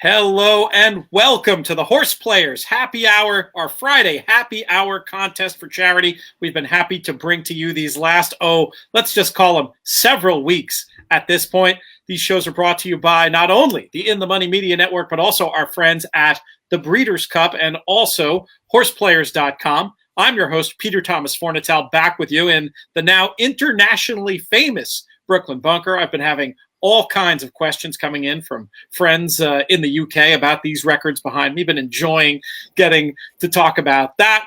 Hello and welcome to the Horseplayers Happy Hour, our Friday Happy Hour contest for charity. We've been happy to bring to you these last, let's just call them several weeks at this point. These shows are brought to you by not only the In the Money Media Network, but also our friends at the Breeders' Cup and also Horseplayers.com. I'm your host, Peter Thomas Fornatel, back with you in the now internationally famous Brooklyn Bunker. I've been having all kinds of questions coming in from friends in the UK about these records behind me. Been enjoying getting to talk about that.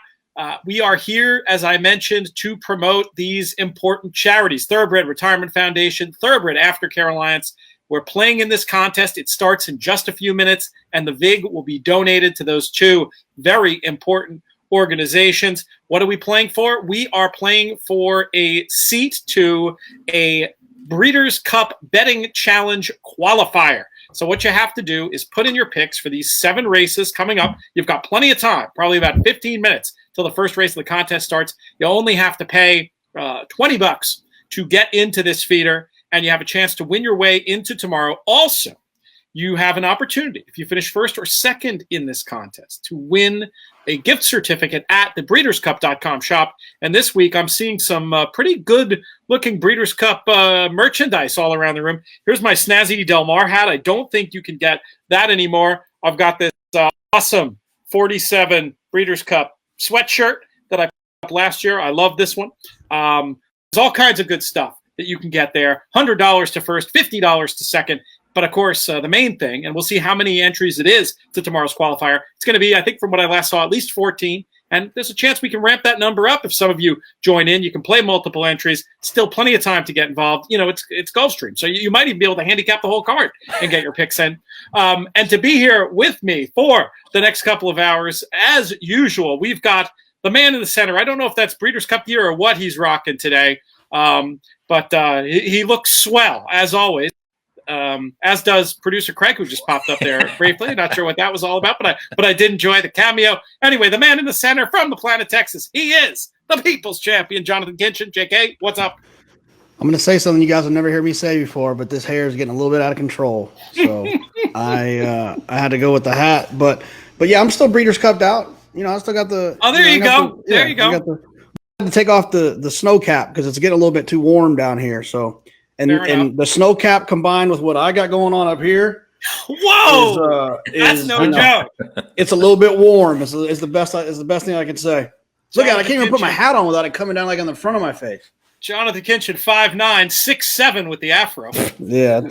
We are here, as I mentioned, to promote these important charities. Thoroughbred Retirement Foundation, Thoroughbred Aftercare Alliance. We're playing in this contest. It starts in just a few minutes, and the VIG will be donated to those two very important organizations. What are we playing for? We are playing for a seat to a Breeders' Cup Betting Challenge qualifier. So what you have to do is put in your picks for these 7 races coming up. You've got plenty of time, probably about 15 minutes till the first race of the contest starts. You only have to pay $20 to get into this feeder, and you have a chance to win your way into tomorrow. Also, you have an opportunity, if you finish first or second in this contest, to win a gift certificate at the breederscup.com shop. And this week, I'm seeing some pretty good-looking Breeders' Cup merchandise all around the room. Here's my snazzy Del Mar hat. I don't think you can get that anymore. I've got this awesome 47 Breeders' Cup sweatshirt that I picked up last year. I love this one. There's all kinds of good stuff that you can get there. $100 to first, $50 to second. But, of course, the main thing, and we'll see how many entries it is to tomorrow's qualifier, it's going to be, I think, from what I last saw, at least 14. And there's a chance we can ramp that number up if some of you join in. You can play multiple entries. Still plenty of time to get involved. You know, it's Gulfstream. So you might even be able to handicap the whole card and get your picks in. And to be here with me for the next couple of hours, as usual, we've got the man in the center. I don't know if that's Breeders' Cup gear or what he's rocking today. But he looks swell, as always. As does producer Craig, who just popped up there briefly. Not sure what that was all about, but I did enjoy the cameo. Anyway, the man in the center from the planet Texas, he is the people's champion, Jonathan Kinchin. JK, what's up? I'm going to say something you guys will never hear me say before, but this hair is getting a little bit out of control. So I had to go with the hat, but yeah, I'm still Breeders' Cupped out. You know, I still got the. Oh, there you go. There you go. I had to take off the snow cap because it's getting a little bit too warm down here. So. And the snow cap combined with what I got going on up here. Whoa! That's no joke. It's a little bit warm. It's the best thing I can say. Look at it. I can't even put my hat on without it coming down like on the front of my face. Jonathan Kinchin, 5'9", 6'7" with the afro. Yeah.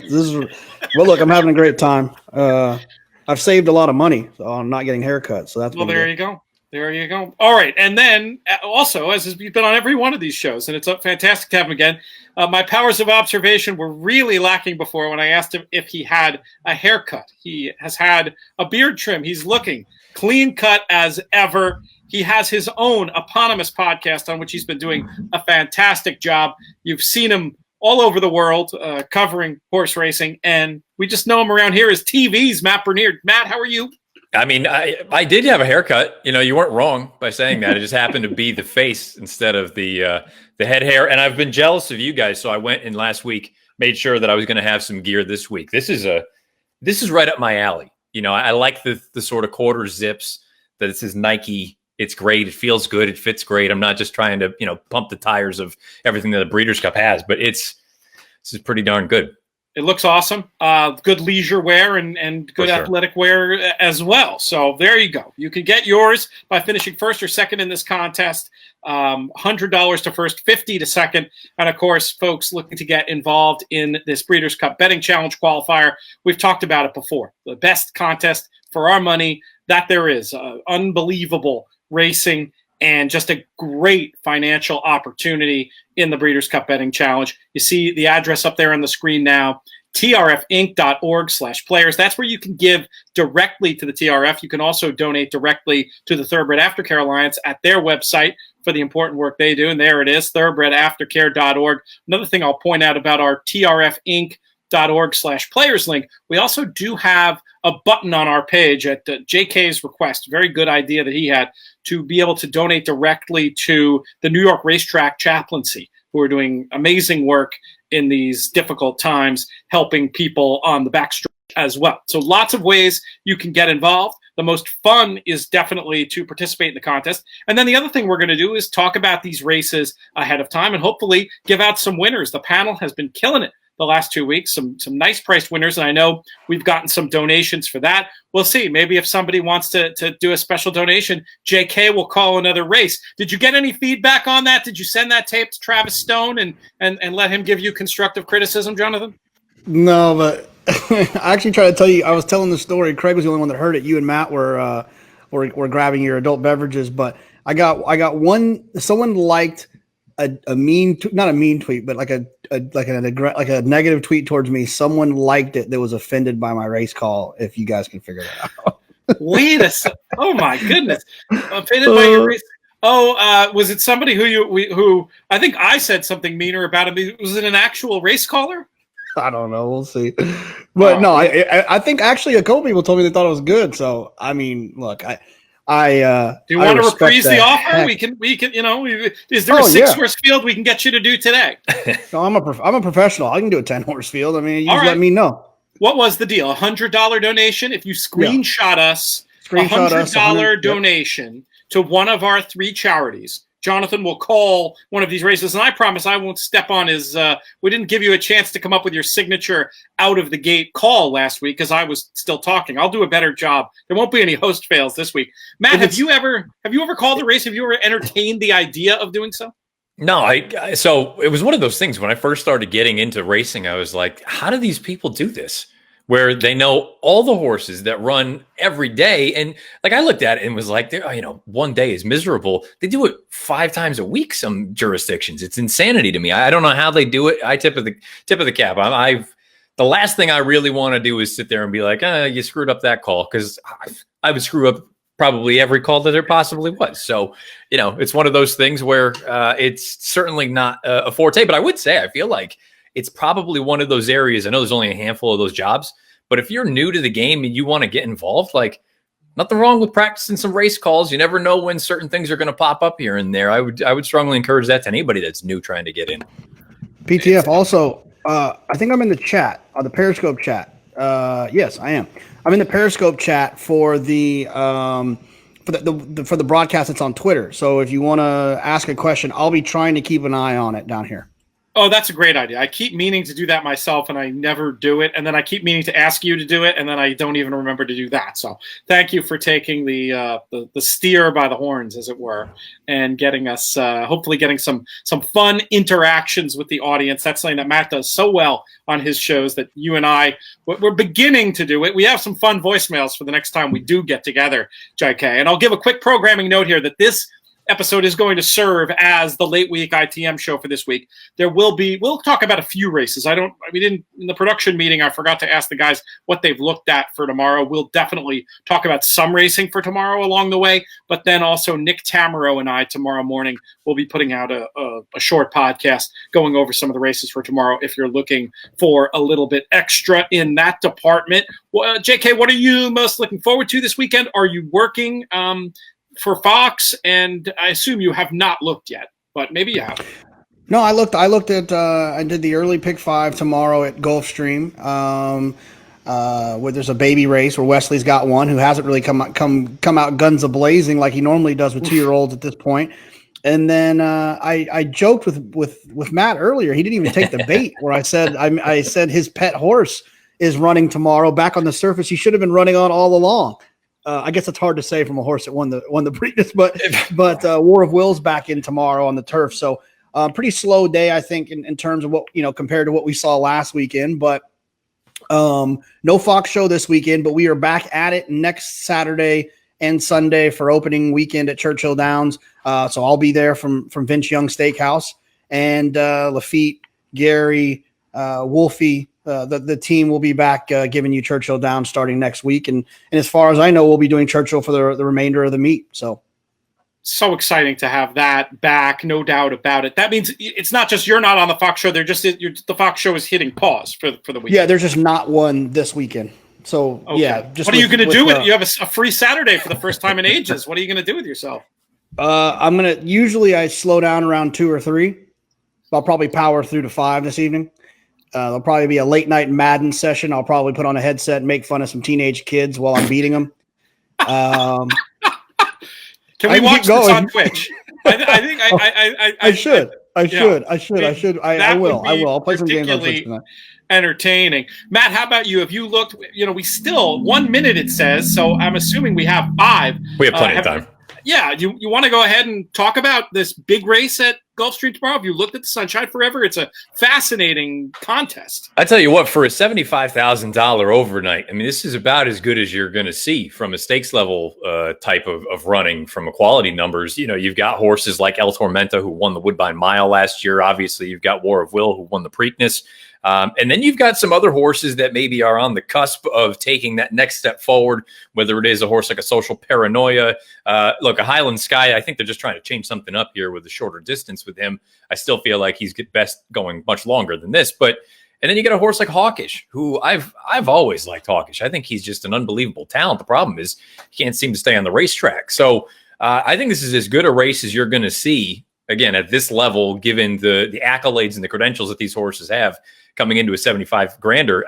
Well, look, I'm having a great time. I've saved a lot of money on not getting haircuts. So that's there you go. There you go. All right. And then also, as has been on every one of these shows, and it's fantastic to have him again, my powers of observation were really lacking before when I asked him if he had a haircut. He has had a beard trim. He's looking clean cut as ever. He has his own eponymous podcast on which he's been doing a fantastic job. You've seen him all over the world covering horse racing, and we just know him around here as TV's Matt Bernier. Matt, how are you? I mean, I did have a haircut. You know, you weren't wrong by saying that. It just happened to be the face instead of the head hair. And I've been jealous of you guys, so I went in last week, made sure that I was going to have some gear this week. This is right up my alley. You know, I like the sort of quarter zips that it says Nike. It's great. It feels good. It fits great. I'm not just trying to, pump the tires of everything that a Breeders' Cup has, but this is pretty darn good. It looks awesome. Good leisure wear and good athletic wear as well. So there you go. You can get yours by finishing first or second in this contest. $100 to first, $50 to second. And, of course, folks looking to get involved in this Breeders' Cup Betting Challenge qualifier, we've talked about it before. The best contest for our money that there is. Unbelievable racing and just a great financial opportunity in the Breeders' Cup Betting Challenge. You see the address up there on the screen now, trfinc.org/players. That's where you can give directly to the TRF. You can also donate directly to the Thoroughbred Aftercare Alliance at their website for the important work they do. And there it is, thoroughbredaftercare.org. Another thing I'll point out about our trfinc.org/players link, we also do have a button on our page at JK's request. Very good idea that he had, to be able to donate directly to the New York Racetrack Chaplaincy, who are doing amazing work in these difficult times, helping people on the backstretch as well. So lots of ways you can get involved. The most fun is definitely to participate in the contest. And then the other thing we're going to do is talk about these races ahead of time and hopefully give out some winners. The panel has been killing it the last 2 weeks, some nice priced winners. And I know we've gotten some donations for that. We'll see. Maybe if somebody wants to do a special donation, JK will call another race. Did you get any feedback on that? Did you send that tape to Travis Stone and let him give you constructive criticism, Jonathan? No, but I actually tried to tell you, I was telling the story. Craig was the only one that heard it. You and Matt were grabbing your adult beverages, but I got one. Someone liked a mean, not a mean tweet, but like a negative tweet towards me. Someone liked it that was offended by my race call. If you guys can figure that out. Wait a second. Oh my goodness. Offended by your race. Oh, was it somebody who I think I said something meaner about him? Was it an actual race caller? I don't know. We'll see. But no, I think actually a couple people told me they thought it was good. So I mean, look, do you want to reprise the offer? Heck. We can. Is there a 6-horse field we can get you to do today? No, I'm a professional. I can do a 10-horse field. I mean, you just let me know. What was the deal? $100 donation. If you screenshot us, $100 donation to one of our 3 charities. Jonathan will call one of these races, and I promise I won't step on his we didn't give you a chance to come up with your signature out of the gate call last week because I was still talking. I'll do a better job. There won't be any host fails this week. Matt, have you ever called a race? Have you ever entertained the idea of doing so? No, so it was one of those things when I first started getting into racing, I was like, how do these people do this? Where they know all the horses that run every day. And like I looked at it and was like, one day is miserable. They do it 5 times a week, some jurisdictions. It's insanity to me. I don't know how they do it. I tip of the cap. The last thing I really want to do is sit there and be like, you screwed up that call, because I would screw up probably every call that there possibly was. So, it's one of those things where it's certainly not a forte, but I would say I feel like it's probably one of those areas. I know there's only a handful of those jobs, but if you're new to the game and you want to get involved, like, nothing wrong with practicing some race calls. You never know when certain things are going to pop up here and there. I would strongly encourage that to anybody that's new trying to get in. PTF also, I think I'm in the chat, the Periscope chat. Yes, I am. I'm in the Periscope chat for the for the broadcast that's on Twitter. So if you want to ask a question, I'll be trying to keep an eye on it down here. Oh, that's a great idea. I keep meaning to do that myself, and I never do it. And then I keep meaning to ask you to do it, and then I don't even remember to do that. So thank you for taking the steer by the horns, as it were, and getting us hopefully getting some fun interactions with the audience. That's something that Matt does so well on his shows that you and we're beginning to do it. We have some fun voicemails for the next time we do get together, JK. And I'll give a quick programming note here that this episode is going to serve as the late week ITM show for this week. We'll talk about a few races. We didn't in the production meeting. I forgot to ask the guys what they've looked at for tomorrow. We'll definitely talk about some racing for tomorrow along the way, but then also Nick Tamaro and I tomorrow morning will be putting out a short podcast going over some of the races for tomorrow. If you're looking for a little bit extra in that department, JK, what are you most looking forward to this weekend? Are you working for Fox? And I assume you have not looked yet, but maybe you have. No, I looked at I did the early pick 5 tomorrow at Gulfstream, where there's a baby race where Wesley's got one who hasn't really come out guns a-blazing like he normally does with 2-year-olds at this point. And then I joked with Matt earlier. He didn't even take the bait where I said his pet horse is running tomorrow back on the surface he should have been running on all along. I guess it's hard to say from a horse that won the Preakness, but War of Will's back in tomorrow on the turf. So pretty slow day, I think, in terms of what, compared to what we saw last weekend. But no Fox show this weekend, but we are back at it next Saturday and Sunday for opening weekend at Churchill Downs. So I'll be there from Vince Young Steakhouse, and Lafitte, Gary, Wolfie. The team will be back giving you Churchill Downs starting next week. And as far as I know, we'll be doing Churchill for the remainder of the meet. So exciting to have that back, no doubt about it. That means it's not just you're not on the Fox show. The Fox show is hitting pause for the weekend. Yeah, there's just not one this weekend. So, okay. Yeah. Just what are you going to do with it? You have a free Saturday for the first time in ages. What are you going to do with yourself? Usually I slow down around 2 or 3. I'll probably power through to 5 this evening. There'll probably be a late night Madden session. I'll probably put on a headset and make fun of some teenage kids while I'm beating them. Can we watch this on Twitch? I think I should. I will. I'll play some games on Twitch tonight. Entertaining. Matt, how about you? Have you looked? We still 1 minute it says, so I'm assuming we have 5. We have plenty of time. Yeah, you want to go ahead and talk about this big race at Gulfstream tomorrow? Have you looked at the Sunshine Forever? It's a fascinating contest. I tell you what, for a $75,000 overnight, I mean, this is about as good as you're going to see from a stakes level type of running from equality numbers. You've got horses like El Tormenta, who won the Woodbine Mile last year. Obviously, you've got War of Will, who won the Preakness. And then you've got some other horses that maybe are on the cusp of taking that next step forward, whether it is a horse like a Social Paranoia. Look, a Highland Sky, I think they're just trying to change something up here with a shorter distance with him. I still feel like he's best going much longer than this. And then you get a horse like Hawkish, who I've always liked Hawkish. I think he's just an unbelievable talent. The problem is he can't seem to stay on the racetrack. So I think this is as good a race as you're going to see, again, at this level, given the accolades and the credentials that these horses have coming into a 75 grander.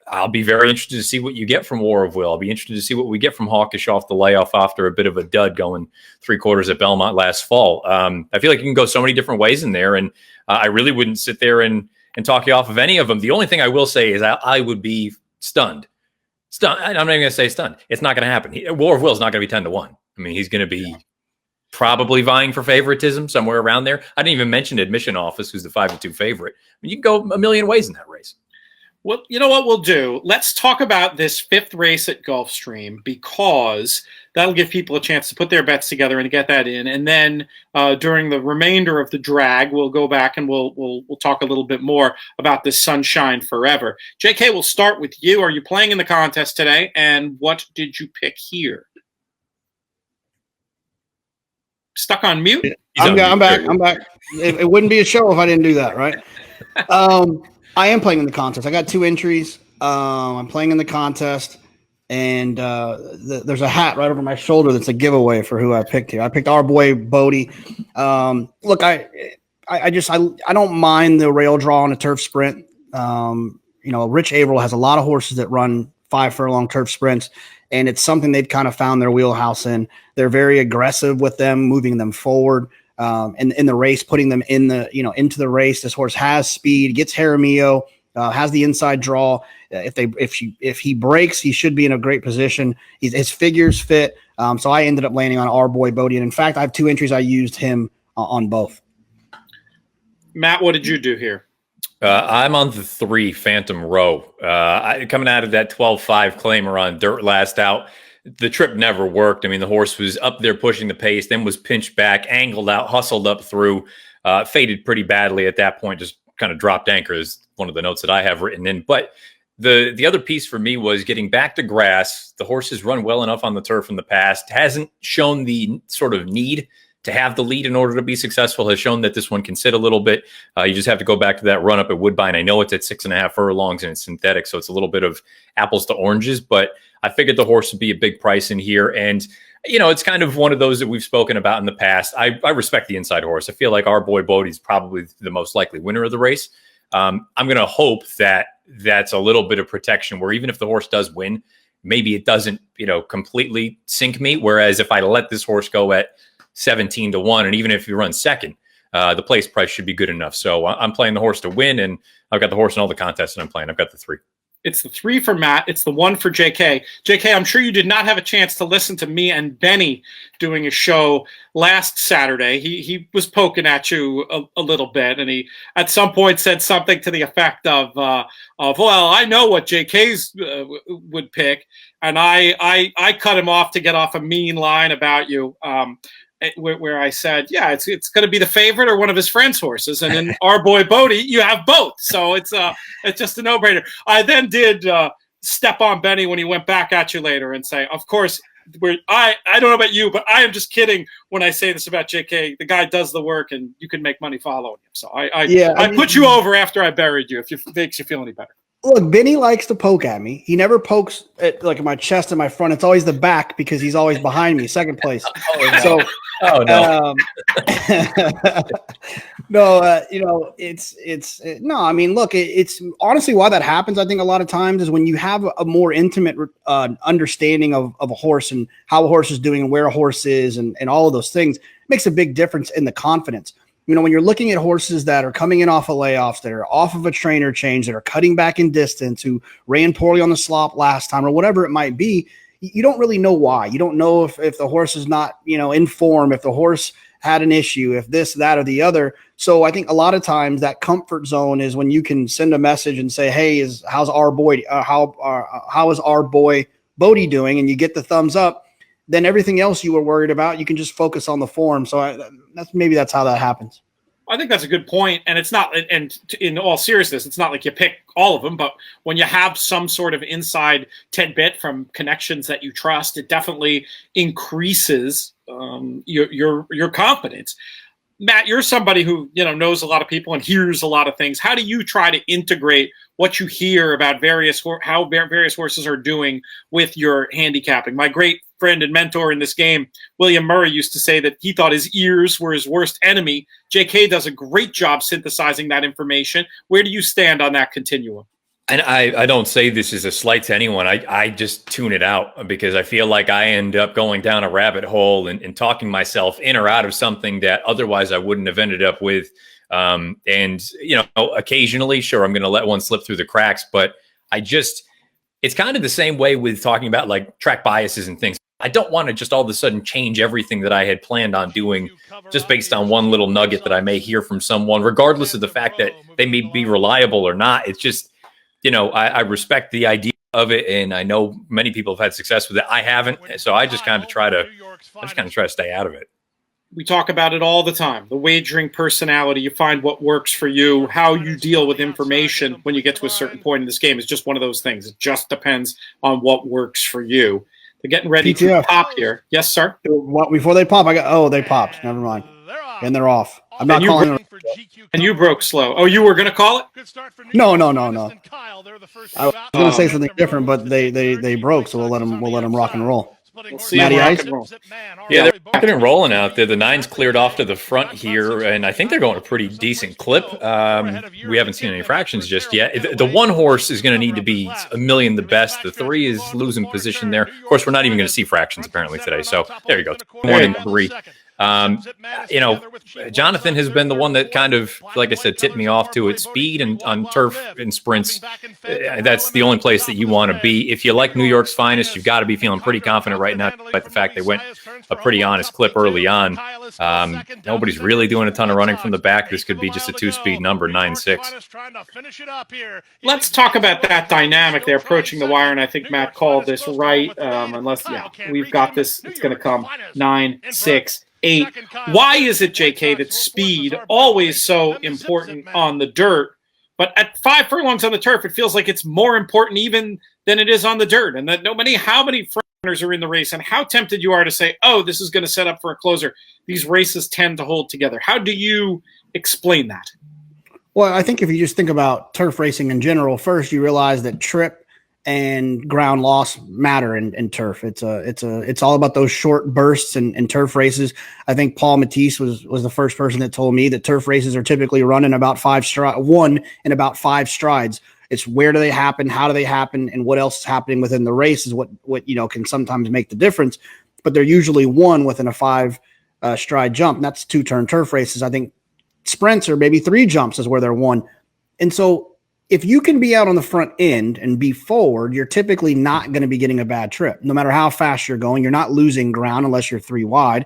I'll be very interested to see what you get from War of Will. I'll be interested to see what we get from Hawkish off the layoff after a bit of a dud going 3/4 at Belmont last fall. I feel like you can go so many different ways in there, and I really wouldn't sit there and talk you off of any of them. The only thing I will say is I would be stunned. I'm not even going to say stunned. It's not going to happen. War of Will is not going to be 10-1. I mean, he's going to be probably vying for favoritism somewhere around there. I didn't even mention Admission Office, who's the 5-2 favorite. I mean, you can go a million ways in that race. Well, you know what we'll do? Let's talk about this 5th race at Gulfstream, because that'll give people a chance to put their bets together and get that in. And then during the remainder of the drag, we'll go back and we'll talk a little bit more about this Sunshine Forever. JK, we'll start with you. Are you playing in the contest today? And what did you pick here? Stuck on mute? I'm back. It wouldn't be a show if I didn't do that, right? I am playing in the contest. I got 2 entries. I'm playing in the contest, and there's a hat right over my shoulder that's a giveaway for who I picked here. I picked our boy Bodie. Look, I don't mind the rail draw on a turf sprint. Rich Averill has a lot of horses that run 5 furlong turf sprints, and it's something they've kind of found their wheelhouse in. They're very aggressive with them, moving them forward. And in the race, putting them into the race. This horse has speed, gets Jaramillo, has the inside draw. If he breaks, he should be in a great position. His figures fit. So I ended up landing on our boy Bodie. And in fact, I have 2 entries. I used him on both. Matt, what did you do here? I'm on the 3 Phantom Row. Coming out of that 12-5 claimer on dirt last out. The trip never worked. I mean, the horse was up there pushing the pace, then was pinched back, angled out, hustled up through, faded pretty badly at that point, just kind of dropped anchor is one of the notes that I have written in. But the other piece for me was getting back to grass. The horse has run well enough on the turf in the past, hasn't shown the sort of need to have the lead in order to be successful, has shown that this one can sit a little bit. You just have to go back to that run up at Woodbine. I know it's at 6.5 furlongs and it's synthetic, so it's a little bit of apples to oranges, but I figured the horse would be a big price in here. And, it's kind of one of those that we've spoken about in the past. I respect the inside horse. I feel like our boy Bodie's probably the most likely winner of the race. I'm going to hope that that's a little bit of protection where even if the horse does win, maybe it doesn't, completely sink me. Whereas if I let this horse go at 17-1, and even if he runs second, the place price should be good enough. So I'm playing the horse to win, and I've got the horse in all the contests that I'm playing. I've got the 3. It's the 3 for Matt. It's the 1 for JK. JK, I'm sure you did not have a chance to listen to me and Benny doing a show last Saturday. He was poking at you a little bit, and he at some point said something to the effect of well, I know what JK's would pick, and I cut him off to get off a mean line about you. Where I said, yeah, it's going to be the favorite or one of his friends' horses, and in our boy Bodie, you have both, so it's just a no-brainer. I then did step on Benny when he went back at you later and say, of course, I don't know about you, but I am just kidding when I say this about JK. The guy does the work, and you can make money following him. So I put you over after I buried you. If it makes you feel any better. Look, Benny likes to poke at me. He never pokes at like my chest and my front. It's always the back because he's always behind me, second place. So, Oh no. no, no. I mean, look, it's honestly why that happens. I think a lot of times is when you have a more intimate understanding of a horse and how a horse is doing and where a horse is and all of those things, it makes a big difference in the confidence. When you're looking at horses that are coming in off of layoffs, that are off of a trainer change, that are cutting back in distance, who ran poorly on the slop last time or whatever it might be, you don't really know why. You don't know if the horse is not, in form, if the horse had an issue, if this, that, or the other. So I think a lot of times that comfort zone is when you can send a message and say, hey, how's our boy, how is our boy Bodie doing? And you get the thumbs up. Then everything else you were worried about, you can just focus on the form. So that's how that happens. I think that's a good point. And it's not, and in all seriousness, it's not like you pick all of them, but when you have some sort of inside tidbit from connections that you trust, it definitely increases your confidence. Matt, you're somebody who knows a lot of people and hears a lot of things. How do you try to integrate what you hear about how various horses are doing with your handicapping? My great friend and mentor in this game, William Murray, used to say that he thought his ears were his worst enemy. JK does a great job synthesizing that information. Where do you stand on that continuum? And I don't say this as a slight to anyone. I just tune it out because I feel like I end up going down a rabbit hole and talking myself in or out of something that otherwise I wouldn't have ended up with. And, occasionally, sure, I'm going to let one slip through the cracks, but it's kind of the same way with talking about like track biases and things. I don't want to just all of a sudden change everything that I had planned on doing just based on one little nugget that I may hear from someone, regardless of the fact that they may be reliable or not. It's just, I respect the idea of it, and I know many people have had success with it. I haven't, so I just kind of try to stay out of it. We talk about it all the time. The wagering personality, you find what works for you. How you deal with information when you get to a certain point in this game is just one of those things. It just depends on what works for you. They're getting ready to pop here. Yes, sir? Before they pop, they popped. Never mind. And they're off. I'm not calling them. And you broke slow. Oh, you were going to call it? No. I was going to say something different, but they broke, so we'll let them rock and roll. We'll see Matty Ice. Yeah, they're rocking and rolling out there. The 9's cleared off to the front here, and I think they're going a pretty decent clip. We haven't seen any fractions just yet. The 1 horse is going to need to be a million the best. The 3 is losing position there. Of course, we're not even going to see fractions apparently today. So there you go. 1 and 3. Jonathan has been the one that kind of, like I said, tipped me off to its speed and on turf and sprints. That's the only place that you want to be. If you like New York's finest, you've got to be feeling pretty confident right now, despite the fact they went a pretty honest clip early on. Nobody's really doing a ton of running from the back. This could be just a 2-speed number, 9-6. Let's talk about that dynamic. They're approaching the wire, and I think Matt called this right. We've got this. It's going to come 9-6. 8. Why is it, JK, that speed always so important on the dirt, but at 5 furlongs on the turf, it feels like it's more important even than it is on the dirt? And that how many front runners are in the race, and how tempted you are to say, oh, this is going to set up for a closer. These races tend to hold together. How do you explain that? Well, I think if you just think about turf racing in general, first you realize that trip and ground loss matter in turf. It's all about those short bursts and turf races. I think Paul Matisse was the first person that told me that turf races are typically run in about 5 strides. It's where do they happen, how do they happen, and what else is happening within the race is what can sometimes make the difference. But they're usually one within a 5 stride jump. And that's 2-turn turf races. I think sprints or maybe 3 jumps is where they're one. And so if you can be out on the front end and be forward, you're typically not going to be getting a bad trip. No matter how fast you're going, you're not losing ground unless you're 3 wide,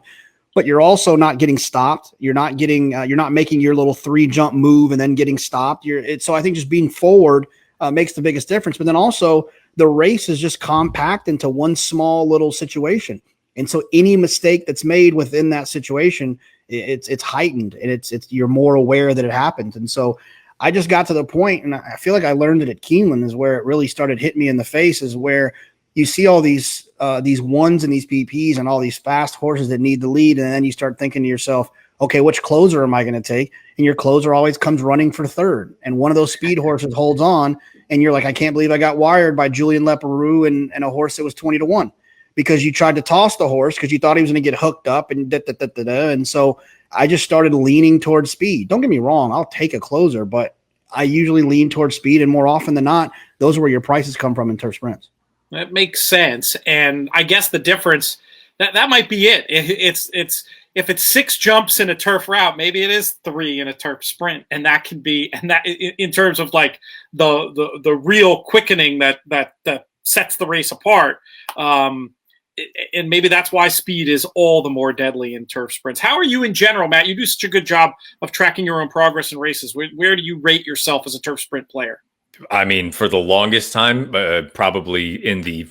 but you're also not getting stopped. You're not making your little 3 jump move and then getting stopped. So I think just being forward makes the biggest difference. But then also the race is just compact into one small little situation. And so any mistake that's made within that situation, it's heightened and you're more aware that it happens. And so I just got to the point, and I feel like I learned it at Keeneland, is where it really started hitting me in the face, is where you see all these 1s and these PPs and all these fast horses that need the lead, and then you start thinking to yourself, okay, which closer am I going to take? And and your closer always comes running for third, and one of those speed horses holds on, and you're like, I can't believe I got wired by Julian Leparoux and a horse that was 20-1 because you tried to toss the horse because you thought he was going to get hooked up and and so I just started leaning towards speed. Don't get me wrong, I'll take a closer, but I usually lean towards speed, and more often than not, those are where your prices come from in turf sprints. That makes sense, and I guess the difference that might be it. It's if it's 6 jumps in a turf route, maybe it is 3 in a turf sprint, and that can be, and that in terms of like the real quickening that sets the race apart. And maybe that's why speed is all the more deadly in turf sprints. How are you in general, Matt? You do such a good job of tracking your own progress in races. Where do you rate yourself as a turf sprint player? I mean, for the longest time, probably in the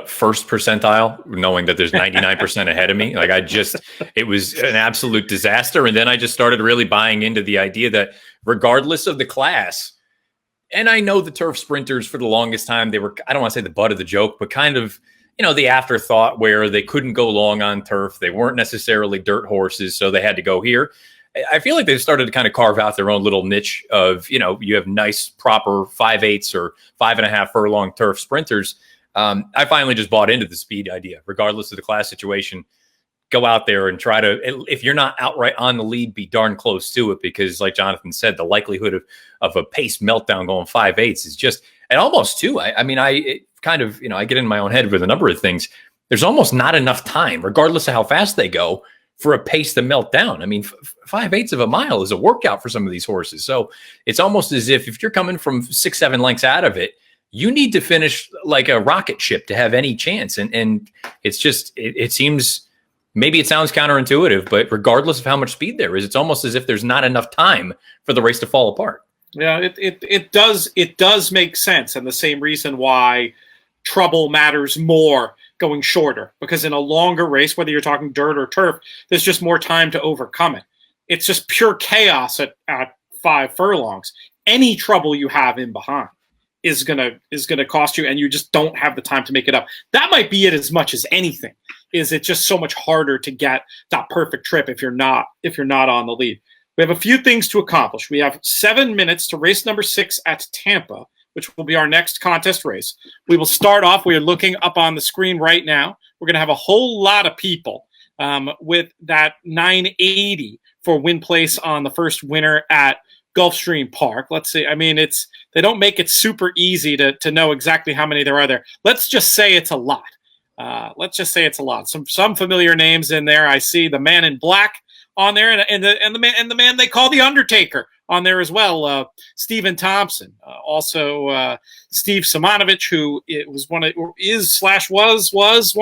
first percentile, knowing that there's 99% ahead of me. Like it was an absolute disaster. And then I just started really buying into the idea that regardless of the class, and I know the turf sprinters for the longest time, they were, I don't want to say the butt of the joke, but kind of, the afterthought where they couldn't go long on turf. They weren't necessarily dirt horses, so they had to go here. I feel like they've started to kind of carve out their own little niche of, you have nice, proper 5/8 or 5.5 furlong turf sprinters. I finally just bought into the speed idea, regardless of the class situation. Go out there and try to, if you're not outright on the lead, be darn close to it, because like Jonathan said, the likelihood of a pace meltdown going 5/8 is just, and almost 2. I get in my own head with a number of things. There's almost not enough time, regardless of how fast they go, for a pace to melt down. I mean, 5/8 of a mile is a workout for some of these horses. So it's almost as if you're coming from 6-7 lengths out of it, you need to finish like a rocket ship to have any chance. And it's just, it seems, maybe it sounds counterintuitive, but regardless of how much speed there is, it's almost as if there's not enough time for the race to fall apart. Yeah, it does make sense. And the same reason why trouble matters more going shorter, because in a longer race, whether you're talking dirt or turf, there's just more time to overcome it. It's just pure chaos at 5 furlongs. Any trouble you have in behind is gonna cost you, and you just don't have the time to make it up. That might be it as much as anything. Is it just so much harder to get that perfect trip if you're not on the lead? We have a few things to accomplish. We have 7 minutes to race number 6 at Tampa, which will be our next contest race. We will start off, we are looking up on the screen right now. We're going to have a whole lot of people with that 980 for win place on the first winner at Gulfstream Park. Let's see. I mean, they don't make it super easy to know exactly how many there are there. Let's just say it's a lot. Some familiar names in there. I see the Man in Black on there, and the man they call the Undertaker on there as well. Stephen Thompson, also Steve Simonovich, who was one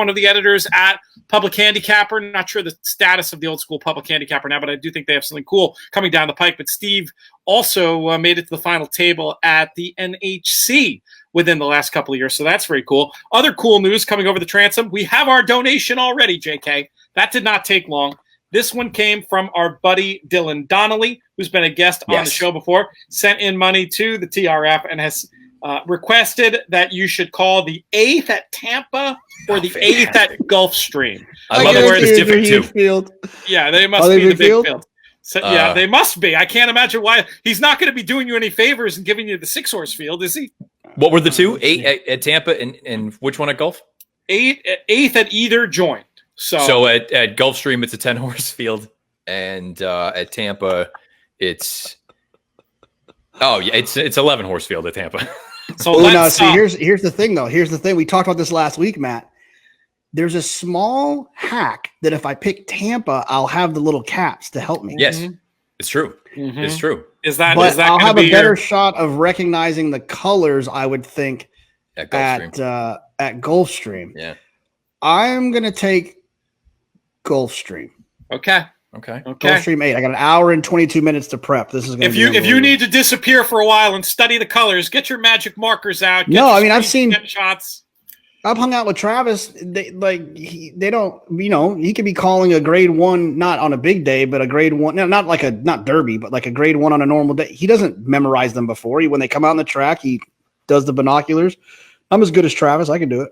of the editors at Public Handicapper. Not sure the status of the old school Public Handicapper now, but I do think they have something cool coming down the pike. But Steve also made it to the final table at the NHC within the last couple of years, so that's very cool. Other cool news coming over the transom: we have our donation already, JK. That did not take long. This one came from our buddy Dylan Donnelly, who's been a guest on the show before, sent in money to the TRF and has requested that you should call the 8th at Tampa or the 8th at Gulfstream. I love where it's different too. Field. Yeah, they must be the big field. So, yeah, they must be. I can't imagine why. He's not going to be doing you any favors and giving you the 6-horse field, is he? What were the two? 8 at Tampa and which one at Gulf? 8th at either joint. So at Gulfstream, it's a 10-horse field, and at Tampa, it's 11-horse field at Tampa. So here's the thing, though. Here's the thing. We talked about this last week, Matt. There's a small hack that if I pick Tampa, I'll have the little caps to help me. Yes, it's true. Mm-hmm. It's true. I'll have a better shot of recognizing the colors, I would think, at Gulfstream. Yeah, I'm gonna take Gulfstream. Okay. Gulfstream 8. I got an hour and 22 minutes to prep. This is going to be. If you need to disappear for a while and study the colors, get your magic markers out. I've seen shots. I've hung out with Travis. They don't. He could be calling a grade 1 not on a big day, but a grade 1, not Derby, but like a grade 1 on a normal day. He doesn't memorize them before. When they come out on the track, he does the binoculars. I'm as good as Travis. I can do it.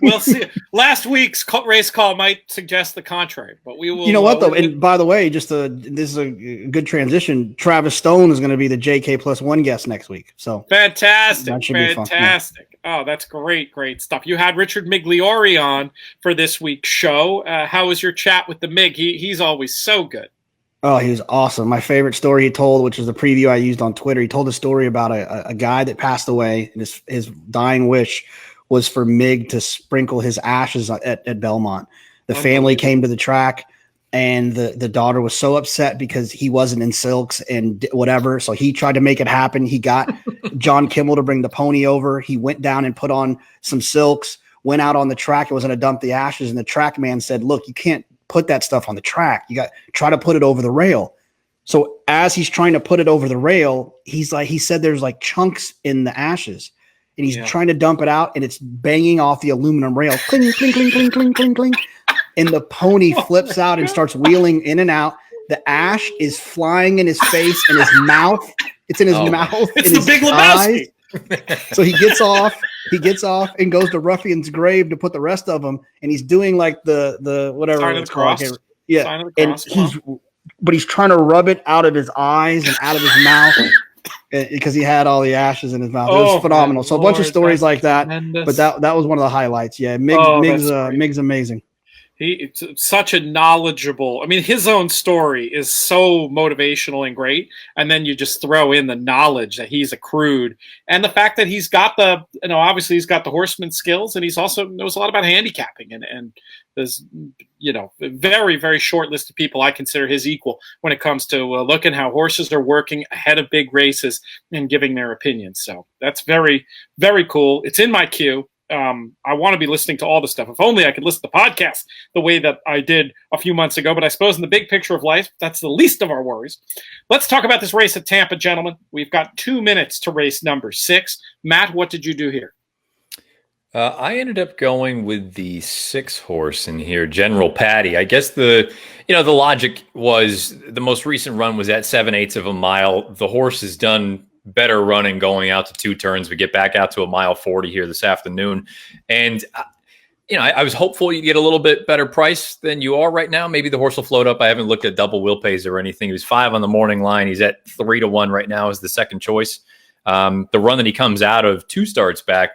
We'll see. Last week's race call might suggest the contrary, but we will. You know what though? And by the way, this is a good transition. Travis Stone is going to be the JK+1 guest next week. So fantastic, that should be fun. Fantastic. Yeah. Oh, that's great stuff. You had Richard Migliori on for this week's show. How was your chat with the Mig? He's always so good. Oh, he was awesome. My favorite story he told, which was the preview I used on Twitter, he told a story about a guy that passed away, and his dying wish was for Mig to sprinkle his ashes at Belmont. The family came to the track, and the daughter was so upset because he wasn't in silks and whatever. So he tried to make it happen. He got John Kimmel to bring the pony over. He went down and put on some silks, went out on the track and was going to dump the ashes. And the track man said, look, you can't put that stuff on the track. You got try to put it over the rail. So as he's trying to put it over the rail, he said there's like chunks in the ashes, and he's trying to dump it out, and it's banging off the aluminum rail. Cling, cling, cling, cling, cling, cling, cling. And the pony flips out and starts wheeling in and out. The ash is flying in his face and his mouth. It's in his mouth. It's the Big Lebowski. So he gets off and goes to Ruffian's grave to put the rest of them, and he's doing like the whatever Sign it's called. Yeah, Sign of the cross. And he's trying to rub it out of his eyes and out of his mouth because he had all the ashes in his mouth. It was phenomenal. So a bunch of stories like that, but that was one of the highlights. Yeah, Mig's amazing. It's such a knowledgeable. I mean, his own story is so motivational and great, and then you just throw in the knowledge that he's accrued, and the fact that he's got obviously he's got the horseman skills, and he's also knows a lot about handicapping, and there's a very, very short list of people I consider his equal when it comes to looking how horses are working ahead of big races and giving their opinions. So that's very, very cool. It's in my queue. I want to be listening to all the stuff. If only I could listen to podcasts the way that I did a few months ago. But I suppose in the big picture of life, that's the least of our worries. Let's talk about this race at Tampa, gentlemen. We've got 2 minutes to race number 6. Matt, what did you do here? I ended up going with the 6 horse in here, General Patty. I guess the logic was the most recent run was at 7/8 of a mile. The horse has done better running going out to 2 turns. We get back out to a 1:40 here this afternoon. And, I was hopeful you'd get a little bit better price than you are right now. Maybe the horse will float up. I haven't looked at double wheel pays or anything. He was 5 on the morning line. He's at 3-1 right now as the second choice. The run that he comes out of 2 starts back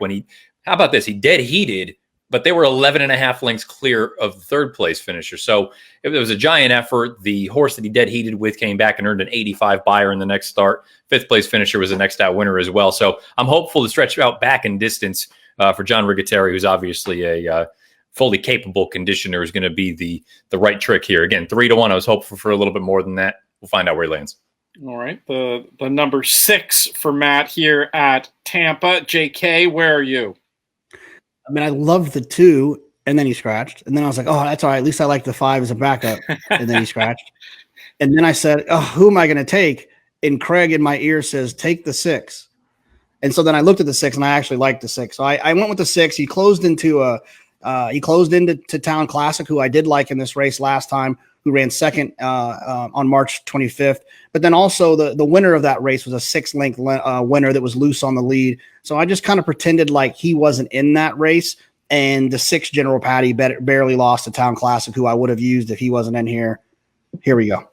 how about this? He dead heated, but they were 11.5 lengths clear of the third place finisher. So it was a giant effort. The horse that he dead heated with came back and earned an 85 buyer in the next start. 5th place finisher was the next out winner as well. So I'm hopeful to stretch out back in distance for John Rigateri, who's obviously a fully capable conditioner, is going to be the right trick here. Again, 3-1. I was hopeful for a little bit more than that. We'll find out where he lands. All right. The number 6 for Matt here at Tampa. JK, where are you? I mean, I loved the 2, and then he scratched. And then I was like, oh, that's all right. At least I like the 5 as a backup. And then he scratched. And then I said, oh, who am I going to take? And Craig in my ear says, take the 6. And so then I looked at the 6, and I actually liked the 6. So I went with the 6. He closed into Town Classic, who I did like in this race last time, who ran second on March 25th. But then also the winner of that race was a 6-length winner that was loose on the lead. So I just kind of pretended like he wasn't in that race. And the 6 General Patty barely lost to Town Classic, who I would have used if he wasn't in here. Here we go.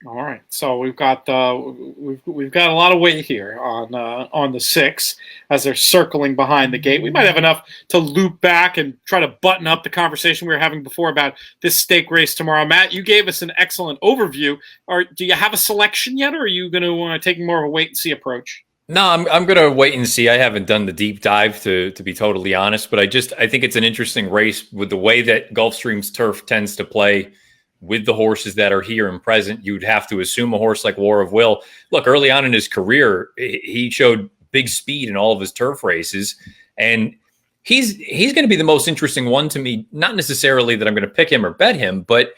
All right, so we've got we've got a lot of weight here on the 6 as they're circling behind the gate. We might have enough to loop back and try to button up the conversation we were having before about this stake race tomorrow. Matt, you gave us an excellent overview. Do you have a selection yet, or are you going to take more of a wait and see approach? No, I'm going to wait and see. I haven't done the deep dive to be totally honest, but I think it's an interesting race with the way that Gulfstream's turf tends to play. With the horses that are here and present, you'd have to assume a horse like War of Will. Look, early on in his career, he showed big speed in all of his turf races, and he's going to be the most interesting one to me. Not necessarily that I'm going to pick him or bet him, but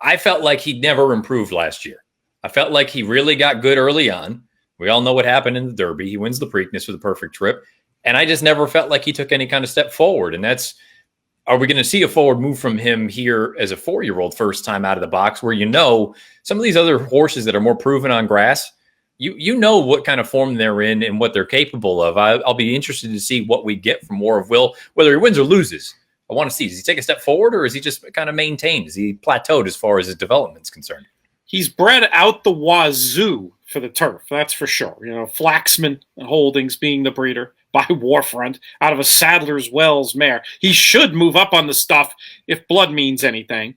I felt like he never improved last year. I felt like he really got good early on. We all know what happened in the Derby. He wins the Preakness with a perfect trip, and I just never felt like he took any kind of step forward, and that's. Are we going to see a forward move from him here as a 4-year-old first time out of the box where some of these other horses that are more proven on grass, you know what kind of form they're in and what they're capable of. I'll be interested to see what we get from War of Will, whether he wins or loses. I want to see, does he take a step forward or is he just kind of maintained? Is he plateaued as far as his development is concerned? He's bred out the wazoo for the turf, that's for sure. Flaxman Holdings being the breeder by Warfront out of a Sadler's Wells mare. He should move up on the stuff if blood means anything.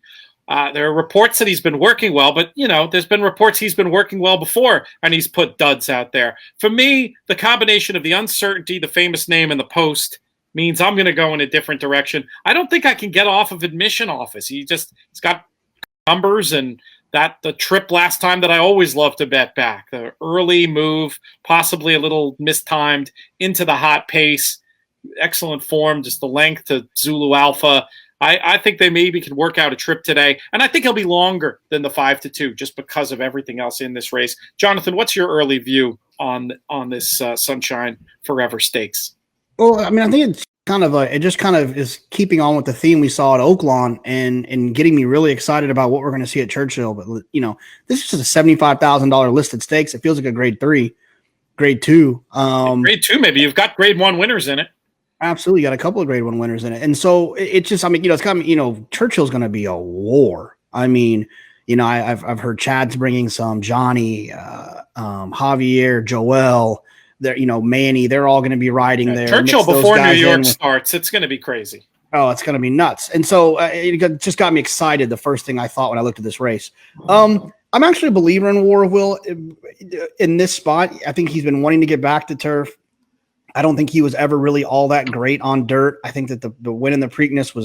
There are reports that he's been working well, but, there's been reports he's been working well before, and he's put duds out there. For me, the combination of the uncertainty, the famous name, and the post means I'm going to go in a different direction. I don't think I can get off of admission office. He's got numbers, and the trip last time that I always love to bet back. The early move, possibly a little mistimed, into the hot pace, excellent form, just the length to Zulu Alpha. I think they maybe can work out a trip today, and I think he'll be longer than the 5-2 just because of everything else in this race. Jonathan, what's your early view on this Sunshine Forever Stakes? Well, I think it's it just is keeping on with the theme we saw at Oaklawn and getting me really excited about what we're going to see at Churchill. But, this is just a $75,000 listed stakes. It feels like a grade 3, grade 2. Grade 2, maybe. You've got grade 1 winners in it. Absolutely. Got a couple of grade 1 winners in it. And so it's just, it's coming, Churchill's going to be a war. I've heard Chad's bringing some, Johnny, Javier, Joel, Manny, they're all going to be riding there. Churchill before New York starts, it's going to be crazy. Oh, it's going to be nuts. And so it just got me excited. The first thing I thought when I looked at this race, I'm actually a believer in War of Will in this spot. I think he's been wanting to get back to turf. I don't think he was ever really all that great on dirt. I think that the win in the Preakness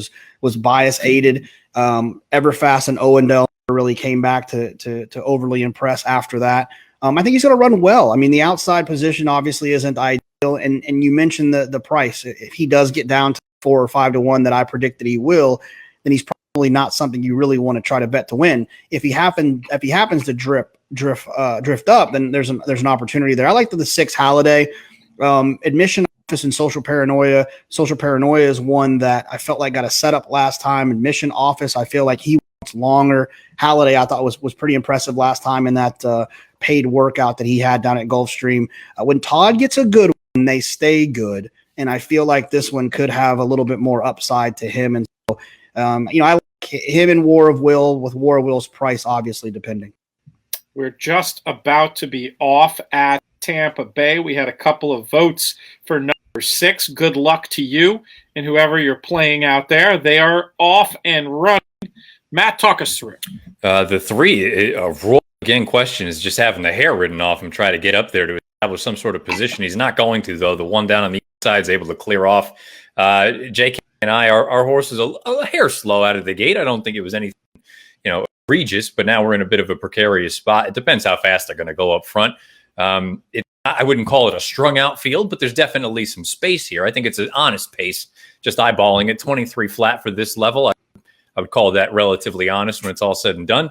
was bias aided. Everfast and Owendale really came back to overly impress after that. I think he's going to run well. The outside position obviously isn't ideal, and you mentioned the price. If he does get down to 4 or 5 to 1 that I predict that he will, then he's probably not something you really want to try to bet to win. If he happens to drift up, then there's an opportunity there. I like the 6 Halliday. Admission office and social paranoia. Social paranoia is one that I felt like got a setup last time. Admission office, I feel like he wants longer. Halliday, I thought was pretty impressive last time in that paid workout that he had down at Gulfstream. When Todd gets a good one, they stay good, and I feel like this one could have a little bit more upside to him. And so, I like him in War of Will, with War of Will's price obviously depending. We're just about to be off at Tampa Bay. We had a couple of votes for number 6. Good luck to you and whoever you're playing out there. They are off and running. Matt, talk us through it. The 3, Roy, again, question is just having the hair ridden off him, try to get up there to establish some sort of position. He's not going to, though. The one down on the side is able to clear off. JK and our horse is a hair slow out of the gate. I don't think it was anything, egregious, but now we're in a bit of a precarious spot. It depends how fast they're going to go up front. I wouldn't call it a strung out field, but there's definitely some space here. I think it's an honest pace, just eyeballing it. 23 flat for this level. I would call that relatively honest when it's all said and done.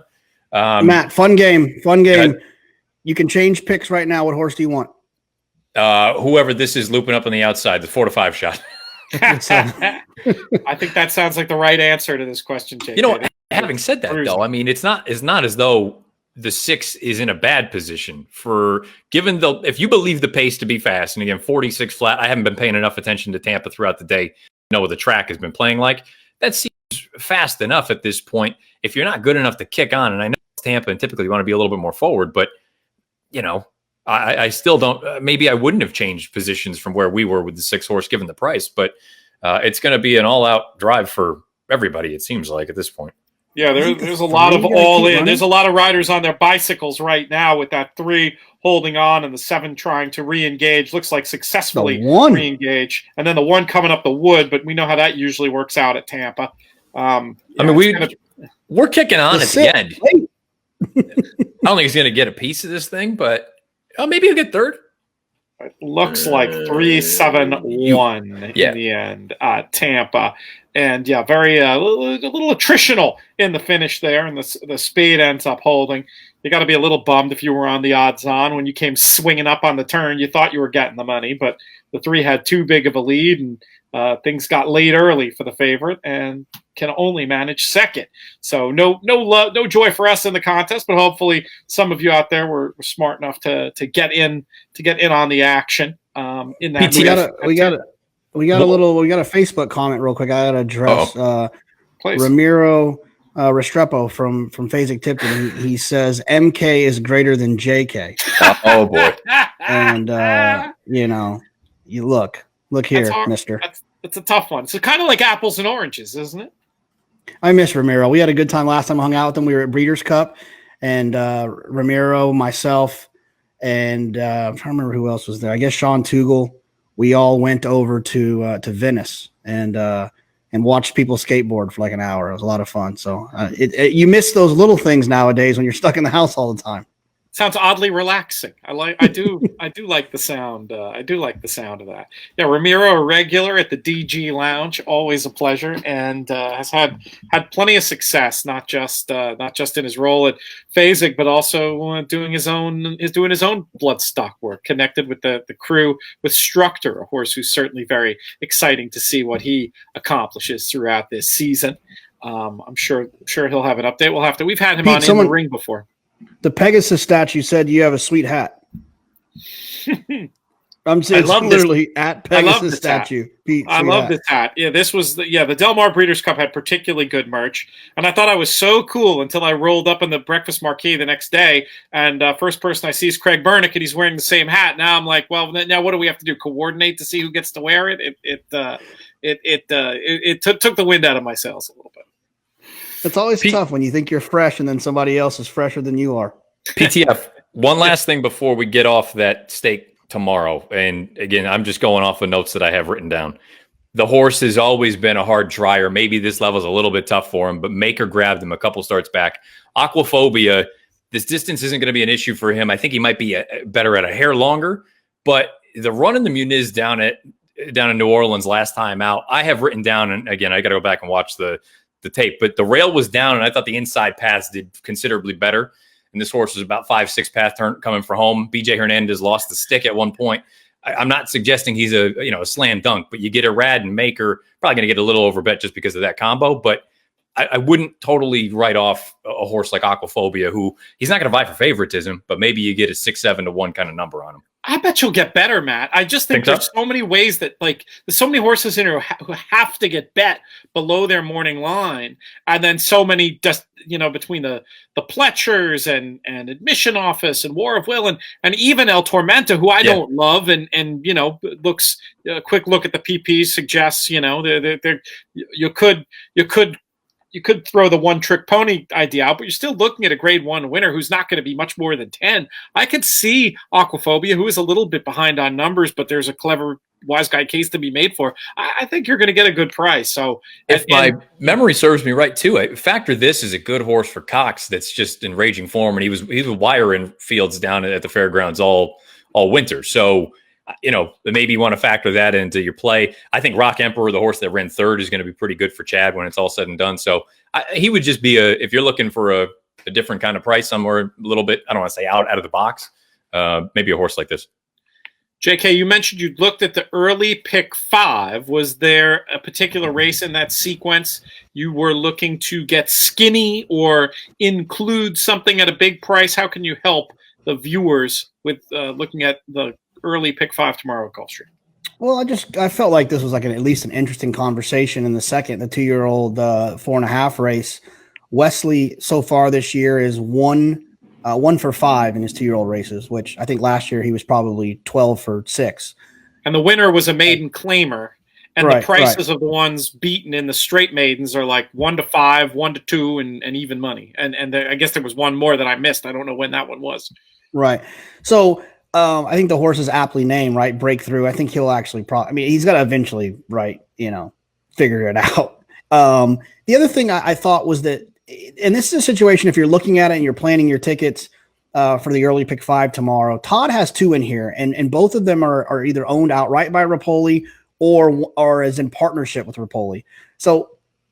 Matt, fun game. You can change picks right now. What horse do you want? Whoever this is looping up on the outside, the 4 to 5 shot. I think that sounds like the right answer to this question, JK. Having said that, though, it's not as though the 6 is in a bad position if you believe the pace to be fast. And again, 46 flat. I haven't been paying enough attention to Tampa throughout the day. What the track has been playing like. That seems fast enough at this point. If you're not good enough to kick on, and I know it's Tampa and typically you want to be a little bit more forward, but I still don't. Maybe I wouldn't have changed positions from where we were with the 6 horse given the price, but it's going to be an all-out drive for everybody. It seems like at this point. Yeah, there's a lot of all in. There's a lot of riders on their bicycles right now with that 3 holding on and the 7 trying to re-engage. Looks like successfully re-engage. And then the 1 coming up the wood, but we know how that usually works out at Tampa. We're kicking on at the end. I don't think he's going to get a piece of this thing, but maybe he'll get 3rd. It looks like 3-7-1 in the end. Tampa. And very a little attritional in the finish there, and the speed ends up holding. You got to be a little bummed if you were on the odds on when you came swinging up on the turn. You thought you were getting the money, but the 3 had too big of a lead, and things got laid early for the favorite and can only manage 2nd. So no joy for us in the contest, but hopefully some of you out there were smart enough to get in on the action. In that, We got a Facebook comment real quick. I got to address Ramiro Restrepo from Phasic Tipton. He says MK is greater than JK. Oh boy. And you look here, mister. That's a tough one. So kind of like apples and oranges, isn't it? I miss Ramiro. We had a good time last time I hung out with him. We were at Breeders' Cup, and Ramiro, myself, and I'm trying to remember who else was there. I guess Sean Tugel. We all went over to Venice and watched people skateboard for like an hour. It was a lot of fun. So you miss those little things nowadays when you're stuck in the house all the time. Sounds oddly relaxing. I do like the sound. I do like the sound of that. Yeah, Ramiro, a regular at the DG Lounge, always a pleasure, and has had plenty of success. Not just in his role at Phasic, but also doing his own bloodstock work. Connected with the crew with Structor, a horse who's certainly very exciting to see what he accomplishes throughout this season. I'm sure he'll have an update. We've had him on in the ring before. The Pegasus Statue said you have a sweet hat. I'm saying literally at Pegasus Statue. I love this hat. Yeah, this was the Del Mar Breeders' Cup had particularly good merch, and I thought I was so cool until I rolled up in the breakfast marquee the next day, and first person I see is Craig Bernick, and he's wearing the same hat. Now I'm like, well, now what do we have to do? Coordinate to see who gets to wear it? It took the wind out of my sails a little bit. It's always tough when you think you're fresh and then somebody else is fresher than you are. PTF, one last thing before we get off that stake tomorrow. And again, I'm just going off the notes that I have written down. The horse has always been a hard trier. Maybe this level's a little bit tough for him, but Maker grabbed him a couple starts back. Aquaphobia, this distance isn't going to be an issue for him. I think he might be better at a hair longer, but the run in the Muniz down in New Orleans last time out, I have written down, and again, I got to go back and watch the tape, but the rail was down, and I thought the inside paths did considerably better. And this horse was about 5-6 path turn coming for home. BJ Hernandez lost the stick at one point. I'm not suggesting he's a slam dunk, but you get a Rad and Maker, probably going to get a little overbet just because of that combo. But I wouldn't totally write off a horse like Aquaphobia, who he's not going to vie for favoritism, but maybe you get a 6-7 to 1 kind of number on him. I bet you'll get better, Matt. I just think there's so many ways that, there's so many horses in here who have to get bet below their morning line, and then so many just between the Pletchers and Admission Office and War of Will and even El Tormenta, who I don't love, and looks a quick look at the PP suggests you could throw the one-trick pony idea out, but you're still looking at a grade 1 winner who's not going to be much more than 10. I could see Aquaphobia, who is a little bit behind on numbers, but there's a clever wise guy case to be made for. I think you're going to get a good price. So if my memory serves me right too, I factor this as a good horse for Cox that's just in raging form, and he was wiring fields down at the fairgrounds all winter. So maybe you want to factor that into your play. I think Rock Emperor, the horse that ran third, is going to be pretty good for Chad when it's all said and done. So he would just be if you're looking for a different kind of price, somewhere a little bit, I don't want to say out of the box, maybe a horse like this. JK, you mentioned you looked at the early pick 5. Was there a particular race in that sequence you were looking to get skinny or include something at a big price? How can you help the viewers with looking at the early pick 5 tomorrow at Gulfstream? Well, I felt like this was like at least an interesting conversation in the 2-year-old 4.5 race. Wesley so far this year is 1 for 5 in his 2-year-old races, which I think last year he was probably 12 for 6. And the winner was a maiden claimer. And the prices of the ones beaten in the straight maidens are like 1 to 5, 1 to 2, and even money. And I guess there was one more that I missed. I don't know when that one was. Right. So I think the horse is aptly named, right? Breakthrough. I think he'll actually he's got to eventually, figure it out. The other thing I thought was that, and this is a situation, if you're looking at it and you're planning your tickets for the early pick 5 tomorrow, Todd has 2 in here, and both of them are either owned outright by Rapoli or is in partnership with Rapoli. So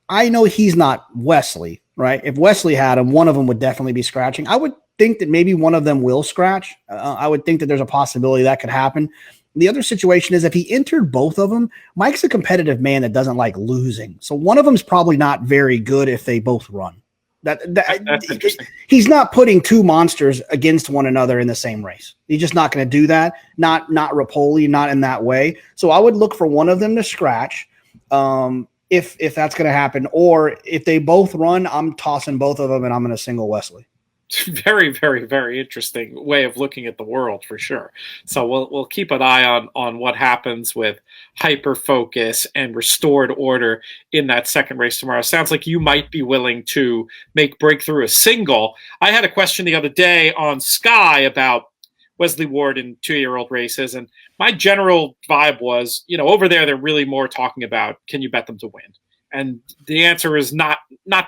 I know he's not Wesley, right? If Wesley had him, one of them would definitely be scratching. I would think that maybe one of them will scratch. I would think that there's a possibility that could happen. The other situation is if he entered both of them, Mike's a competitive man that doesn't like losing. So one of them's probably not very good if they both run. That's interesting. He's not putting two monsters against one another in the same race. He's just not going to do that. Not Rapoli, not in that way. So I would look for one of them to scratch, if that's going to happen, or if they both run, I'm tossing both of them and I'm going to single Wesley. Very, very, very interesting way of looking at the world for sure. So we'll keep an eye on what happens with hyper focus and restored order in that second race tomorrow. Sounds like you might be willing to make Breakthrough a single. I had a question the other day on Sky about Wesley Ward in 2-year-old races, and my general vibe was, over there they're really more talking about, can you bet them to win? And the answer is not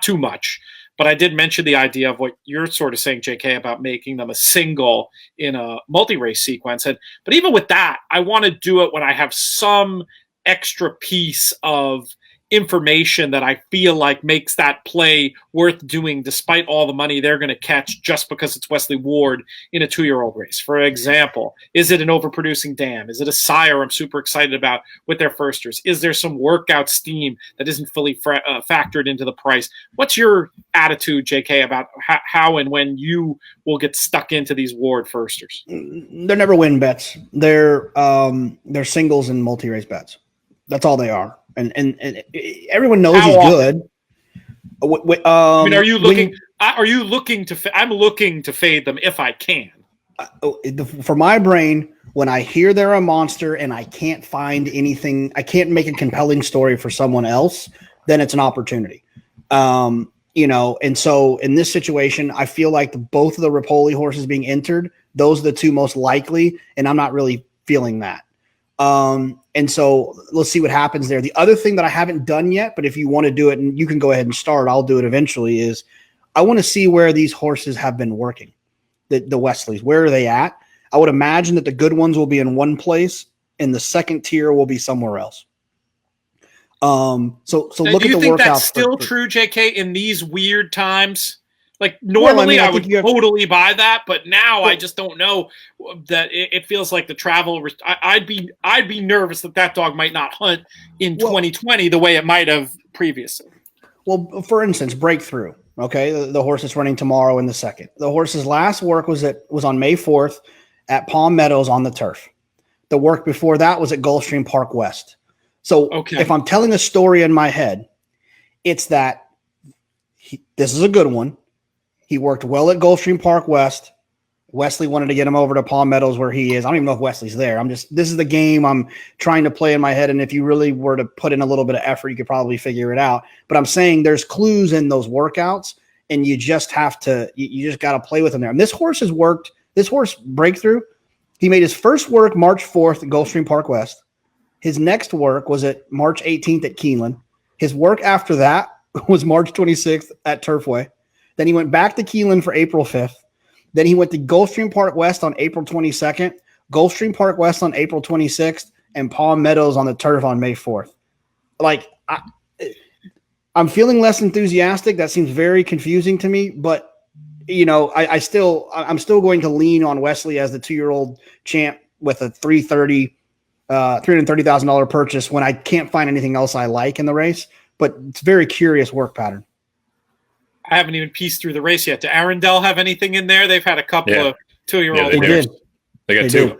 too much. But I did mention the idea of what you're sort of saying, JK, about making them a single in a multi-race sequence. But even with that, I want to do it when I have some extra piece of information that I feel like makes that play worth doing despite all the money they're going to catch just because it's Wesley Ward in a 2-year-old race. For example, is it an overproducing dam? Is it a sire I'm super excited about with their firsters? Is there some workout steam that isn't fully factored into the price? What's your attitude, JK, about how and when you will get stuck into these Ward firsters? They're never win bets. They're singles and multi-race bets. That's all they are. And everyone knows he's good. Are you looking? Are you looking to? I'm looking to fade them if I can. For my brain, when I hear they're a monster and I can't find anything, I can't make a compelling story for someone else, then it's an opportunity. And so in this situation, I feel like both of the Rapoli horses being entered, those are the two most likely, and I'm not really feeling that. And so let's see what happens there. The other thing that I haven't done yet, but if you want to do it and you can go ahead and start, I'll do it eventually, is I want to see where these horses have been working. The Wesleys, where are they at? I would imagine that the good ones will be in one place and the second tier will be somewhere else. So look at the workouts. Do you think that's still true, JK, in these weird times? Like normally I would totally buy that, but now I just don't know that it feels like the travel. I'd be nervous that dog might not hunt in 2020 the way it might have previously. Well, for instance, Breakthrough. Okay, the horse that's running tomorrow in the second. The horse's last work was on May 4th at Palm Meadows on the turf. The work before that was at Gulfstream Park West. So if I'm telling a story in my head, it's that this is a good one. He worked well at Gulfstream Park West. Wesley wanted to get him over to Palm Meadows where he is. I don't even know if Wesley's there. This is the game I'm trying to play in my head. And if you really were to put in a little bit of effort, you could probably figure it out. But I'm saying there's clues in those workouts and you just have to, you just got to play with them there. And this horse Breakthrough, he made his first work March 4th at Gulfstream Park West. His next work was at March 18th at Keeneland. His work after that was March 26th at Turfway. Then he went back to Keeneland for April 5th. Then he went to Gulfstream Park West on April 22nd, Gulfstream Park West on April 26th, and Palm Meadows on the turf on May 4th. Like, I'm feeling less enthusiastic. That seems very confusing to me, but I'm still going to lean on Wesley as the 2-year-old champ with a $330,000 purchase when I can't find anything else I like in the race. But it's very curious work pattern. I haven't even pieced through the race yet. Do Arundel have anything in there? They've had a couple of 2-year-old. They got two.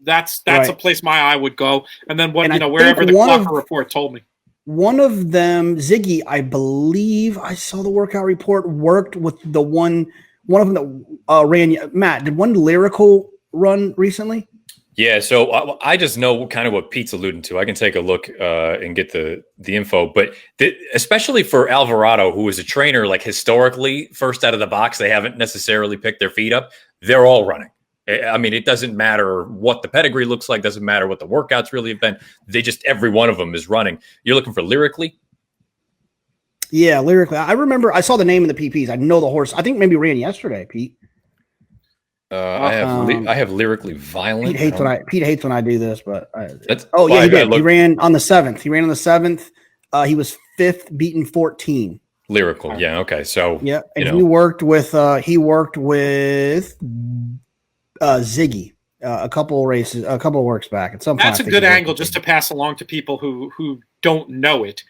That's right. A place my eye would go. And then wherever the Clocker report told me. One of them, Ziggy, I believe I saw the workout report, worked with the one of them that ran. Matt, did one Lyrical run recently? Yeah, so I just know kind of what Pete's alluding to. I can take a look and get the info, but especially for Alvarado, who is a trainer, like historically, first out of the box, they haven't necessarily picked their feet up. They're all running. I mean, it doesn't matter what the pedigree looks like, doesn't matter what the workouts really have been. Every one of them is running. You're looking for Lyrically? Yeah, Lyrically. I remember I saw the name in the PPs. I know the horse. I think maybe ran yesterday, Pete. I have Lyrically Violent. Pete hates when I do this, but he did. He ran on the 7th. He was 5th, beaten 14. Lyrical, yeah, okay. So yeah, and he worked with Ziggy a couple of works back. At some point, that's a good angle just to pass along to people who don't know it.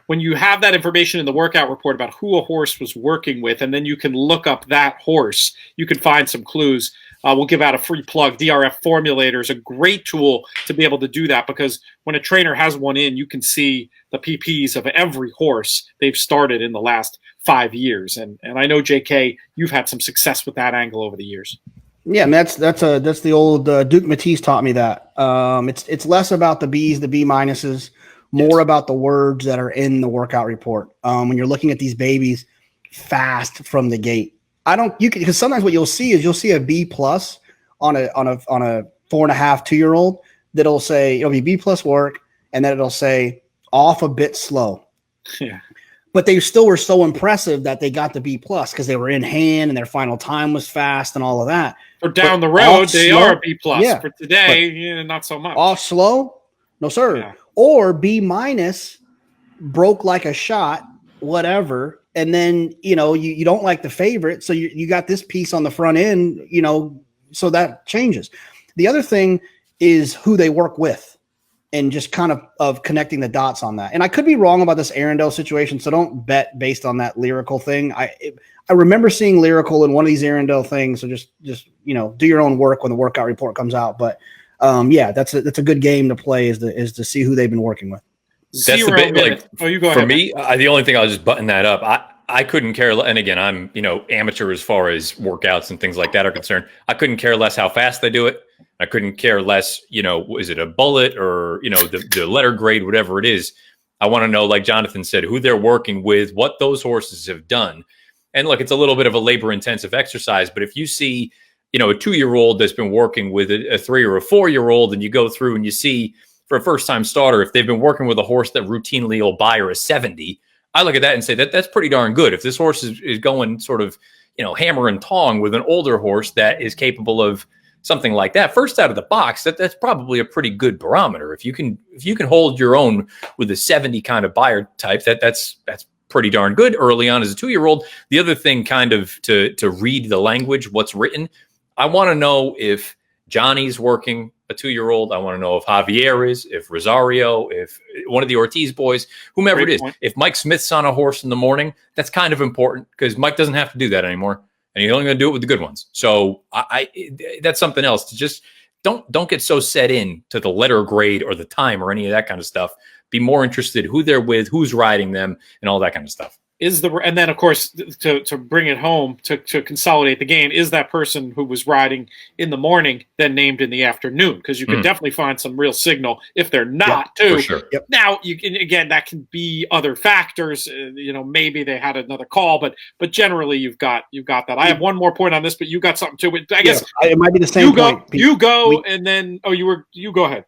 when you have that information in the workout report about who a horse was working with, and then you can look up that horse, you can find some clues. We'll give out a free plug. DRF Formulator is a great tool to be able to do that, because when a trainer has one in, you can see the PPs of every horse they've started in the last 5 years. And I know, JK, you've had some success with that angle over the years. Yeah, and that's the old Duke Matisse taught me that. It's less about the B's, the B minuses, more about the words that are in the workout report. When you're looking at these babies fast from the gate, because sometimes what you'll see a B plus on a 4.5, 2-year-old that'll say it'll be B plus work, and then it'll say off a bit slow. Yeah. But they still were so impressive that they got the B plus because they were in hand and their final time was fast and all of that. For down the road, they are a B plus. Yeah, for today, not so much. Off slow, no sir. Yeah. Or B minus, broke like a shot, whatever. And then you don't like the favorite, so you got this piece on the front end, so that changes. The other thing is who they work with, and just kind of connecting the dots on that. And I could be wrong about this Arundel situation, so don't bet based on that lyrical thing. I remember seeing lyrical in one of these Arundel things, so just do your own work when the workout report comes out. But that's a good game to play is to see who they've been working with. That's the bit, you go ahead. For me, the only thing I'll just button that up. I couldn't care. And again, I'm amateur as far as workouts and things like that are concerned. I couldn't care less how fast they do it. I couldn't care less, is it a bullet or, the letter grade, whatever it is. I want to know, like Jonathan said, who they're working with, what those horses have done. And look, it's a little bit of a labor intensive exercise, but if you see, a 2-year-old that's been working with a 3 or a 4-year-old, and you go through and you see for a first time starter, if they've been working with a horse that routinely will buy her a 70, I look at that and say that's pretty darn good. If this horse is going sort of, hammer and tong with an older horse that is capable of something like that, first out of the box, that's probably a pretty good barometer. If you can hold your own with a 70 kind of buyer type, that's pretty darn good early on as a 2-year-old. The other thing, kind of to read the language, what's written, I want to know if Johnny's working a 2-year-old. I want to know if Javier is, if Rosario, if one of the Ortiz boys, whomever it is. If Mike Smith's on a horse in the morning, that's kind of important because Mike doesn't have to do that anymore. And he's only going to do it with the good ones. So that's something else. To just don't get so set in to the letter grade or the time or any of that kind of stuff. Be more interested who they're with, who's riding them, and all that kind of stuff. And then of course to bring it home to consolidate the game, is that person who was riding in the morning then named in the afternoon? Because you can definitely find some real signal if they're not too. For sure. Yep. Now you can, again, that can be other factors. Maybe they had another call, but generally you've got that. I have one more point on this, but you got something too. I guess it might be the same point. You go, and then you go ahead.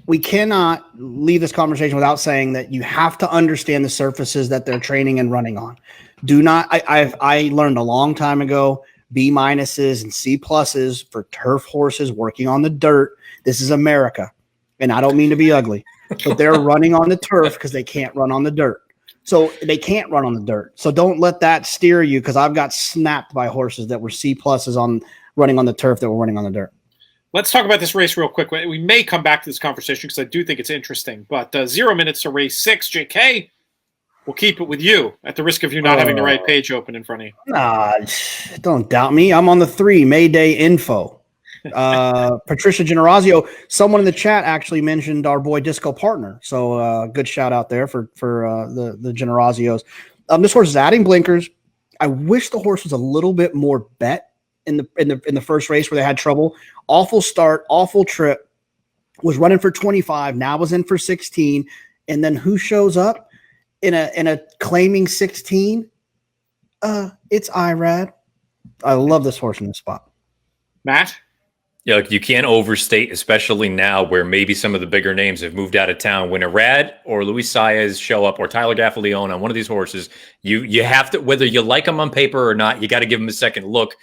We cannot leave this conversation without saying that you have to understand the surfaces that they're training and running on. Do not. I learned a long time ago B minuses and C pluses for turf horses working on the dirt. This is America, and I don't mean to be ugly, but they're running on the turf because they can't run on the dirt. So they can't run on the dirt. So don't let that steer you, because I've got snapped by horses that were C pluses on running on the turf that were running on the dirt. Let's talk about this race real quick. We may come back to this conversation because I do think it's interesting. But 0 minutes to race 6. JK, we'll keep it with you at the risk of you not having the right page open in front of you. Don't doubt me. I'm on the 3, Mayday Info. Patricia Generazio, someone in the chat actually mentioned our boy Disco Partner. So good shout out there for the Generazios. This horse is adding blinkers. I wish the horse was a little bit more bet in the first race where they had trouble. Awful start, awful trip. Was running for 25, now was in for 16, and then who shows up in a claiming 16? It's Irad. I love this horse in this spot. Matt? Yeah, look, you can't overstate, especially now where maybe some of the bigger names have moved out of town. When Irad or Luis Saez show up, or Tyler Gaffalione on one of these horses, you have to, whether you like them on paper or not, you got to give them a second look.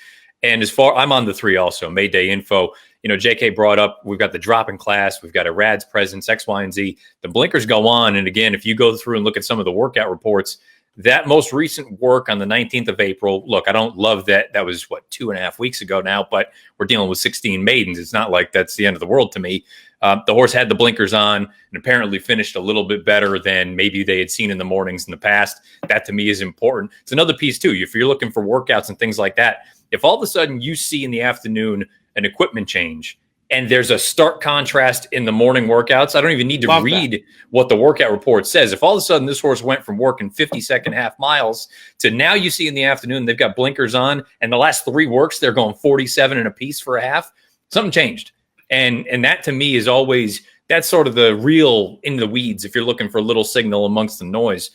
And I'm on the 3 also, Mayday Info. JK brought up, we've got the drop in class, we've got Irad's presence, X, Y, and Z. The blinkers go on. And again, if you go through and look at some of the workout reports, That most recent work on the 19th of April, look, I don't love that. That was, 2.5 weeks ago now, but we're dealing with 16 maidens. It's not like that's the end of the world to me. The horse had the blinkers on and apparently finished a little bit better than maybe they had seen in the mornings in the past. That to me is important. It's another piece too. If you're looking for workouts and things like that, if all of a sudden you see in the afternoon an equipment change, and there's a stark contrast in the morning workouts, I don't even need to read what the workout report says. If all of a sudden this horse went from working 50-second half miles to now you see in the afternoon they've got blinkers on, and the last 3 works they're going 47 and a piece for a half, something changed. And that to me is always, that's sort of the real in the weeds if you're looking for a little signal amongst the noise.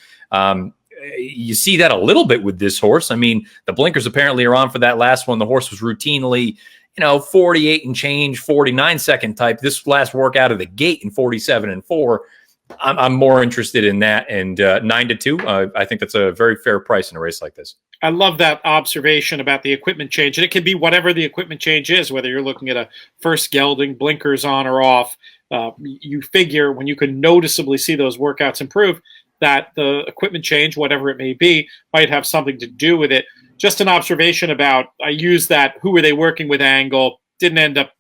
You see that a little bit with this horse. I mean, the blinkers apparently are on for that last one. The horse was routinely 48 and change, 49-second type. This last work out of the gate in 47 and 4. I'm more interested in that. And 9-2, I think that's a very fair price in a race like this. I love that observation about the equipment change. And it can be whatever the equipment change is, whether you're looking at a first gelding, blinkers on or off. You figure when you can noticeably see those workouts improve, that the equipment change, whatever it may be, might have something to do with it. Just an observation about, I used that who were they working with angle, didn't end up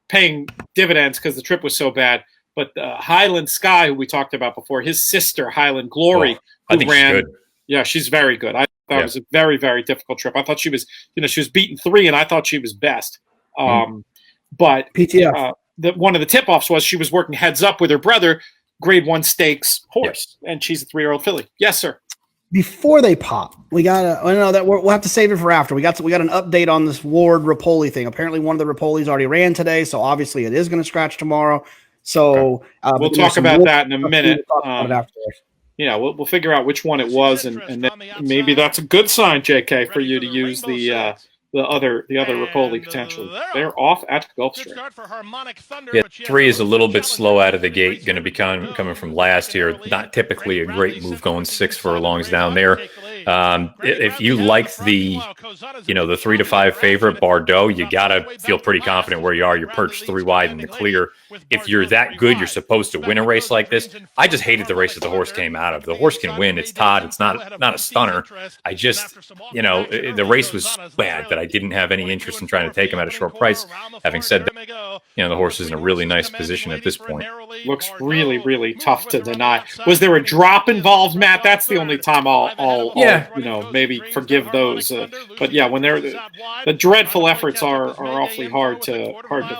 paying dividends because the trip was so bad. But Highland Sky, who we talked about before, his sister, Highland Glory, I think ran. she's good. Yeah, she's very good. I thought it was a very, very difficult trip. I thought she was, she was beaten 3, and I thought she was best. But PTF. One of the tip-offs was she was working heads up with her brother, grade 1 stakes horse, and she's a 3-year-old filly. Yes, sir. Before they pop, we gotta. I know that we'll have to save it for after. We got an update on this Ward Rapoli thing. Apparently, one of the Rapolis already ran today, so obviously it is going to scratch tomorrow. So we'll talk about that in a minute. Yeah, we'll figure out which one it was, and then maybe that's a good sign, JK, for you to use the other Rapoli potentially. They're off at Gulfstream. Yeah, 3 is a little bit slow out of the gate. Going to be coming from last here. Not typically a great move going 6 furlongs down there. If you like the 3-5 favorite Bordeaux, you gotta feel pretty confident where you are. You're perched 3 wide in the clear. If you're that good, you're supposed to win a race like this. I just hated the race that the horse came out of. The horse can win. It's Todd. It's not a stunner. I just, the race was so bad that I didn't have any interest in trying to take him at a short price. Having said that, the horse is in a really nice position at this point. Looks really, really tough to deny. Was there a drop involved, Matt? That's the only time I'll maybe forgive those. But yeah, when they're the dreadful efforts are awfully hard to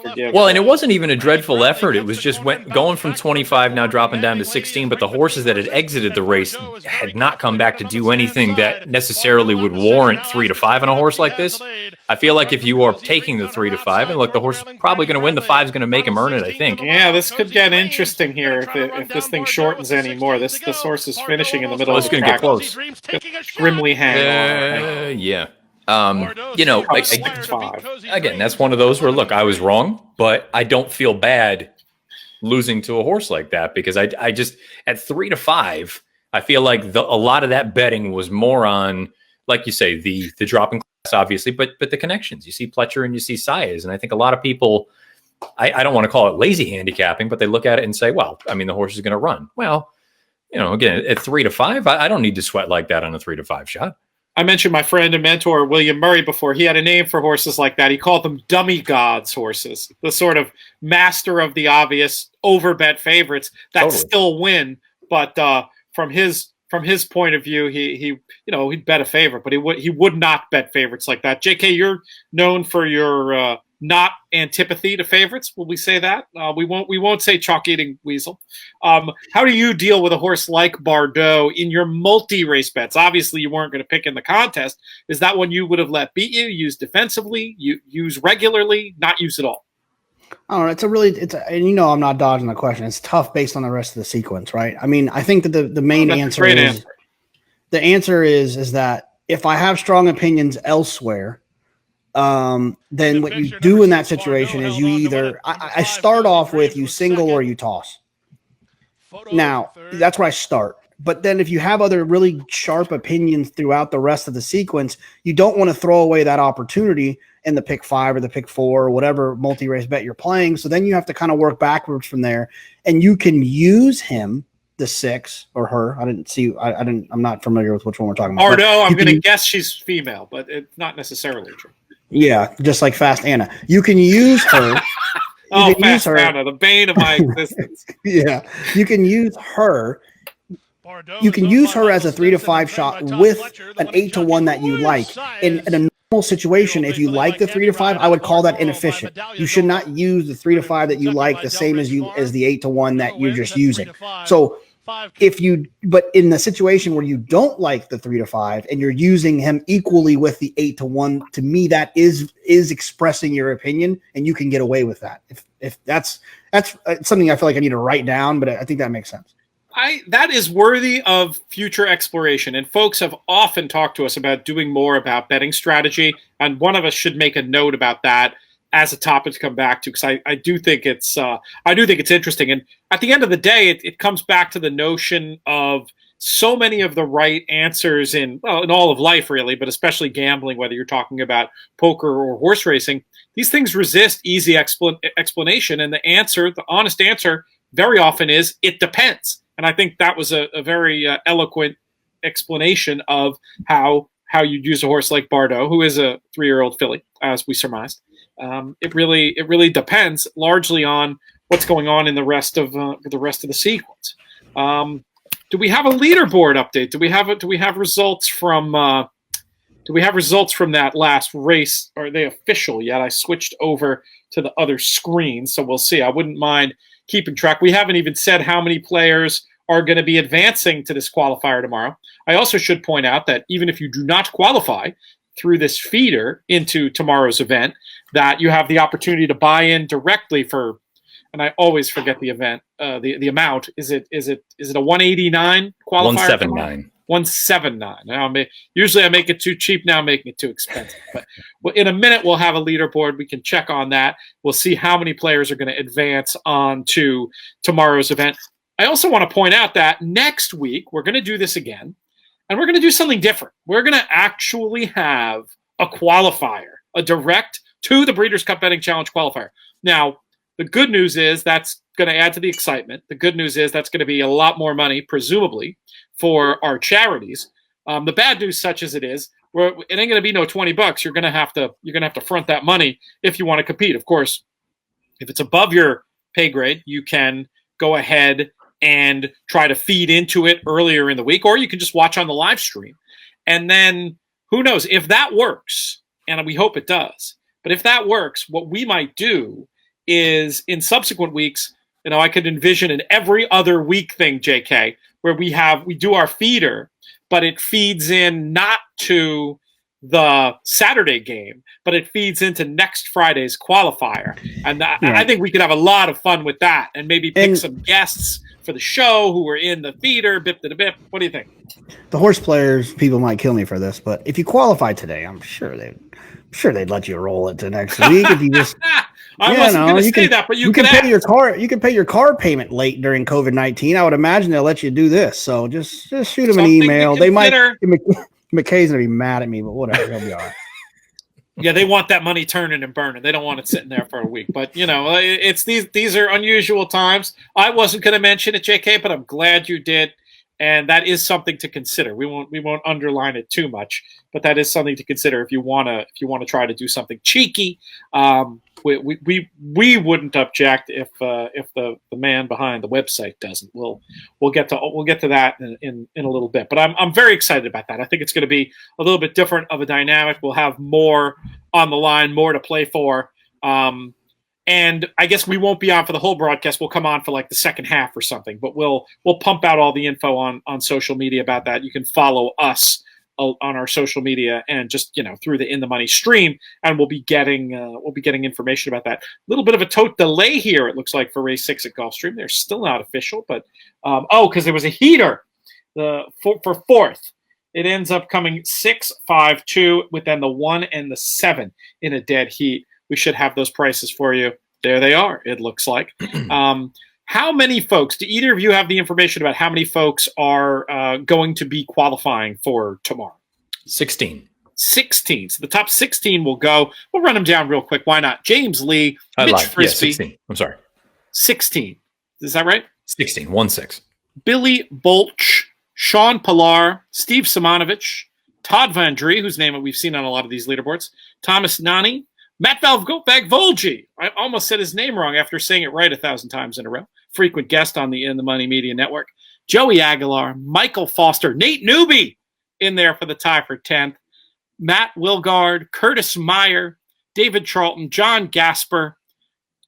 forgive. Well, and it wasn't even a dreadful effort. It was just going from 25 now dropping down to 16. But the horses that had exited the race had not come back to do anything that necessarily would warrant 3-5 on a horse like this. I feel like if you are taking the 3-5, and look, the horse is probably going to win. The 5 is going to make him earn it, I think. Yeah, this could get interesting here if this thing shortens anymore. This horse is finishing in the middle of the track. It's going to get close. Grimly hang on. Yeah. Again, that's one of those where, look, I was wrong, but I don't feel bad losing to a horse like that because I just, at 3-5, I feel like a lot of that betting was more on, like you say, the drop in class, obviously, but the connections. You see Pletcher and you see Saez, and I think a lot of people, I don't want to call it lazy handicapping, but they look at it and say, well, I mean, the horse is going to run. Well, again, at 3-5, I don't need to sweat like that on a 3-5 shot. I mentioned my friend and mentor, William Murray, before. He had a name for horses like that. He called them dummy gods horses, the sort of master of the obvious overbet favorites that still win. But from his point of view, he'd bet a favorite, but he would not bet favorites like that. JK, you're known for your not antipathy to favorites. Will we say that? We won't say chalk eating weasel. How do you deal with a horse like Bordeaux in your multi-race bets? Obviously, you weren't going to pick in the contest. Is that one you would have let beat you? Use defensively? You use regularly? Not use at all? I don't know. And I'm not dodging the question. It's tough based on the rest of the sequence, right? I mean, I think that the main answer is the answer is that if I have strong opinions elsewhere, then what you do in that situation is you either I start off with you single or you toss. Now that's where I start. But then if you have other really sharp opinions throughout the rest of the sequence, you don't want to throw away that opportunity in the pick 5 or the pick 4 or whatever multi-race bet you're playing. So then you have to kind of work backwards from there, and you can use him the 6 or her. I didn't see. I didn't. I'm not familiar with which one we're talking about. Ardo, I'm going to guess she's female, but it's not necessarily true. Yeah, just like Fast Anna. You can use her. Fast Anna, the bane of my existence. Yeah, you can use her. You can use her as a 3 to 5 shot with an 8 to 1 that you like. In a normal situation, if you like the 3 to 5, I would call that inefficient. You should not use the 3 to 5 that you like the same as the 8 to 1 that you're just using. So but in the situation where you don't like the 3 to 5 and you're using him equally with the 8 to 1, to me that is expressing your opinion, and you can get away with that. If that's something I feel like I need to write down, but I think that makes sense. That is worthy of future exploration, and folks have often talked to us about doing more about betting strategy, and one of us should make a note about that as a topic to come back to, because I do think it's interesting. And at the end of the day, it comes back to the notion of so many of the right answers in all of life, really, but especially gambling, whether you're talking about poker or horse racing. These things resist easy explanation, and the honest answer, very often is it depends. And I think that was a very eloquent explanation of how you'd use a horse like Bardo, who is a 3-year-old filly, as we surmised. It really depends largely on what's going on in the rest of the sequence. Do we have a leaderboard update? Do we have results from that last race? Are they official yet? I switched over to the other screen, so we'll see. I wouldn't mind keeping track. We haven't even said how many players are going to be advancing to this qualifier tomorrow. I also should point out that even if you do not qualify through this feeder into tomorrow's event, that you have the opportunity to buy in directly for, and I always forget the event, the amount. Is it a 189 qualifier? 179. 179. Now, usually I make it too cheap. Now I'm making it too expensive. But in a minute, we'll have a leaderboard. We can check on that. We'll see how many players are going to advance on to tomorrow's event. I also want to point out that next week, we're going to do this again, and we're going to do something different. We're going to actually have a qualifier, a direct to the Breeders' Cup Betting Challenge qualifier. Now, the good news is that's going to add to the excitement. The good news is that's going to be a lot more money, presumably, for our charities. The bad news, such as it is, it ain't going to be no $20. You're going to have to front that money if you want to compete. Of course, if it's above your pay grade, you can go ahead and try to feed into it earlier in the week, or you can just watch on the live stream. And then who knows if that works, and we hope it does. But if that works, what we might do is in subsequent weeks, I could envision an every other week thing, JK, where we do our feeder, but it feeds in not to the Saturday game, but it feeds into next Friday's qualifier. And I think we could have a lot of fun with that, and maybe pick some guests for the show who were in the theater, bip to the bip. What do you think? The horse players, people might kill me for this, but if you qualify today, I'm sure they'd let you roll it to next week if you just. I wasn't going to say that, but you can pay your car. You can pay your car payment late during COVID-19. I would imagine they'll let you do this. So just shoot them an email. They might. McKay's gonna be mad at me, but whatever. He'll be all right. Yeah, they want that money turning and burning. They don't want it sitting there for a week. But it's these are unusual times. I wasn't going to mention it, JK, but I'm glad you did, and that is something to consider. We won't underline it too much, but that is something to consider if you want to try to do something cheeky. We wouldn't object if the man behind the website doesn't. We'll get to that in a little bit. But I'm very excited about that. I think it's going to be a little bit different of a dynamic. We'll have more on the line, more to play for. And I guess we won't be on for the whole broadcast. We'll come on for like the second half or something. But we'll pump out all the info on social media about that. You can follow us on our social media and just through the In the Money stream, and we'll be getting information about that. A little bit of a tote delay here, it looks like, for race 6 at Gulfstream. They're still not official, but because there was a heater for fourth. It ends up coming 6-5-2 with then the 1 and the 7 in a dead heat. We should have those prices for you. There they are, it looks like. How many folks, do either of you have the information about how many folks are going to be qualifying for tomorrow? 16. 16. So the top 16 will go. We'll run them down real quick. Why not? James Lee, Mitch Frisbee. Yeah, 16. I'm sorry. 16. Is that right? 16. 1-6. Billy Bolch, Sean Pilar, Steve Simonovich, Todd Van Dree, whose name we've seen on a lot of these leaderboards, Thomas Nani, Matt Valvolgi. I almost said his name wrong after saying it right 1,000 times in a row. Frequent guest on the In the Money Media Network. Joey Aguilar, Michael Foster, Nate Newby in there for the tie for 10th. Matt Wilgard, Curtis Meyer, David Charlton, John Gasper,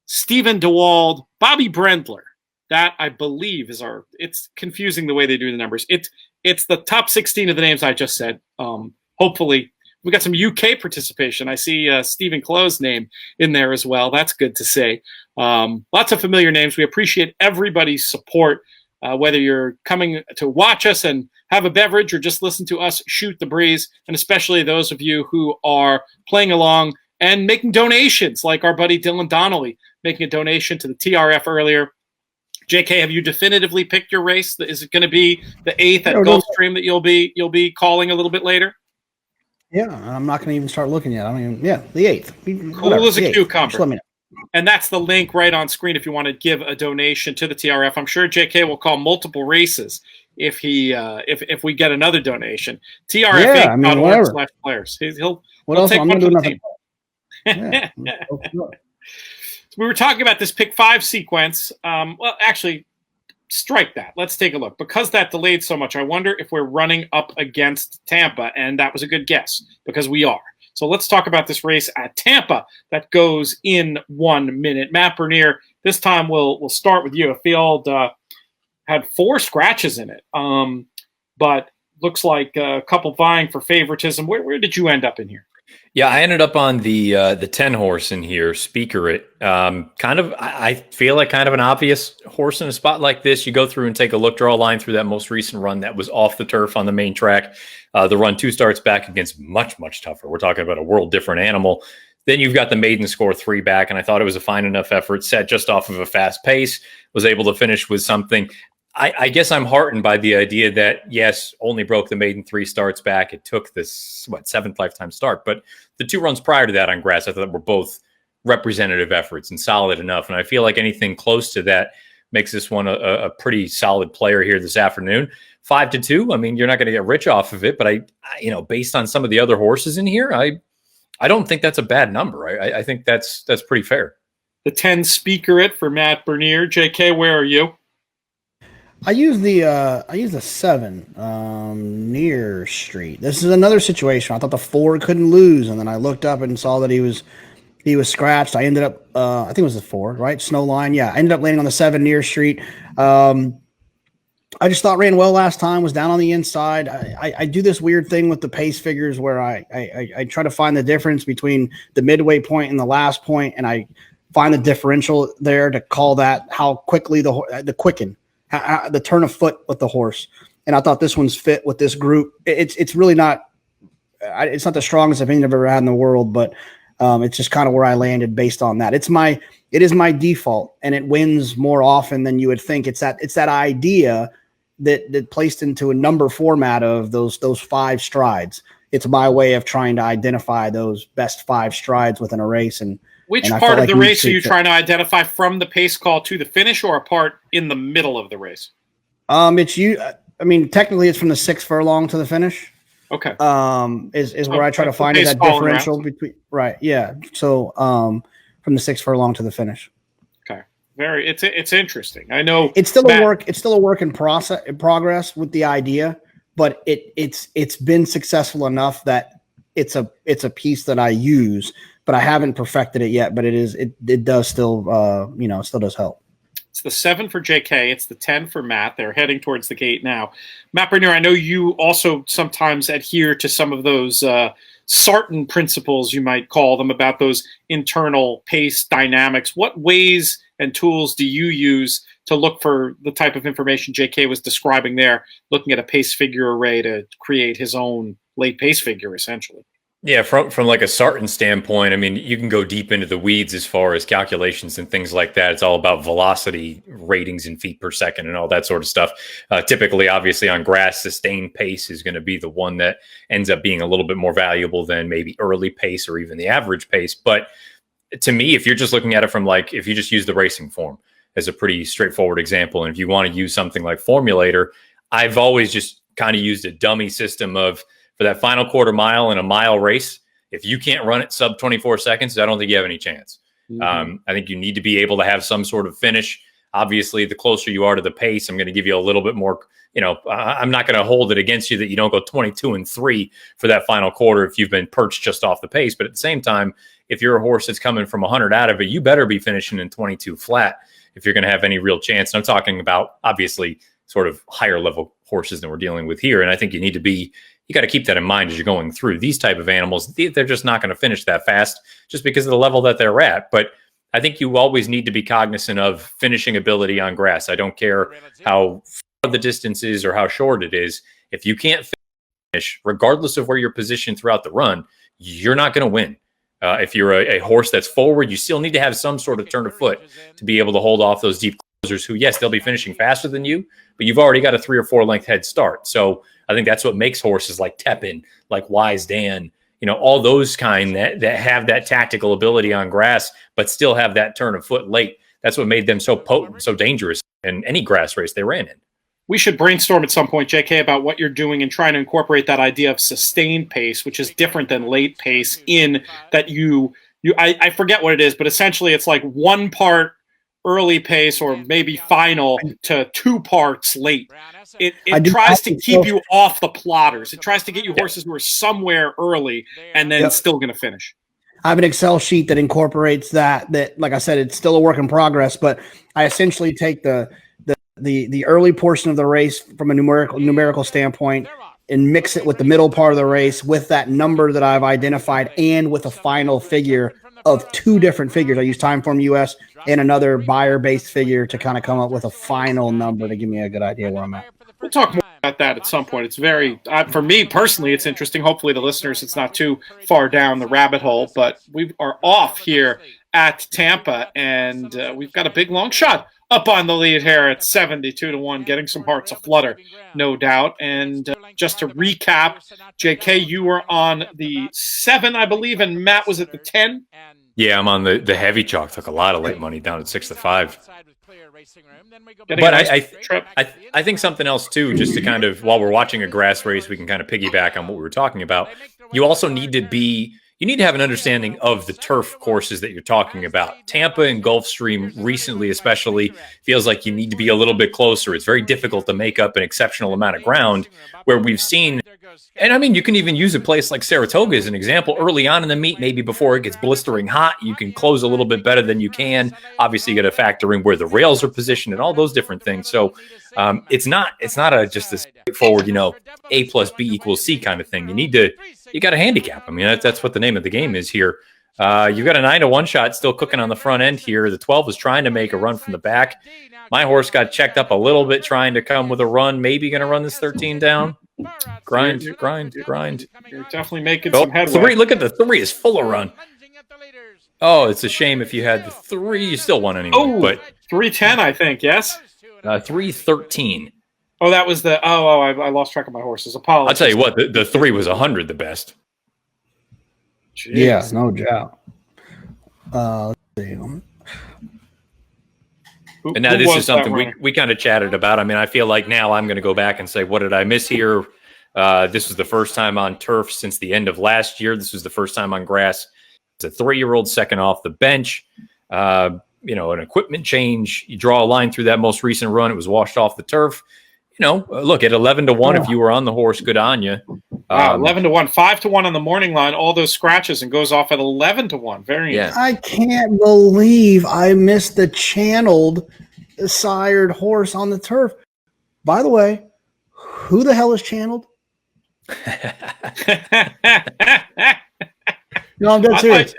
Stephen DeWald, Bobby Brendler. That, I believe, is it's confusing the way they do the numbers. It's the top 16 of the names I just said. Hopefully, we got some UK participation. I see Stephen Clo's name in there as well. That's good to see. Lots of familiar names. We appreciate everybody's support, whether you're coming to watch us and have a beverage or just listen to us shoot the breeze, and especially those of you who are playing along and making donations, like our buddy Dylan Donnelly making a donation to the TRF earlier. JK, have you definitively picked your race? Is it going to be the 8th at Gulfstream that you'll be calling a little bit later? Yeah, I'm not going to even start looking yet. The 8th. Cool as a cucumber. Just let me know. And that's the link right on screen if you want to give a donation to the TRF. I'm sure JK will call multiple races if we get another donation. TRF.org/players. He'll take one for the team. Yeah. We were talking about this pick 5 sequence. Well, actually, strike that. Let's take a look. Because that delayed so much, I wonder if we're running up against Tampa, and that was a good guess, because we are. So let's talk about this race at Tampa that goes in 1 minute. Matt Bernier, this time we'll start with you. A field had 4 scratches in it, but looks like a couple vying for favoritism. Where did you end up in here? Yeah, I ended up on the 10 horse in here, Speaker It. I feel like kind of an obvious horse in a spot like this. You go through and take a look, draw a line through that most recent run that was off the turf on the main track. The run 2 starts back against much, much tougher. We're talking about a world different animal. Then you've got the maiden score 3 back, and I thought it was a fine enough effort, set just off of a fast pace, was able to finish with something. I guess I'm heartened by the idea that, yes, only broke the maiden 3 starts back. It took this, 7th lifetime start. But the 2 runs prior to that on grass, I thought were both representative efforts and solid enough. And I feel like anything close to that makes this one a pretty solid player here this afternoon. 5-2. I mean, you're not going to get rich off of it. But I based on some of the other horses in here, I don't think that's a bad number. I think that's pretty fair. The 10 Speaker It for Matt Bernier. JK, where are you? I use the 7 near street. This is another situation. I thought the 4 couldn't lose, and then I looked up and saw that he was scratched. I ended up I think it was the 4, right? Snow line. Yeah, I ended up landing on the 7 near street. I just thought ran well last time. Was down on the inside. I do this weird thing with the pace figures where I try to find the difference between the midway point and the last point, and I find the differential there to call that how quickly the quicken. The turn of foot with the horse, and I thought this one's fit with this group. It's really not. It's not the strongest opinion I've ever had in the world, but it's just kind of where I landed based on that. It is my default, and it wins more often than you would think. It's that idea that placed into a number format of those 5 strides. It's my way of trying to identify those best 5 strides within a race. And which part of the race are you trying to identify, from the pace call to the finish, or a part in the middle of the race? Technically it's from the 6th furlong to the finish. Okay. Is where I try to find that differential between, right. Yeah. So, from the 6th furlong to the finish. Okay. It's interesting. I know it's still a work in progress with the idea, but it's been successful enough that it's a piece that I use, but I haven't perfected it yet. But it does still, still does help. It's the 7 for JK. It's the 10 for Matt. They're heading towards the gate now. Matt Bernier, I know you also sometimes adhere to some of those Sarton principles, you might call them, about those internal pace dynamics. What ways and tools do you use to look for the type of information JK was describing there, looking at a pace figure array to create his own late pace figure, essentially? Yeah, from like a Sarton standpoint, I mean, you can go deep into the weeds as far as calculations and things like that. It's all about velocity ratings in feet per second and all that sort of stuff. Typically, obviously, on grass, sustained pace is going to be the one that ends up being a little bit more valuable than maybe early pace or even the average pace. But to me, if you're just looking at it from, like, if you just use the racing form as a pretty straightforward example. And if you want to use something like Formulator, I've always just kind of used a dummy system of, for that final quarter mile in a mile race, if you can't run it sub 24 seconds, I don't think you have any chance. I think you need to be able to have some sort of finish. Obviously, the closer you are to the pace, I'm going to give you a little bit more, I'm not going to hold it against you that you don't go 22-3 for that final quarter if you've been perched just off the pace. But at the same time, if you're a horse that's coming from 100 out of it, you better be finishing in 22 flat if you're going to have any real chance. And I'm talking about, obviously, sort of higher level horses than we're dealing with here. And I think you got to keep that in mind as you're going through these type of animals. They're just not going to finish that fast just because of the level that they're at. But I think you always need to be cognizant of finishing ability on grass. I don't care how far the distance is or how short it is. If you can't finish, regardless of where you're positioned throughout the run, you're not going to win. If you're a horse that's forward, you still need to have some sort of turn of foot to be able to hold off those deep closers who, yes, they'll be finishing faster than you, but you've already got a 3 or 4 length head start. So I think that's what makes horses like Tepin, like Wise Dan, all those kind that have that tactical ability on grass, but still have that turn of foot late. That's what made them so potent, so dangerous in any grass race they ran in. We should brainstorm at some point, JK, about what you're doing and trying to incorporate that idea of sustained pace, which is different than late pace, in that I forget what it is, but essentially it's like 1 part early pace or maybe final to 2 parts late. It tries to keep you off the plotters. It tries to get you horses who are somewhere early and then still going to finish. I have an Excel sheet that incorporates that, like I said, it's still a work in progress, but I essentially take the early portion of the race from a numerical standpoint and mix it with the middle part of the race with that number that I've identified and with a final figure of 2 different figures. I use Timeform US and another buyer-based figure to kind of come up with a final number to give me a good idea where I'm at. We'll talk more about that at some point. It's very, for me personally, it's interesting. Hopefully the listeners, it's not too far down the rabbit hole, but we are off here at Tampa, and we've got a big long shot up on the lead here at 72-1, getting some hearts aflutter, no doubt. And just to recap, JK, you were on the 7, I believe, and Matt was at the 10. Yeah, I'm on the heavy chalk. Took a lot of late money down at 6-5. But I think something else too, just to kind of, while we're watching a grass race, we can kind of piggyback on what we were talking about. You also need to have an understanding of the turf courses that you're talking about. Tampa and Gulfstream recently especially feels like you need to be a little bit closer. It's very difficult to make up an exceptional amount of ground where we've seen, and I mean, you can even use a place like Saratoga as an example. Early on in the meet, maybe before it gets blistering hot, you can close a little bit better than you can. Obviously, you got to factor in where the rails are positioned and all those different things. So it's not just a straightforward, A plus B equals C kind of thing. You got a handicap. I mean, that's what the name of the game is here. You've got a 9-1 shot still cooking on the front end here. The 12 was trying to make a run from the back. My horse got checked up a little bit, trying to come with a run. Maybe going to run this 13 down. Grind. You're definitely making some headway. 3, look at the 3 is full of run. Oh, it's a shame if you had the 3, you still won anyway. Oh, but 310, I think, yes? 313. Oh, that was the. I lost track of my horses. Apologies. I'll tell you what, the 3 was 100 the best. Jeez. Yeah, no doubt. Let's see. And now this is something we kind of chatted about. I mean, I feel like now I'm going to go back and say, what did I miss here? This was the first time on turf since the end of last year. This was the first time on grass. It's a 3-year-old second off the bench. An equipment change. You draw a line through that most recent run. It was washed off the turf. Look at 11-1. If you were on the horse, good on you. 11-1, 5-1 on the morning line. All those scratches and goes off at 11-1. Very interesting. I can't believe I missed the channeled sired horse on the turf. By the way, who the hell is channeled? No, I'm dead serious.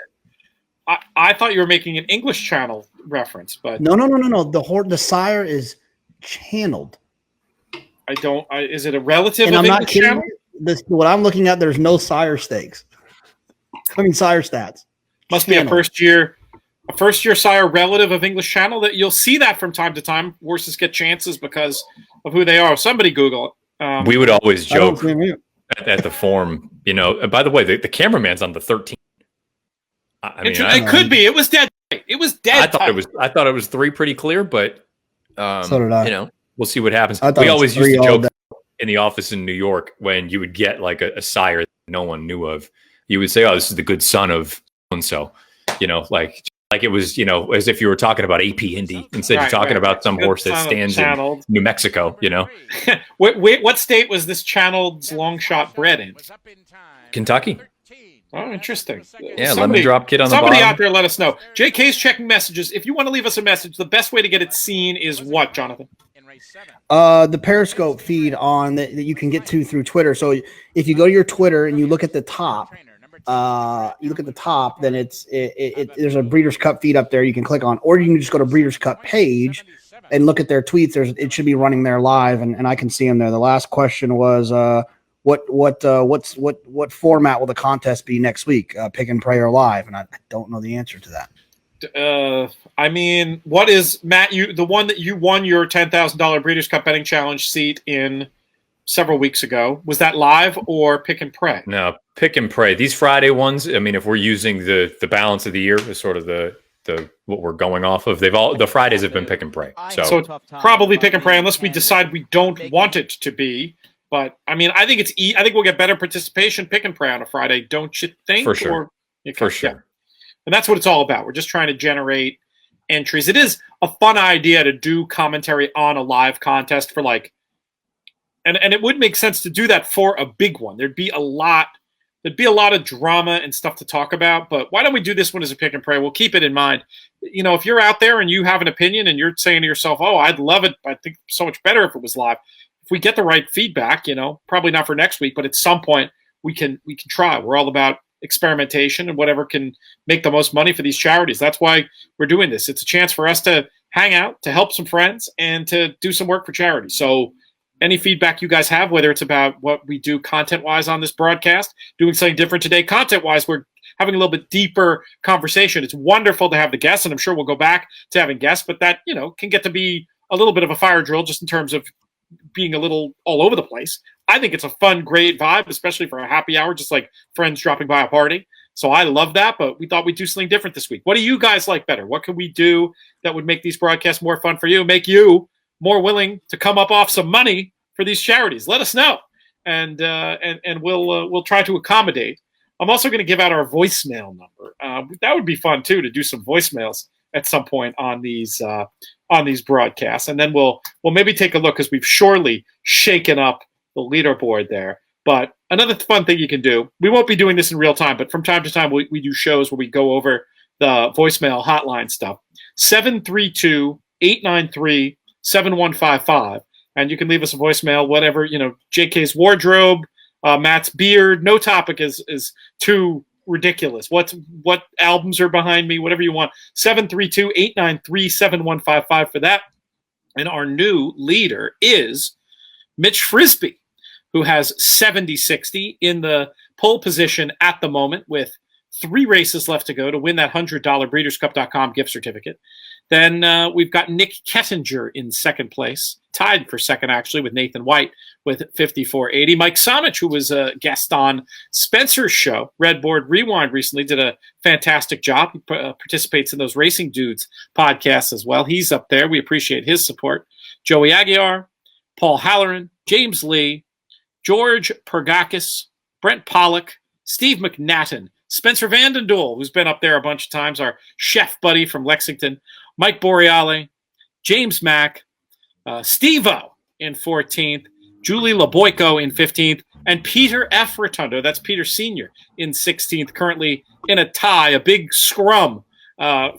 I thought you were making an English Channel reference, but no. The sire is channeled. Is it a relative and of I'm English not kidding Channel? What I'm looking at, there's no sire stakes. Sire stats. Must be a first year sire relative of English Channel. That you'll see that from time to time. Horses get chances because of who they are. Somebody Google it. We would always joke at the form. By the way, the cameraman's on the 13. It could be. It was dead It was dead. I thought it was 3 pretty clear, but So did I. we'll see what happens. I thought We it was always used 3 to all joke day. in the office in New York when you would get like a sire that no one knew of. You would say, "Oh, this is the good son of so," like it was, as if you were talking about AP Indy instead of talking about some horse that stands in New Mexico. What state was this channeled long shot bred in? Kentucky. Oh, interesting. Yeah, lemon drop kid on the bottom. Somebody out there, let us know. JK's checking messages. If you want to leave us a message, the best way to get it seen is what, Jonathan? The Periscope feed on that you can get to through Twitter. So if you go to your Twitter and you look at the top, then there's a Breeders' Cup feed up there you can click on, or you can just go to Breeders' Cup page and look at their tweets. It should be running there live, and I can see them there. The last question was what format will the contest be next week? Pick and pray or live? And I don't know the answer to that. I mean, what is Matt? The one that you won your $10,000 Breeders' Cup betting challenge seat in several weeks ago, was that live or pick and pray? No, pick and pray. These Friday ones. I mean, if we're using the balance of the year as sort of the what we're going off of, the Fridays have been pick and pray. So probably pick and pray unless we decide we don't want it to be. But I mean, I think I think we'll get better participation pick and pray on a Friday, don't you think? For sure. For sure. Yeah. And that's what it's all about. We're just trying to generate entries. It is a fun idea to do commentary on a live contest for and it would make sense to do that for a big one. There'd be a lot of drama and stuff to talk about, but why don't we do this one as a pick and pray? We'll keep it in mind. If you're out there and you have an opinion and you're saying to yourself, "Oh, I'd love it. I think so much better if it was live." If we get the right feedback, probably not for next week, but at some point we can try. We're all about experimentation and whatever can make the most money for these charities. That's why we're doing this. It's a chance for us to hang out, to help some friends, and to do some work for charity. So any feedback you guys have, whether it's about what we do content-wise on this broadcast, doing something different today, content-wise, we're having a little bit deeper conversation. It's wonderful to have the guests, and I'm sure we'll go back to having guests, but that, can get to be a little bit of a fire drill just in terms of being a little all over the place. I think it's a fun, great vibe, especially for a happy hour, just like friends dropping by a party. So I love that, but we thought we'd do something different this week. What do you guys like better? What can we do that would make these broadcasts more fun for you, make you more willing to come up off some money for these charities? Let us know, and we'll try to accommodate. I'm also going to give out our voicemail number. That would be fun too, to do some voicemails at some point on these broadcasts, and then we'll maybe take a look, because we've surely shaken up the leaderboard there. But another fun thing you can do, we won't be doing this in real time, but from time to time we do shows where we go over the voicemail hotline stuff. 732-893-7155. And you can leave us a voicemail, whatever, JK's wardrobe, Matt's beard. No topic is too ridiculous. What albums are behind me, whatever you want. 732-893-7155 for that. And our new leader is Mitch Frisbee, who has 70-60 in the pole position at the moment, with 3 races left to go to win that $100 BreedersCup.com gift certificate. Then we've got Nick Kettinger in second place, tied for second, actually, with Nathan White with 54.80. Mike Somich, who was a guest on Spencer's show, Redboard Rewind, recently, did a fantastic job. He participates in those Racing Dudes podcasts as well. He's up there. We appreciate his support. Joey Aguiar, Paul Halloran, James Lee, George Pergakis, Brent Pollock, Steve McNatton, Spencer Vandendoel, who's been up there a bunch of times, our chef buddy from Lexington, Mike Boreale, James Mack, Steve-O in 14th, Julie Laboyko in 15th, and Peter F. Rotundo, that's Peter Sr., in 16th, currently in a tie, a big scrum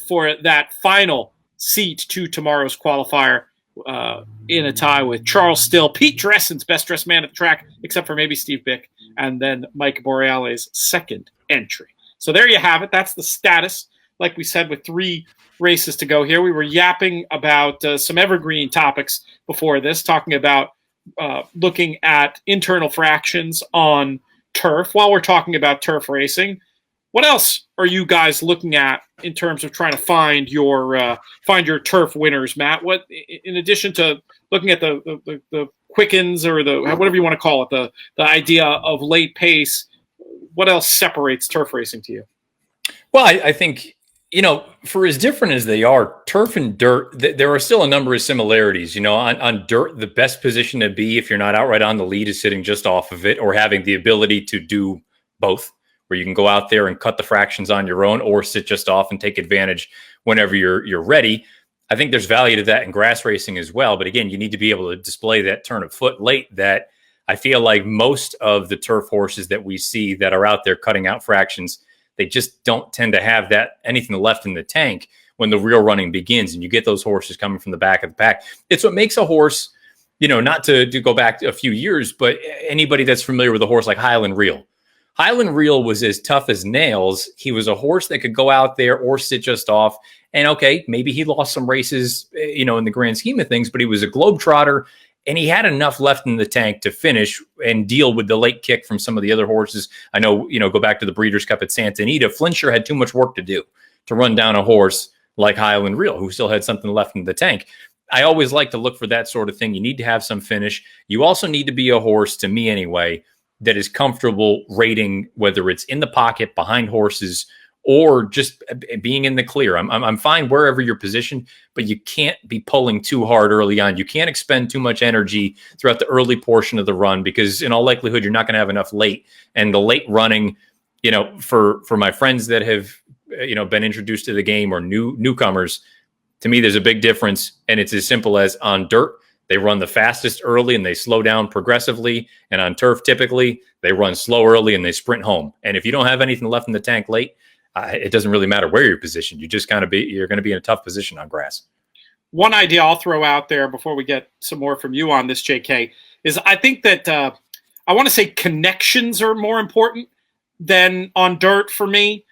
for that final seat to tomorrow's qualifier, in a tie with Charles Still, Pete Dressen's best dressed man at the track, except for maybe Steve Bick, and then Mike Boreale's second entry. So there you have it. That's the status. Like we said, with 3 races to go here, we were yapping about some evergreen topics before this, talking about looking at internal fractions on turf. While we're talking about turf racing, what else are you guys looking at in terms of trying to find your turf winners, Matt? What, in addition to looking at the quickens, or the whatever you want to call it, the idea of late pace, what else separates turf racing to you? Well, I think For as different as they are, turf and dirt, there are still a number of similarities. On dirt, the best position to be if you're not outright on the lead is sitting just off of it or having the ability to do both, where you can go out there and cut the fractions on your own or sit just off and take advantage whenever you're ready. I think there's value to that in grass racing as well. But again, you need to be able to display that turn of foot late that I feel like most of the turf horses that we see that are out there cutting out fractions, they just don't tend to have that anything left in the tank when the real running begins. And you get those horses coming from the back of the pack. It's what makes a horse, not to go back a few years, but anybody that's familiar with a horse like Highland Reel. Highland Reel was as tough as nails. He was a horse that could go out there or sit just off. And okay, maybe he lost some races, in the grand scheme of things, but he was a globetrotter. And he had enough left in the tank to finish and deal with the late kick from some of the other horses. I know, go back to the Breeders' Cup at Santa Anita. Flincher had too much work to do to run down a horse like Highland Reel, who still had something left in the tank. I always like to look for that sort of thing. You need to have some finish. You also need to be a horse, to me anyway, that is comfortable rating, whether it's in the pocket, behind horses, or just being in the clear. I'm fine wherever you're positioned, but you can't be pulling too hard early on. You can't expend too much energy throughout the early portion of the run because in all likelihood, you're not going to have enough late. And the late running, for my friends that have, been introduced to the game or newcomers, to me, there's a big difference. And it's as simple as on dirt, they run the fastest early and they slow down progressively. And on turf, typically, they run slow early and they sprint home. And if you don't have anything left in the tank late, it doesn't really matter where you're positioned. You're going to be in a tough position on grass. One idea I'll throw out there before we get some more from you on this, JK, is I think that I want to say connections are more important than on dirt for me.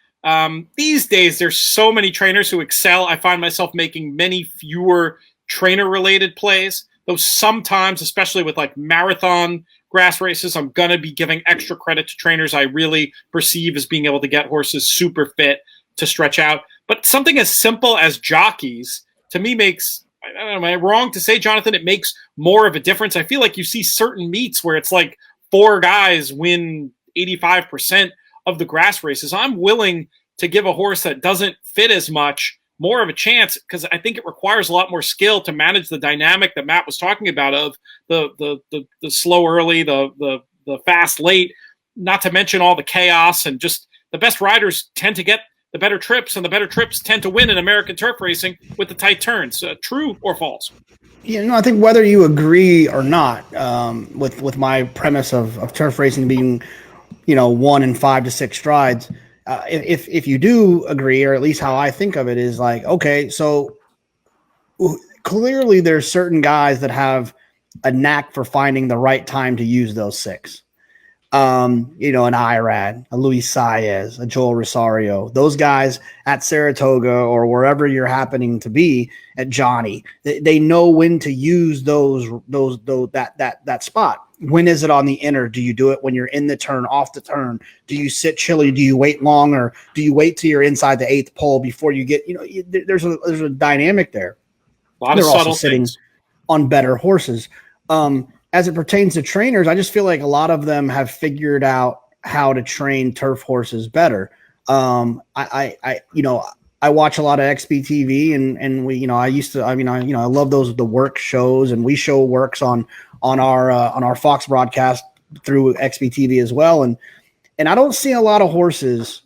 These days, there's so many trainers who excel. I find myself making many fewer trainer-related plays, though sometimes, especially with like marathon grass races, I'm going to be giving extra credit to trainers I really perceive as being able to get horses super fit to stretch out. But something as simple as jockeys, to me, makes, I don't know, am I wrong to say, Jonathan, it makes more of a difference? I feel like you see certain meets where it's like 4 guys win 85% of the grass races. I'm willing to give a horse that doesn't fit as much more of a chance because I think it requires a lot more skill to manage the dynamic that Matt was talking about of the slow early, the fast late, not to mention all the chaos, and just the best riders tend to get the better trips, and the better trips tend to win in American turf racing with the tight turns. True or false? I think whether you agree or not with my premise of turf racing being, 1 in 5 to 6 strides, if you do agree, or at least how I think of it is like, okay, so clearly there's certain guys that have a knack for finding the right time to use those 6. An Irad, a Luis Saez, a Joel Rosario, those guys at Saratoga or wherever you're happening to be at Johnny, they know when to use that spot. When is it on the inner? Do you do it when you're in the turn, off the turn? Do you sit chilly? Do you wait long, or do you wait till you're inside the 8th pole before you get? There's a dynamic there. A lot of subtle things on better horses. As it pertains to trainers, I just feel like a lot of them have figured out how to train turf horses better. I watch a lot of XBTV and we, I love the work shows, and we show works on our Fox broadcast through XBTV as well. And I don't see a lot of horses.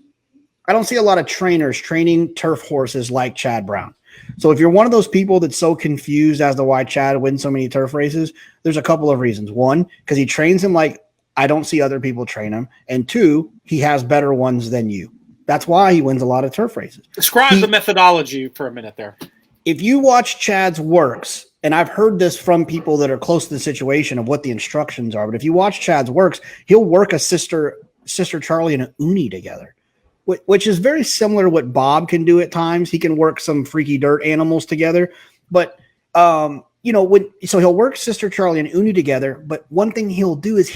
I don't see a lot of trainers training turf horses like Chad Brown. So if you're one of those people that's so confused as to why Chad wins so many turf races, there's a couple of reasons. 1, because he trains him like I don't see other people train him. And 2, he has better ones than you. That's why he wins a lot of turf races. Describe the methodology for a minute there. If you watch Chad's works, and I've heard this from people that are close to the situation of what the instructions are, but if you watch Chad's works, he'll work a Sister Charlie and a Uni together, which is very similar to what Bob can do at times. He can work some freaky dirt animals together, but so he'll work Sister Charlie and Uni together. But one thing he'll do is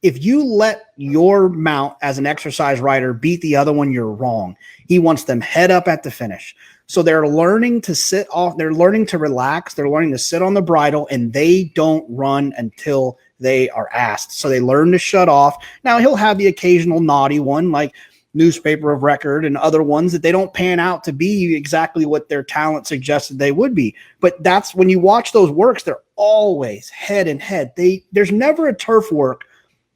if you let your mount as an exercise rider beat the other one, you're wrong. He wants them head up at the finish. So they're learning to sit off. They're learning to relax. They're learning to sit on the bridle, and they don't run until they are asked. So they learn to shut off. Now he'll have the occasional naughty one, like newspaper of record, and other ones that they don't pan out to be exactly what their talent suggested they would be. But that's when you watch those works, they're always head and head. There's never a turf work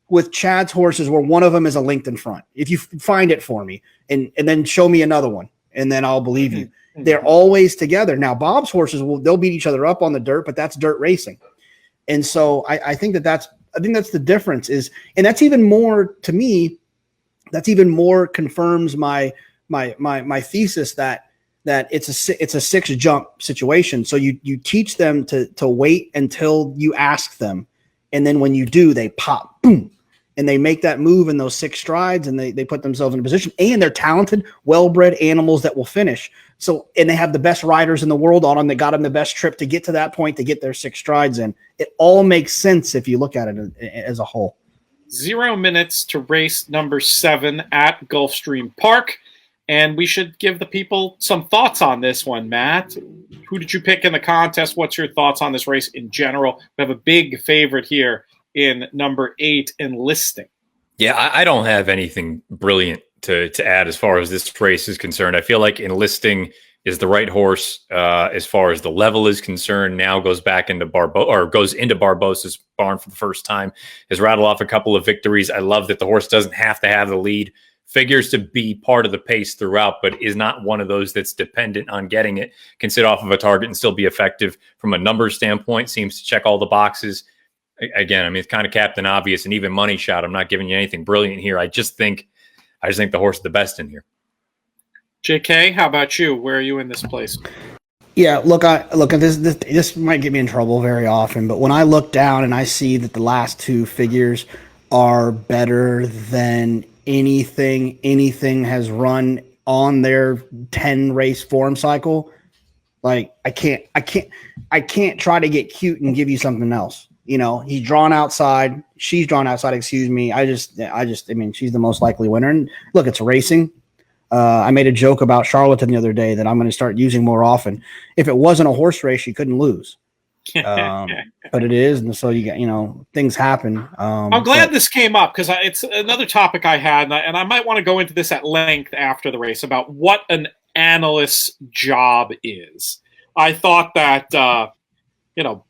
with Chad's horses where one of them is a length in front. If you find it for me and then show me another one, and then I'll believe you. They're always together. Now, Bob's horses they'll beat each other up on the dirt, but that's dirt racing. And so I think that's the difference is, and that's even more to me, that's even more confirms my thesis that it's a 6 jump situation. So you teach them to wait until you ask them. And then when you do, they pop, boom, and they make that move in those 6 strides, and they put themselves in a position, and they're talented, well-bred animals that will finish. So, and they have the best riders in the world on them that got them the best trip to get to that point, to get their 6 strides in. It all makes sense if you look at it as a whole. 0 minutes to race number 7 at Gulfstream Park. And we should give the people some thoughts on this one, Matt. Who did you pick in the contest? What's your thoughts on this race in general? We have a big favorite here in number 8, Enlisting. Yeah, I don't have anything brilliant to add as far as this race is concerned. I feel like Enlisting is the right horse as far as the level is concerned. Now goes into Barbossa's barn for the first time. Has rattled off a couple of victories. I love that the horse doesn't have to have the lead. Figures to be part of the pace throughout, but is not one of those that's dependent on getting it. Can sit off of a target and still be effective from a numbers standpoint. Seems to check all the boxes. Again, I mean, it's kind of Captain Obvious and even Money Shot. I'm not giving you anything brilliant here. I just think the horse is the best in here. JK, how about you? Where are you in this place? Yeah, look, this might get me in trouble very often, but when I look down and I see that the last 2 figures are better than anything has run on their 10 race form cycle, like I can't try to get cute and give you something else. You know, he's drawn outside, she's drawn outside, excuse me. I mean, she's the most likely winner. And look, it's racing. I made a joke about Charlatan the other day that I'm going to start using more often. If it wasn't a horse race, you couldn't lose. But it is, and so you got, things happen. I'm glad this came up because it's another topic I had, and I might want to go into this at length after the race about what an analyst's job is. I thought that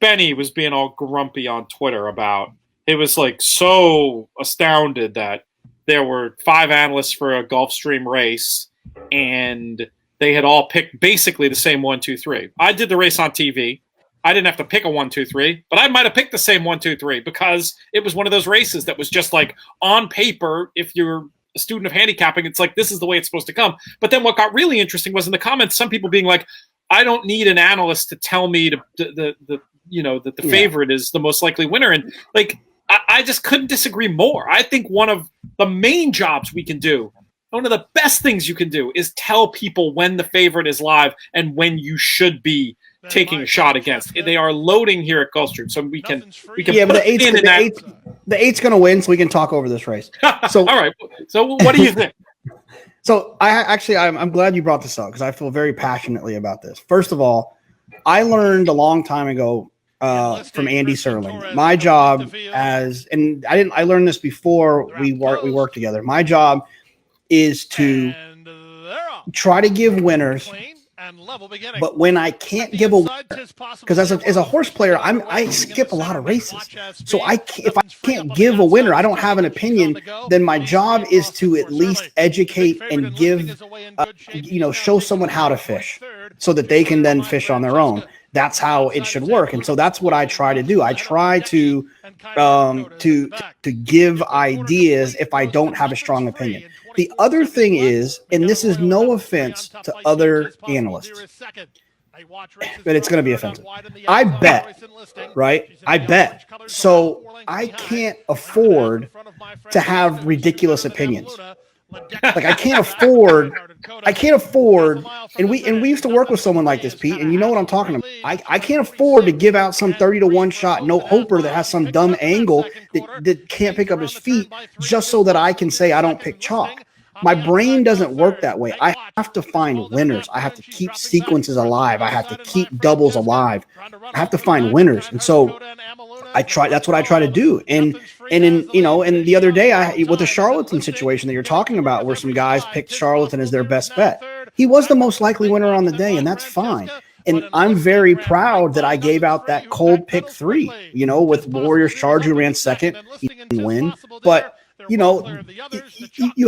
Benny was being all grumpy on Twitter about it. Was like so astounded that there were 5 analysts for a Gulfstream race, and they had all picked basically the same 1, 2, 3. I did the race on TV. I didn't have to pick a 1, 2, 3, but I might have picked the same 1, 2, 3 because it was one of those races that was just like on paper. If you're a student of handicapping, it's like, this is the way it's supposed to come. But then what got really interesting was in the comments, some people being like, I don't need an analyst to tell me that the favorite is the most likely winner. And like, I just couldn't disagree more. I think one of the main jobs we can do, one of the best things you can do, is tell people when the favorite is live and when you should be taking a shot against. They are loading here at Gulfstream, so we can. Yeah, but the eight's going to win, so we can talk over this race. So all right. So what do you think? So I'm glad you brought this up because I feel very passionately about this. First of all, I learned a long time ago from Andy Serling. My job I learned this before we worked together. My job is to try to give winners, but when I can't give a winner, because as a horse player, I skip a lot of races. So if I can't give a winner, I don't have an opinion, then my job is to at least educate and give, show someone how to fish so that they can then fish on their own. That's how it should work. And so that's what I try to do. I try to give ideas if I don't have a strong opinion. The other thing is, and this is no offense to other analysts, but it's going to be offensive. I bet, right? I bet. So I can't afford to have ridiculous opinions. Like I can't afford, and we used to work with someone like this, Pete, and you know what I'm talking about. I can't afford to give out some 30-1 shot, no hoper that has some dumb angle that can't pick up his feet just so that I can say I don't pick chalk. My brain doesn't work that way. I have to find winners. I have to keep sequences alive. I have to keep doubles alive. I have to find winners. And so that's what I try to do. And And and the other day, with the charlatan situation that you're talking about, where some guys picked charlatan as their best bet, he was the most likely winner on the day, and that's fine. And I'm very proud that I gave out that cold pick 3, with Warriors Charge, who ran second. He didn't win. But, you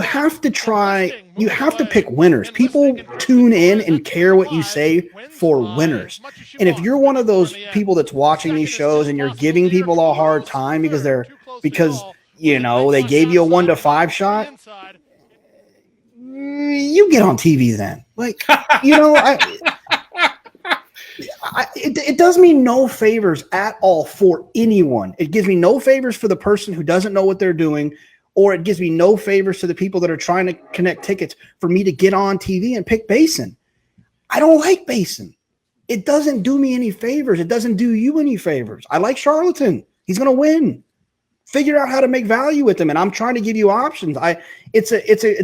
have to pick winners. People tune in and care what you say for winners. And if you're one of those people that's watching these shows and you're giving people a hard time because they gave you a 1 to 5 shot, you get on TV then. It does me no favors at all for anyone. It gives me no favors for the person who doesn't know what they're doing, or it gives me no favors to the people that are trying to connect tickets for me to get on TV and pick Basin. I don't like Basin. It doesn't do me any favors. It doesn't do you any favors. I like Charlatan. He's going to win. Figure out how to make value with him, and I'm trying to give you options. It's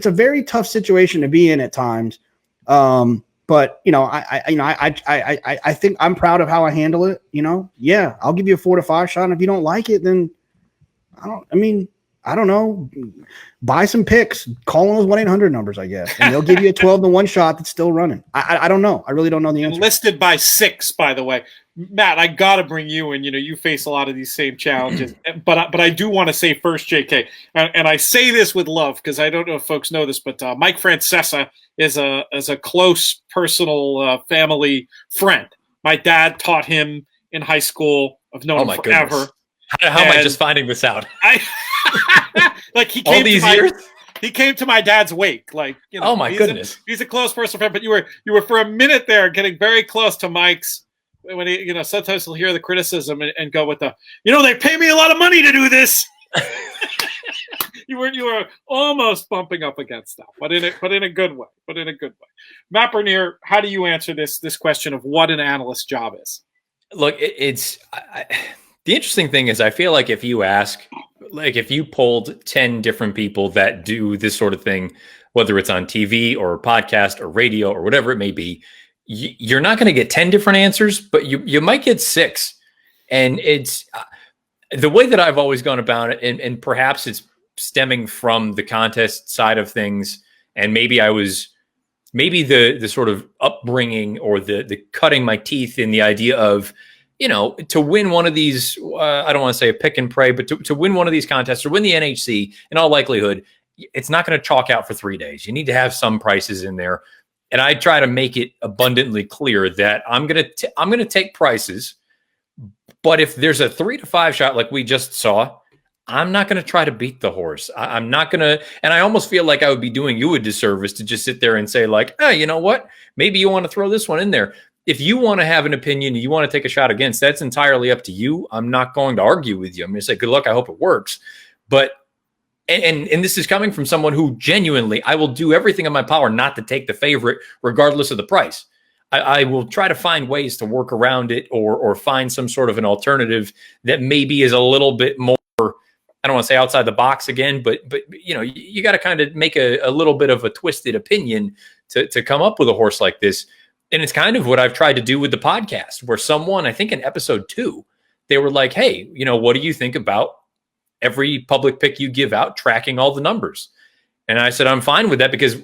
a very tough situation to be in at times. But I think I'm proud of how I handle it. Yeah, I'll give you a 4 to 5 shot. And if you don't like it, then I don't know. Buy some picks. Call on those 1-800 numbers, I guess, and they'll give you a 12 to 1 shot that's still running. I don't know. I really don't know the answer. Listed by 6, by the way. Matt, I got to bring you in. You face a lot of these same challenges, but I do want to say first, JK, and I say this with love because I don't know if folks know this, but Mike Francesa is a close personal family friend. My dad taught him in high school. I've known him forever. Goodness. How am I just finding this out? He came all these years. He came to my dad's wake. Oh my goodness, he's a close personal friend. But you were for a minute there getting very close to Mike's. When he, sometimes he'll hear the criticism and go with the, they pay me a lot of money to do this. You were almost bumping up against that, but in a good way. Matt Bernier, how do you answer this question of what an analyst's job is? Look, the interesting thing is, I feel like if you polled 10 different people that do this sort of thing, whether it's on TV or podcast or radio or whatever it may be, you're not going to get 10 different answers, but you might get 6. And it's the way that I've always gone about it. And perhaps it's stemming from the contest side of things. And maybe the sort of upbringing or the cutting my teeth in the idea of, to win one of these, I don't want to say a pick and pray, but to win one of these contests or win the NHC, in all likelihood, it's not going to chalk out for 3 days. You need to have some prices in there. And I try to make it abundantly clear that I'm going to take prices, but if there's a 3 to 5 shot like we just saw, I'm not going to try to beat the horse. I'm not going to, and I almost feel like I would be doing you a disservice to just sit there and say you know what? Maybe you want to throw this one in there. If you want to have an opinion, you want to take a shot against, that's entirely up to you. I'm not going to argue with you. I'm going to say, good luck. I hope it works. But, and this is coming from someone who genuinely, I will do everything in my power not to take the favorite, regardless of the price. I will try to find ways to work around it or find some sort of an alternative that maybe is a little bit more, I don't want to say outside the box again, but you got to kind of make a little bit of a twisted opinion to come up with a horse like this. And it's kind of what I've tried to do with the podcast, where someone, I think in episode 2, they were like, hey, what do you think about every public pick you give out, tracking all the numbers? And I said, I'm fine with that, because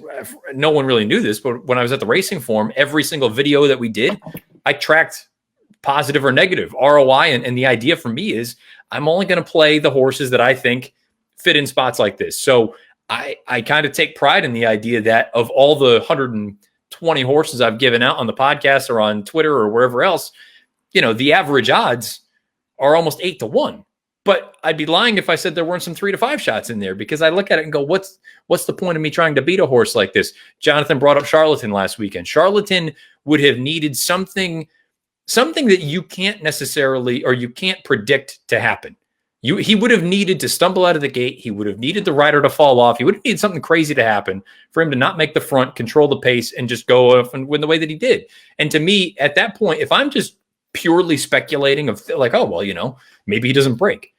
no one really knew this, but when I was at the Racing Forum, every single video that we did, I tracked positive or negative ROI. And the idea for me is I'm only going to play the horses that I think fit in spots like this. So I kind of take pride in the idea that of all the 120 horses I've given out on the podcast or on Twitter or wherever else, the average odds are almost 8 to 1. But I'd be lying if I said there weren't some 3 to 5 shots in there, because I look at it and go, what's the point of me trying to beat a horse like this? Jonathan brought up Charlatan last weekend. Charlatan would have needed something that you can't necessarily, or you can't predict to happen. He would have needed to stumble out of the gate. He would have needed the rider to fall off. He would have needed something crazy to happen for him to not make the front, control the pace, and just go off and win the way that he did. And to me, at that point, if I'm just purely speculating of maybe he doesn't break,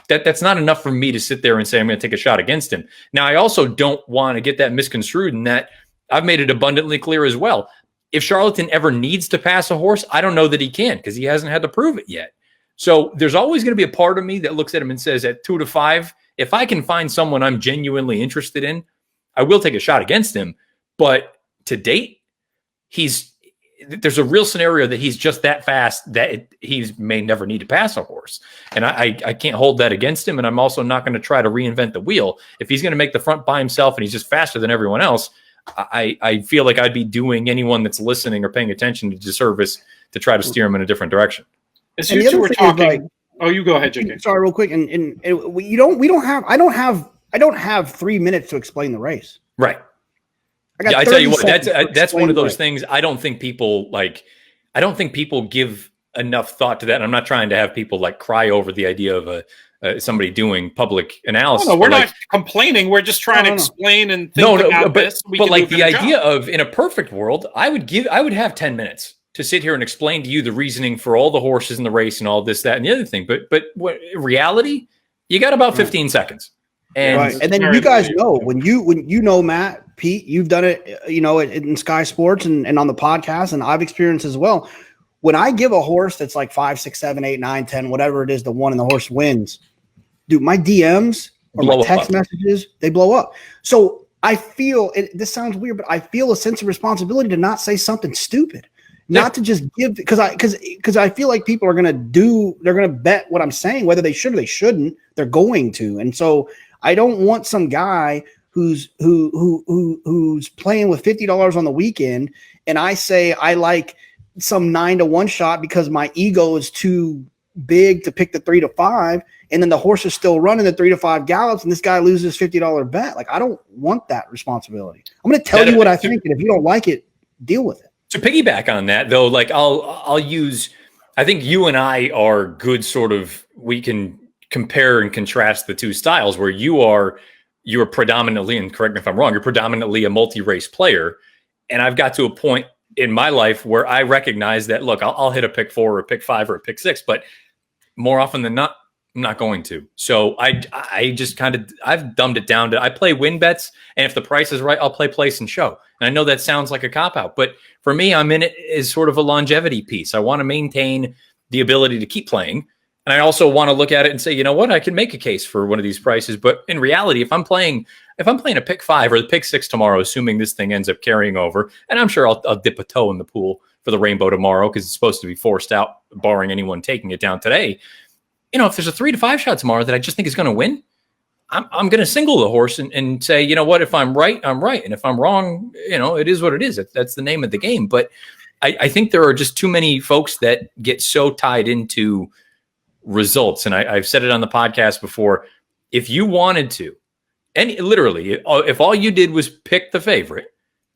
that's not enough for me to sit there and say I'm going to take a shot against him. Now, I also don't want to get that misconstrued, in that I've made it abundantly clear as well. If Charlatan ever needs to pass a horse, I don't know that he can, because he hasn't had to prove it yet. So there's always going to be a part of me that looks at him and says, at 2 to 5, if I can find someone I'm genuinely interested in, I will take a shot against him. But to date, there's a real scenario that he's just that fast that he may never need to pass a horse. And I can't hold that against him. And I'm also not going to try to reinvent the wheel. If he's going to make the front by himself and he's just faster than everyone else, I feel like I'd be doing anyone that's listening or paying attention a disservice to try to steer him in a different direction. As you two were talking, you go ahead, JK. Sorry, real quick, and I don't have 3 minutes to explain the race. Right. I tell you what, that's one of those things. I don't think people give enough thought to that. And I'm not trying to have people like cry over the idea of somebody doing public analysis. No, we're not complaining. We're just trying to explain and think about this. But like the idea of, in a perfect world, I would have 10 minutes to sit here and explain to you the reasoning for all the horses in the race and all this, that, and the other thing. But in reality, you got about 15 seconds. And then you guys know when you know Matt, Pete, you've done it, in Sky Sports and on the podcast, and I've experienced as well. When I give a horse that's like 5, 6, 7, 8, 9, 10, whatever it is, the one and the horse wins, dude, my DMs or my text messages, they blow up. So I feel this sounds weird, but I feel a sense of responsibility to not say something stupid. Not to just give, because I feel like people are they're gonna bet what I'm saying, whether they should or they shouldn't. They're going to, and so I don't want some guy who's playing with $50 on the weekend, and I say I like some 9 to 1 shot because my ego is too big to pick the 3 to 5, and then the horse is still running the 3 to 5 gallops, and this guy loses $50 bet. Like, I don't want that responsibility. I'm going to tell you what I think, and if you don't like it, deal with it. To piggyback on that, though, like I'll use, I think you and I are good we can compare and contrast the two styles where you're predominantly, and correct me if I'm wrong, you're predominantly a multi-race player. And I've got to a point in my life where I recognize that, look, I'll hit a pick 4 or a pick 5 or a pick 6, but more often than not, I'm not going to. So I just I've dumbed it down to, I play win bets, and if the price is right, I'll play place and show. And I know that sounds like a cop-out, but for me, I'm in it as sort of a longevity piece. I want to maintain the ability to keep playing. And I also want to look at it and say, you know what, I can make a case for one of these prices. But in reality, if I'm playing a pick 5 or the pick 6 tomorrow, assuming this thing ends up carrying over, and I'm sure I'll dip a toe in the pool for the rainbow tomorrow because it's supposed to be forced out, barring anyone taking it down today. If there's a 3 to 5 shot tomorrow that I just think is going to win, I'm going to single the horse and say, you know what, if I'm right, I'm right. And if I'm wrong, it is what it is. That's the name of the game. But I think there are just too many folks that get so tied into results. And I've said it on the podcast before. If you wanted to, and literally, if all you did was pick the favorite,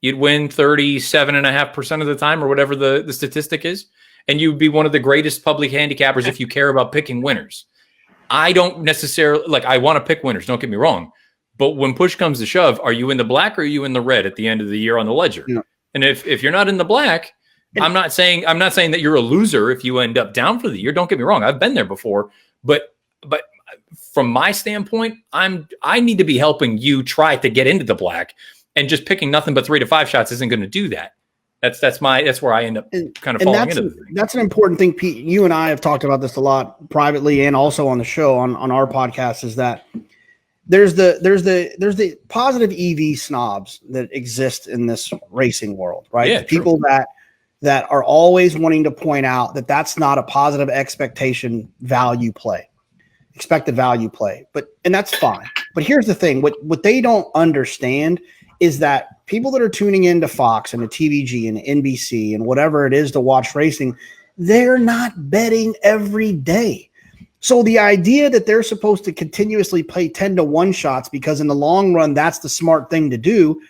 you'd win 37.5% of the time or whatever the statistic is. And you'd be one of the greatest public handicappers if you care about picking winners. I don't necessarily, I want to pick winners, don't get me wrong. But when push comes to shove, are you in the black or are you in the red at the end of the year on the ledger? Yeah. And if you're not in the black, I'm not saying that you're a loser if you end up down for the year. Don't get me wrong. I've been there before. But from my standpoint, I need to be helping you try to get into the black, and just picking nothing but 3 to 5 shots isn't going to do that. That's where I end up kind of falling into the thing. That's an important thing, Pete. You and I have talked about this a lot privately and also on the show on our podcast, is that there's the positive EV snobs that exist in this racing world, right? Yeah, people that are always wanting to point out that that's not a positive expected value play. And that's fine. But here's the thing, what they don't understand is that people that are tuning into Fox and to TVG and NBC and whatever it is to watch racing, they're not betting every day. So the idea that they're supposed to continuously play 10 to 1 shots because in the long run, that's the smart thing to do.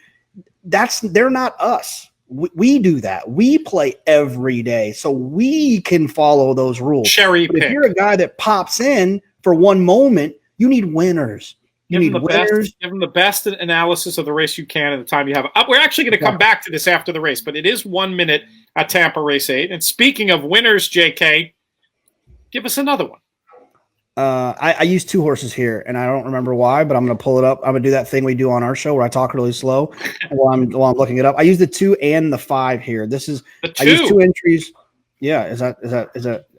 They're not us. We do that. We play every day. So we can follow those rules. Cherry pick. If you're a guy that pops in for one moment, you need winners. Give them the best analysis of the race you can at the time you have. We're actually going to come back to this after the race, but it is 1 minute at Tampa Race 8. And speaking of winners, JK, give us another one. I use 2 horses here, and I don't remember why, but I'm going to pull it up. I'm going to do that thing we do on our show where I talk really slow while I'm looking it up. I use the 2 and the 5 here. I use 2 entries. Yeah, is that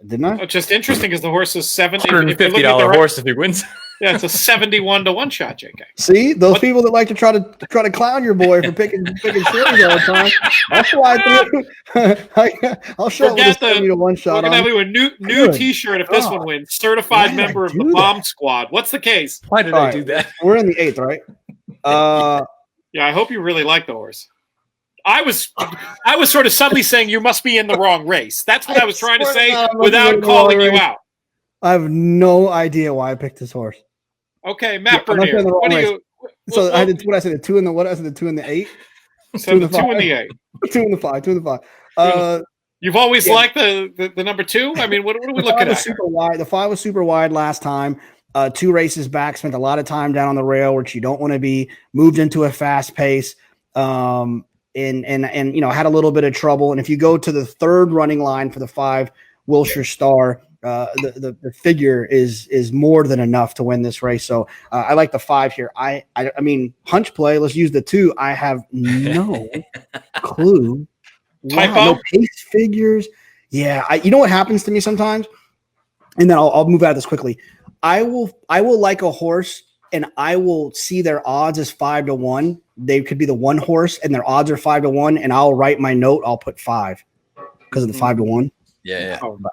didn't I? It's just interesting because the horse is 70. $150 horse if he wins. Yeah, it's a 71 to 1 shot, JK. See, those people that like to try to clown your boy for picking shorties all the time. That's why I'll show you the 70 to 1 shot. We're gonna have a new T-shirt if this one wins. Certified member of the Bomb Squad. What's the case? Why did I do that? We're in the 8th, right? Yeah, I hope you really like the horse. I was sort of subtly saying you must be in the wrong race. That's what I was trying to say without calling you out. I have no idea why I picked this horse. Okay, Matt Bernier. What do you? So I did what I said. The 2 and the what? I said the 2 and the 8. So the 2 and the 8. 2 and the 5. 2 and the 5. You've always liked the number 2. I mean, what are we looking at? Super wide. The 5 was super wide last time. 2 races back, spent a lot of time down on the rail, which you don't want to be. Moved into a fast pace. And had a little bit of trouble. And if you go to the 3rd running line for the 5, Wilshire Star. The figure is more than enough to win this race. So I like the 5 here. I mean, hunch play. Let's use the 2. I have no clue. Typo? No pace figures. Yeah. You know what happens to me sometimes? And then I'll move out of this quickly. I will like a horse and I will see their odds as 5 to 1. They could be the 1 horse and their odds are 5 to 1. And I'll write my note. I'll put 5 because of the 5 to 1. Yeah. But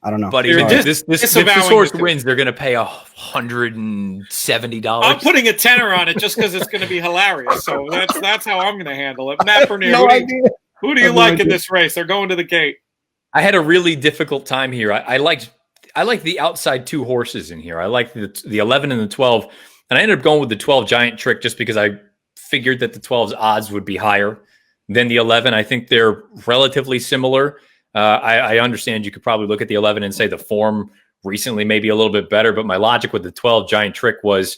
I don't know. But if this horse wins, they're going to pay $170. I'm putting a tenner on it just because it's going to be hilarious. So that's how I'm going to handle it. Matt Bernier, who do you like in this race? They're going to the gate. I had a really difficult time here. I liked the outside 2 horses in here. I liked the 11 and the 12, and I ended up going with the 12 Giant Trick just because I figured that the 12's odds would be higher than the 11. I think they're relatively similar. I understand you could probably look at the 11 and say the form recently may be a little bit better, but my logic with the 12 Giant Trick was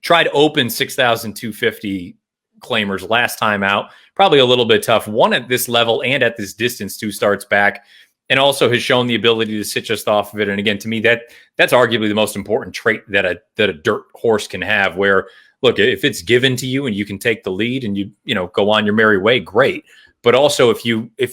try to open 6,250 claimers last time out. Probably a little bit tough. One at this level and at this distance, 2 starts back, and also has shown the ability to sit just off of it. And again, to me, that's arguably the most important trait that a dirt horse can have. Where look, if it's given to you and you can take the lead and you go on your merry way, great. But also, if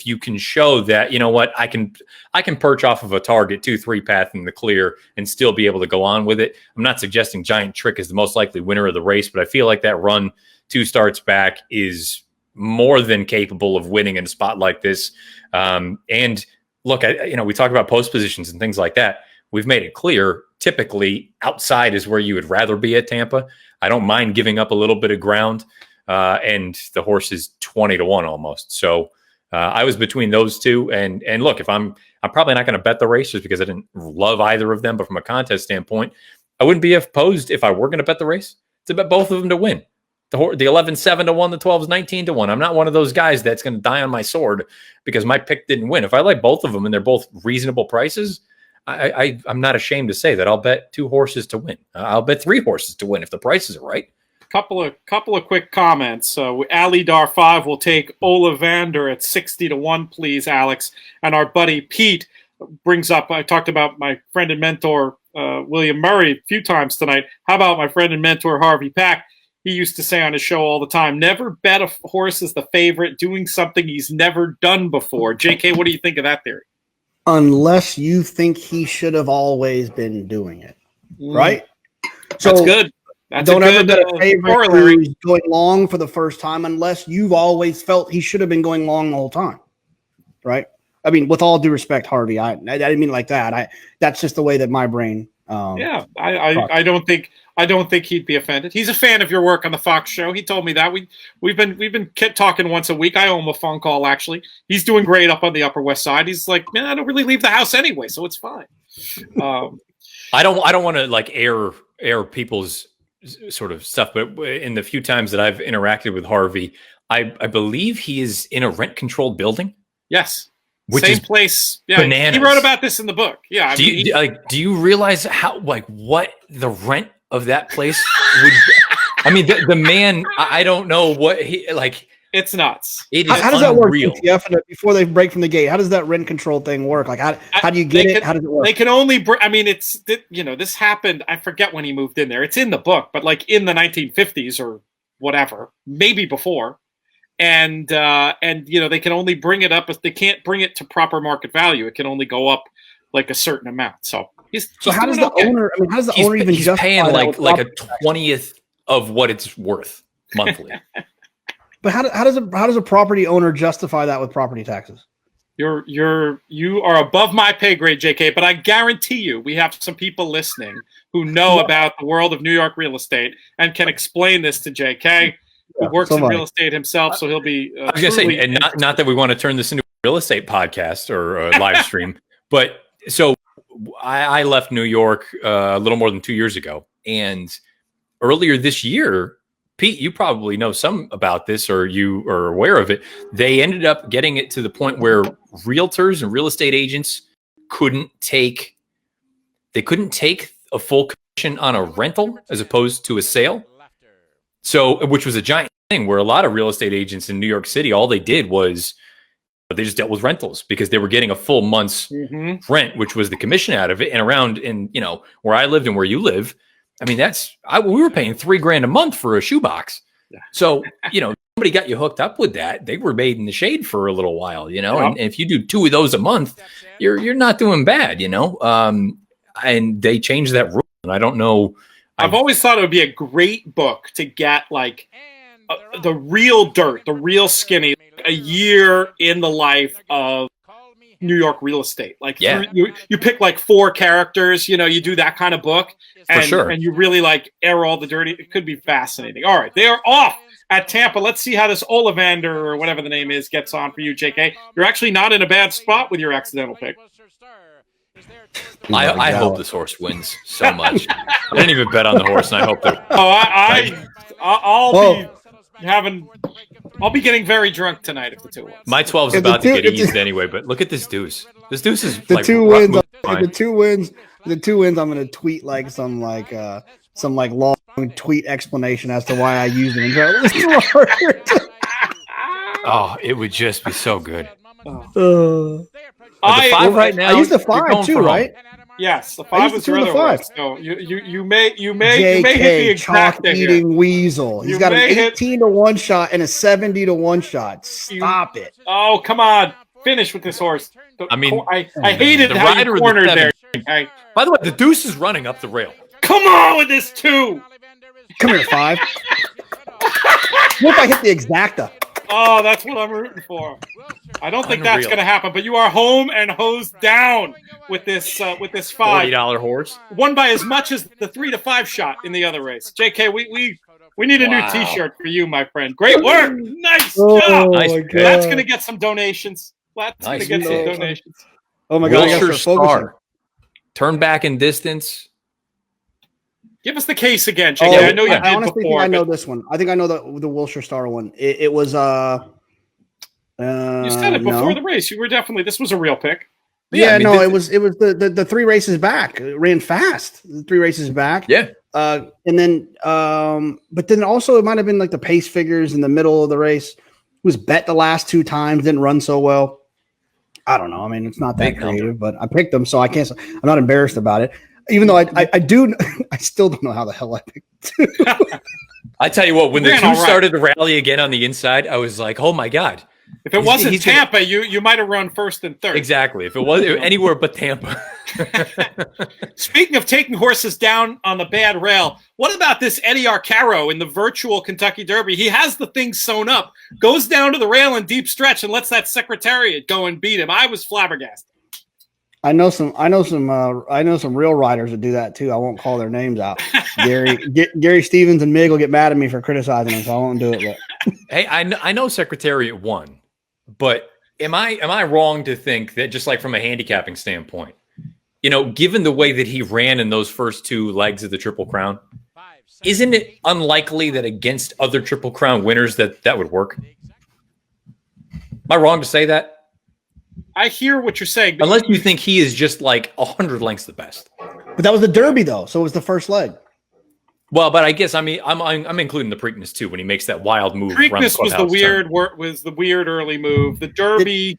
you can show that, you know what, I can perch off of a target 2-3 path in the clear and still be able to go on with it. I'm not suggesting Giant Trick is the most likely winner of the race, but I feel like that run 2 starts back is more than capable of winning in a spot like this. And look, we talk about post positions and things like that. We've made it clear, typically outside is where you would rather be at Tampa. I don't mind giving up a little bit of ground. And the horse is 20 to 1 almost. So I was between those 2. And look, if I'm probably not going to bet the race just because I didn't love either of them. But from a contest standpoint, I wouldn't be opposed if I were going to bet the race to bet both of them to win. The 11 7 to 1, the 12 is 19 to 1. I'm not one of those guys that's going to die on my sword because my pick didn't win. If I like both of them and they're both reasonable prices, I'm not ashamed to say that I'll bet 2 horses to win. I'll bet 3 horses to win if the prices are right. Couple of quick comments. Ali Dar 5 will take Ollivander at 60 to 1, please, Alex. And our buddy Pete brings up, I talked about my friend and mentor William Murray a few times tonight. How about my friend and mentor Harvey Pack? He used to say on his show all the time, never bet a horse as the favorite doing something he's never done before. JK, what do you think of that theory? Unless you think he should have always been doing it, right? So that's good. Don't ever bet a favorite who's going long for the first time unless you've always felt he should have been going long the whole time, right? I mean, with all due respect, Harvey, I didn't mean it like that. That's just the way that my brain. I don't think he'd be offended. He's a fan of your work on the Fox show. He told me that we've been talking once a week. I owe him a phone call actually. He's doing great up on the Upper West Side. He's like, man, I don't really leave the house anyway, so it's fine. I don't want to like air people's sort of stuff, but in the few times that I've interacted with Harvey, I believe he is in a rent-controlled building. Yes. Which Same is place. Yeah, bananas. he wrote about this in the book. Yeah. Do you realize how what the rent of that place would be? I mean, the man, I don't know what he like. It's nuts. It is how does unreal. that work before they break from the gate? How does that rent control thing work? Like, how do you get it? How does it work? They can only, I mean, this happened. I forget when he moved in there. It's in the book, but like in the 1950s or whatever, maybe before. and they can only bring it up if they can't bring it to proper market value. It can only go up like a certain amount. So how does the owner? I mean, how does the owner even justify paying that like a 20th of what it's worth monthly? But how does a property owner justify that with property taxes? You are above my pay grade, JK, but I guarantee you we have some people listening who know about the world of New York real estate and can explain this to JK, who works in real estate himself, so he'll be I was gonna say, and not that we want to turn this into a real estate podcast or a live stream, but so I left New York a little more than 2 years ago, and earlier this year, Pete, you probably know some about this, or you are aware of it. They ended up getting it to the point where realtors and real estate agents couldn't take a full commission on a rental as opposed to a sale. So, which was a giant thing where a lot of real estate agents in New York City, all they did was they just dealt with rentals because they were getting a full month's rent, which was the commission out of it. And around in, where I lived and where you live, I mean, we were paying $3,000 a month for a shoebox. Yeah. So, somebody got you hooked up with that. They were made in the shade for a little while, and if you do 2 of those a month, you're not doing bad, and they changed that rule. And I don't know. I've always thought it would be a great book to get like the real dirt, the real skinny, a year in the life of New York real estate. Like you pick like 4 characters, you do that kind of book and you really like air all the dirty. It could be fascinating. All right. They are off at Tampa. Let's see how this Ollivander or whatever the name is gets on for you, JK. You're actually not in a bad spot with your accidental pick. I hope this horse wins so much. I didn't even bet on the horse, and I hope that. I'll be getting very drunk tonight if the 2 wins. My 12's about to get eased anyway, but look at this deuce. This deuce is the 2 wins. The 2 wins. The 2 wins. I'm going to tweet like some long tweet explanation as to why I used it. Oh, it would just be so good. I used the 5 too, right? Yes, the 5 was your other one. So you may hit the exact eating weasel. He's got an 18 to 1 shot and a 70 to 1 shot. Stop it! Oh, come on, finish with this horse. I mean, I hated the how you cornered there. Okay. By the way, the deuce is running up the rail. Come on with this 2. Come here, 5. What if I hit the exacta? Oh, that's what I'm rooting for. I don't think that's going to happen, but you are home and hosed down with this 5 $40 horse. Won by as much as the 3 to 5 shot in the other race. JK, we need a new T-shirt for you, my friend. Great work, nice job. That's going to get some donations. Oh my God! Wilshire Star. Turn back in distance. Give us the case again, JK. I know you did honestly before. I know this one. I think I know the Wilshire Star one. It was you said it before the race. You were definitely this was a real pick. It was the 3 races back. It ran fast. The 3 races back. Yeah. And then but then also it might have been like the pace figures in the middle of the race. It was bet the last 2 times, didn't run so well. I don't know. I mean, it's not that creative, but I picked them, so I can't. I'm not embarrassed about it. Even though I do, I still don't know how the hell I picked 2. I tell you what, when the 2 started to rally again on the inside, I was like, oh my God. If it wasn't Tampa, you might have run 1st and 3rd. Exactly. If it was anywhere but Tampa. Speaking of taking horses down on the bad rail, what about this Eddie Arcaro in the virtual Kentucky Derby? He has the thing sewn up, goes down to the rail in deep stretch, and lets that Secretariat go and beat him. I was flabbergasted. I know some real riders that do that too. I won't call their names out. Gary Stevens and Mig will get mad at me for criticizing them, so I won't do it. But. Hey, I know Secretariat won, but am I wrong to think that just like from a handicapping standpoint, given the way that he ran in those first 2 legs of the Triple Crown, isn't it unlikely that against other Triple Crown winners that would work? Am I wrong to say that? I hear what you're saying. Unless you think he is just like 100 lengths the best. But that was the Derby, though, so it was the first leg. Well, but I guess I'm including the Preakness too when he makes that wild move. Preakness was the weird early move. The Derby,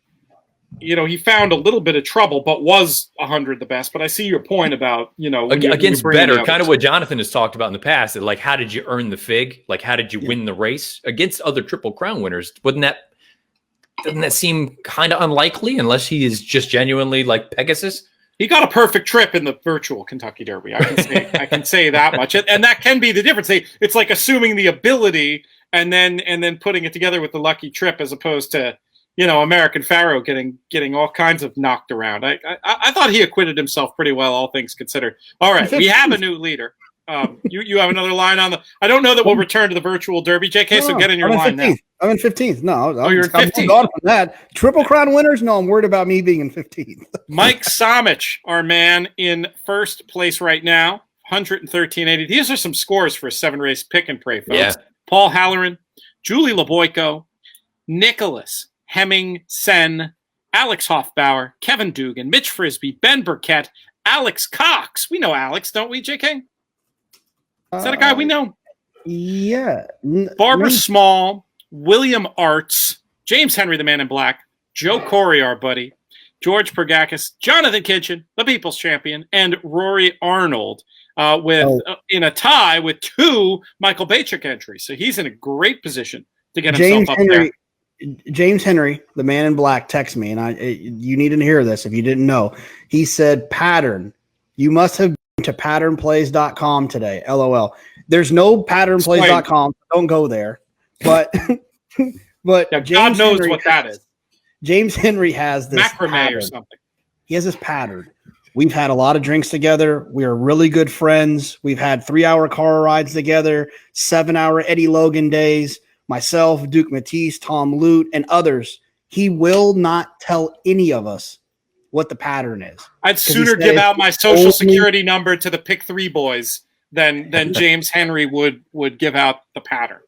he found a little bit of trouble, but was 100 the best. But I see your point about, against better, kind of what Jonathan has talked about in the past. That, like, how did you earn the fig? Like, how did you win the race against other Triple Crown winners? Doesn't that seem kind of unlikely unless he is just genuinely like Pegasus? He got a perfect trip in the virtual Kentucky Derby. I can say that much, and that can be the difference. It's like assuming the ability and then putting it together with the lucky trip, as opposed to American Pharaoh getting all kinds of knocked around. I thought he acquitted himself pretty well, all things considered. All right, we have a new leader. You have another line on the. I don't know that we'll return to the virtual Derby, JK. So get in your line 15th. now. I'm in 15th. No, you're in 15th. On that Triple Crown winners. No, I'm worried about me being in 15th. Mike Samich, our man, in first place right now, 113.80. These are some scores for a 7-race pick and pray, folks. Yeah. Paul Halloran, Julie LeBoyko, Nicholas Hemming Sen, Alex Hoffbauer, Kevin Dugan, Mitch Frisbee, Ben Burkett, Alex Cox. We know Alex, don't we, JK? Is that a guy we know? Yeah. Barbara Small, William Arts, James Henry, the Man in Black, Joe Corey, our buddy, George Pergakis, Jonathan Kitchen, the People's Champion, and Rory Arnold, in a tie with 2 Michael Bachik entries. So he's in a great position to get himself up there. James Henry, the Man in Black, texted me, and you need to hear this if you didn't know. He said, "Pattern, you must have been to patternplays.com today. LOL. There's no patternplays.com. Don't go there." But yeah, God knows what that is. James Henry has this macrame pattern. Or something. He has this pattern. We've had a lot of drinks together. We are really good friends. We've had 3-hour car rides together, 7-hour Eddie Logan days. Myself, Duke Matisse, Tom Lute, and others. He will not tell any of us what the pattern is. I'd sooner give out my social security number to the Pick 3 boys than James Henry would give out the pattern.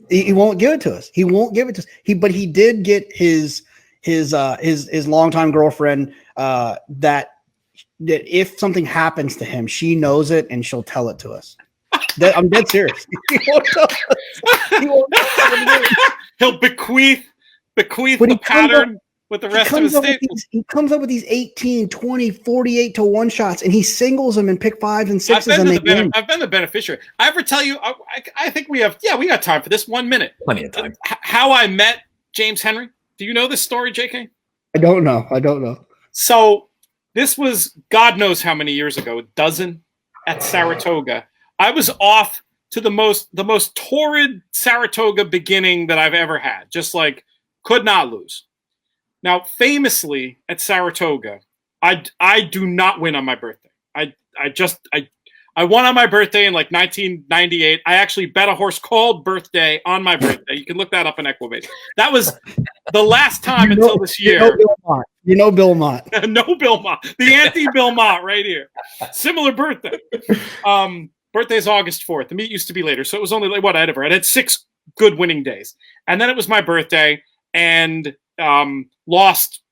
He won't give it to us. He won't give it to us. But he did get his longtime girlfriend that if something happens to him, she knows it and she'll tell it to us. I'm dead serious. He'll bequeath the pattern with the rest of his staples. He comes up with these 18, 20, 48 to 1 shots, and he singles them in pick 5s and 6s. I've been the beneficiary. I ever tell you, I think we got time for this. 1 minute. Plenty of time. How I met James Henry. Do you know this story, JK? I don't know. So this was God knows how many years ago, a dozen at Saratoga. I was off to the most torrid Saratoga beginning that I've ever had. Just like could not lose. Now, famously at Saratoga, I do not win on my birthday. I won on my birthday in like 1998. I actually bet a horse called Birthday on my birthday. You can look that up in Equibase. That was the last time until this year. You know Bill Mott. No Bill Mott. The anti-Bill Mott right here. Similar birthday. Birthday's August 4th. The meet used to be later, so it was only like I had 6 good winning days, and then it was my birthday, and lost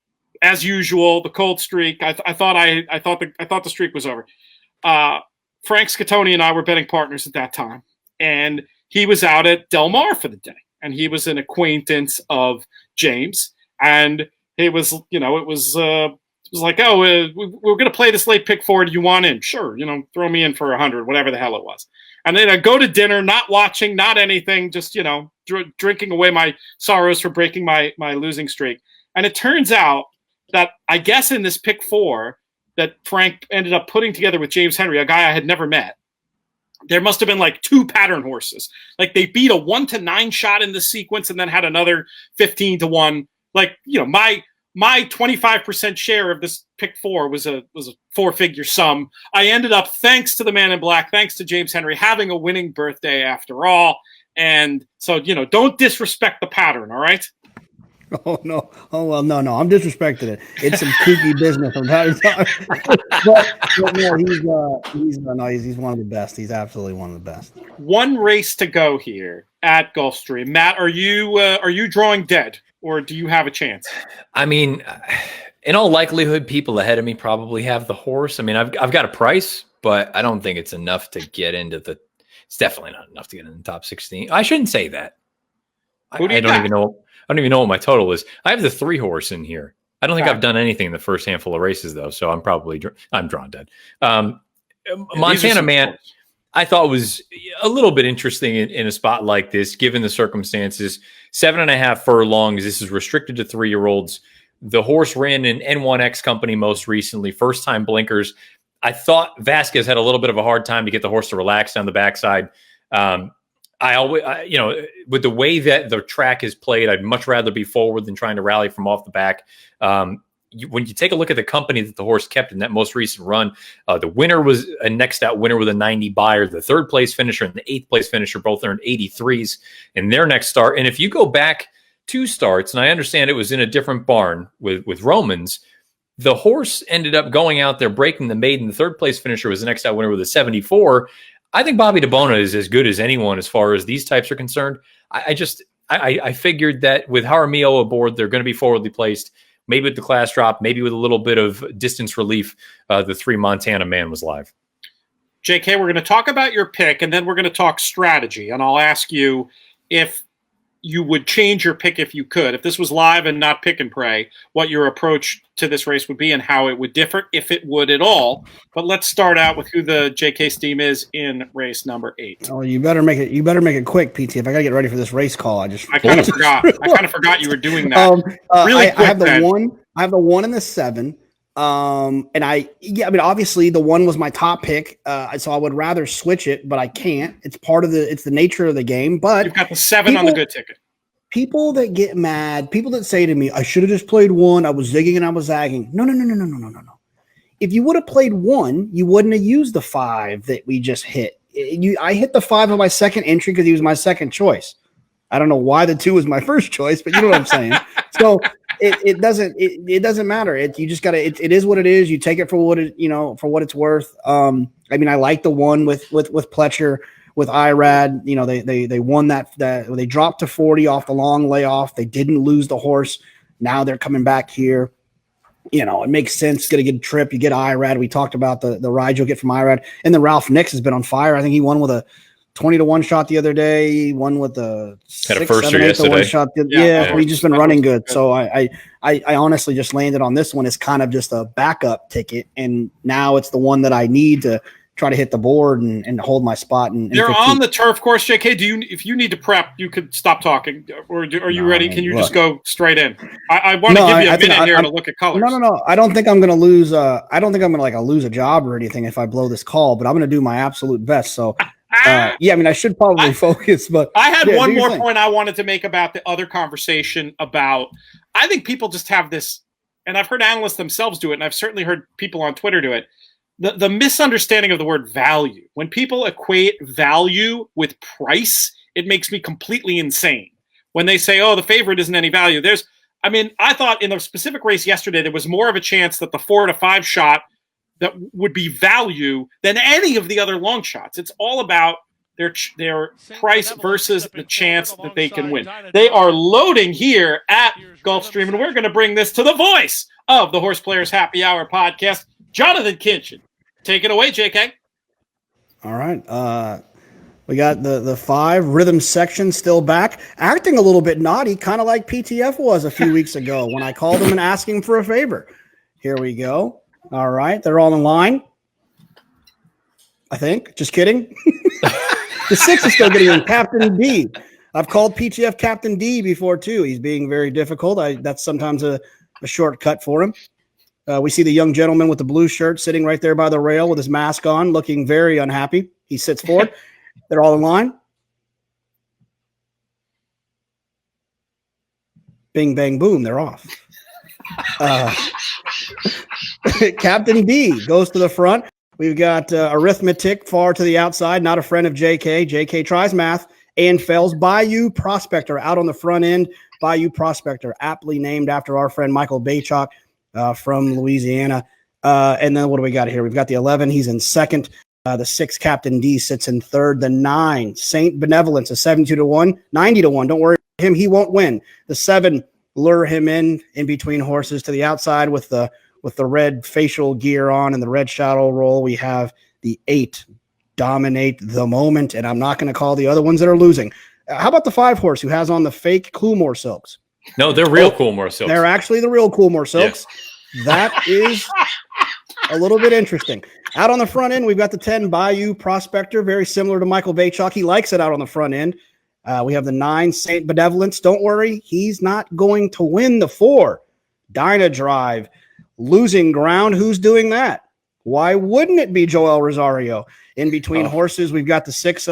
as usual. The cold streak. I thought the streak was over. Frank Scattoni and I were betting partners at that time, and he was out at Del Mar for the day, and he was an acquaintance of James, and it was like, oh, we're going to play this late pick 4. Do you want in? Sure. Throw me in for 100, whatever the hell it was. And then I go to dinner, not watching, not anything, just, drinking away my sorrows for breaking my losing streak. And it turns out that I guess in this pick 4 that Frank ended up putting together with James Henry, a guy I had never met, there must have been like 2 pattern horses. Like they beat a 1-9 shot in the sequence and then had another 15-1. Like, my 25% share of this pick 4 was a 4-figure sum. I ended up, thanks to the Man in Black, thanks to James Henry, having a winning birthday after all. And so, don't disrespect the pattern, all right? Oh, no. Oh, well, no. I'm disrespecting it. It's some kooky business from time to time. but no, he's one of the best. He's absolutely one of the best. 1 race to go here at Gulfstream. Matt, are you drawing dead, or do you have a chance? I mean, in all likelihood, people ahead of me probably have the horse. I mean, I've got a price, but I don't think it's enough to get into it's definitely not enough to get in the top 16. I shouldn't say that. I don't even know what my total is. I have the 3 horse in here. I don't think I've done anything in the first handful of races though, so I'm drawn dead. Montana Man, I thought was a little bit interesting in a spot like this, given the circumstances. 7.5 furlongs. This is restricted to 3-year-olds. The horse ran in N1X company most recently, first time blinkers. I thought Vasquez had a little bit of a hard time to get the horse to relax down the backside. With the way that the track is played, I'd much rather be forward than trying to rally from off the back. When you take a look at the company that the horse kept in that most recent run, the winner was a next out winner with a 90 buyer. The third place finisher and the 8th place finisher both earned 83s in their next start. And if you go back 2 starts, and I understand it was in a different barn with Romans, the horse ended up going out there, breaking the maiden. The third place finisher was the next out winner with a 74. I think Bobby DeBona is as good as anyone as far as these types are concerned. I figured that with Jaramillo aboard, they're going to be forwardly placed. Maybe with the class drop, maybe with a little bit of distance relief, the 3 Montana Man was live. JK, we're going to talk about your pick, and then we're going to talk strategy. And I'll ask you if you would change your pick if you could. If this was live and not pick and pray, what your approach to this race would be and how it would differ, if it would at all. But let's start out with who the JK Steam is in race number 8. Oh, you better make it quick, PT. If I gotta get ready for this race call, I kind of forgot. I kind of forgot you were doing that. Really quick, I have the 1. I have the 1 and the 7. Obviously the 1 was my top pick. So I would rather switch it, but I can't. It's the nature of the game. But you've got the 7 on the good ticket. People that get mad, people that say to me, I should have just played 1. I was zigging and I was zagging. No. If you would have played 1, you wouldn't have used the 5 that we just hit. I hit the 5 on my second entry because he was my second choice. I don't know why the 2 was my first choice, but you know what I'm saying. So it doesn't matter. You just gotta. It is what it is. You take it for what it's worth. I like the 1 with Pletcher, with Irad. They won that. They dropped to 40 off the long layoff. They didn't lose the horse. Now they're coming back here. It makes sense. Going to get a trip. You get Irad. We talked about the ride you'll get from Irad. And then Ralph Nix has been on fire. I think he won with a 20-1 shot the other day. He won with a 6, 7, 8 to 1 shot. He's just been running good. So I honestly just landed on this one as kind of just a backup ticket. And now it's the one that I need to try to hit the board and hold my spot. They're on the turf course, JK. If you need to prep, you could stop talking, or are you ready? Can you just go straight in? I want to give you a minute here to look at colors. No. I don't think I'm going to lose. I don't think I'm going to lose a job or anything if I blow this call, but I'm going to do my absolute best. So. I should probably focus, but I had one more point I wanted to make about the other conversation about, I think people just have this, and I've heard analysts themselves do it, and I've certainly heard people on Twitter do it. The misunderstanding of the word value. When people equate value with price, it makes me completely insane. When they say, oh, the favorite isn't any value. I thought in the specific race yesterday, there was more of a chance that the 4 to 5 shot that would be value than any of the other long shots. It's all about their price versus the chance that they can win. They are loading here at Gulfstream, and we're going to bring this to the voice of the Horseplayers Happy Hour podcast, Jonathan Kinchin. Take it away, JK. All right. We got the 5 rhythm section still back, acting a little bit naughty, kind of like PTF was a few weeks ago when I called him and asked him for a favor. Here we go. All right, they're all in line. I think. Just kidding. The 6 is still getting in Captain D. I've called PTF Captain D before too. He's being very difficult. That's sometimes a shortcut for him. We see the young gentleman with the blue shirt sitting right there by the rail with his mask on, looking very unhappy. He sits forward. They're all in line. Bing, bang, boom. They're off. Captain D goes to the front. We've got Arithmetic far to the outside, not a friend of JK. JK tries math and fails. Bayou Prospector out on the front end. Bayou Prospector, aptly named after our friend Michael Baychok from Louisiana. And then what do we got here? We've got the 11. He's in second. The 6, Captain D, sits in third. The 9, Saint Benevolence, a 72-1, 90-1. Don't worry about him. He won't win. The 7, lure him in between horses to the outside with the red facial gear on and the red shadow roll. We have the 8, Dominate the Moment, and I'm not going to call the other ones that are losing. How about the 5 horse who has on the fake Coolmore silks? No, they're real Coolmore Silks. They're actually the real Coolmore Silks. Yeah. That is a little bit interesting. Out on the front end, we've got the 10 Bayou Prospector, very similar to Michael Bachok. He likes it out on the front end. We have the 9 Saint Benevolence. Don't worry, he's not going to win the 4. Dyna Drive, losing ground. Who's doing that? Why wouldn't it be Joel Rosario? In between horses, we've got the 6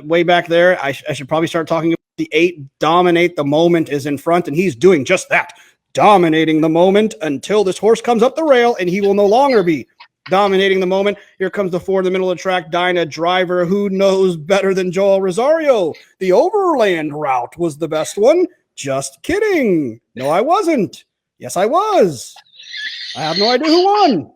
way back there. I should probably start talking about the 8. Dominate the Moment is in front, and he's doing just that. Dominating the moment until this horse comes up the rail, and he will no longer be dominating the moment. Here comes the 4 in the middle of the track, Dyna Driver. Who knows better than Joel Rosario? The overland route was the best one. Just kidding. No, I wasn't. Yes, I was. I have no idea who won.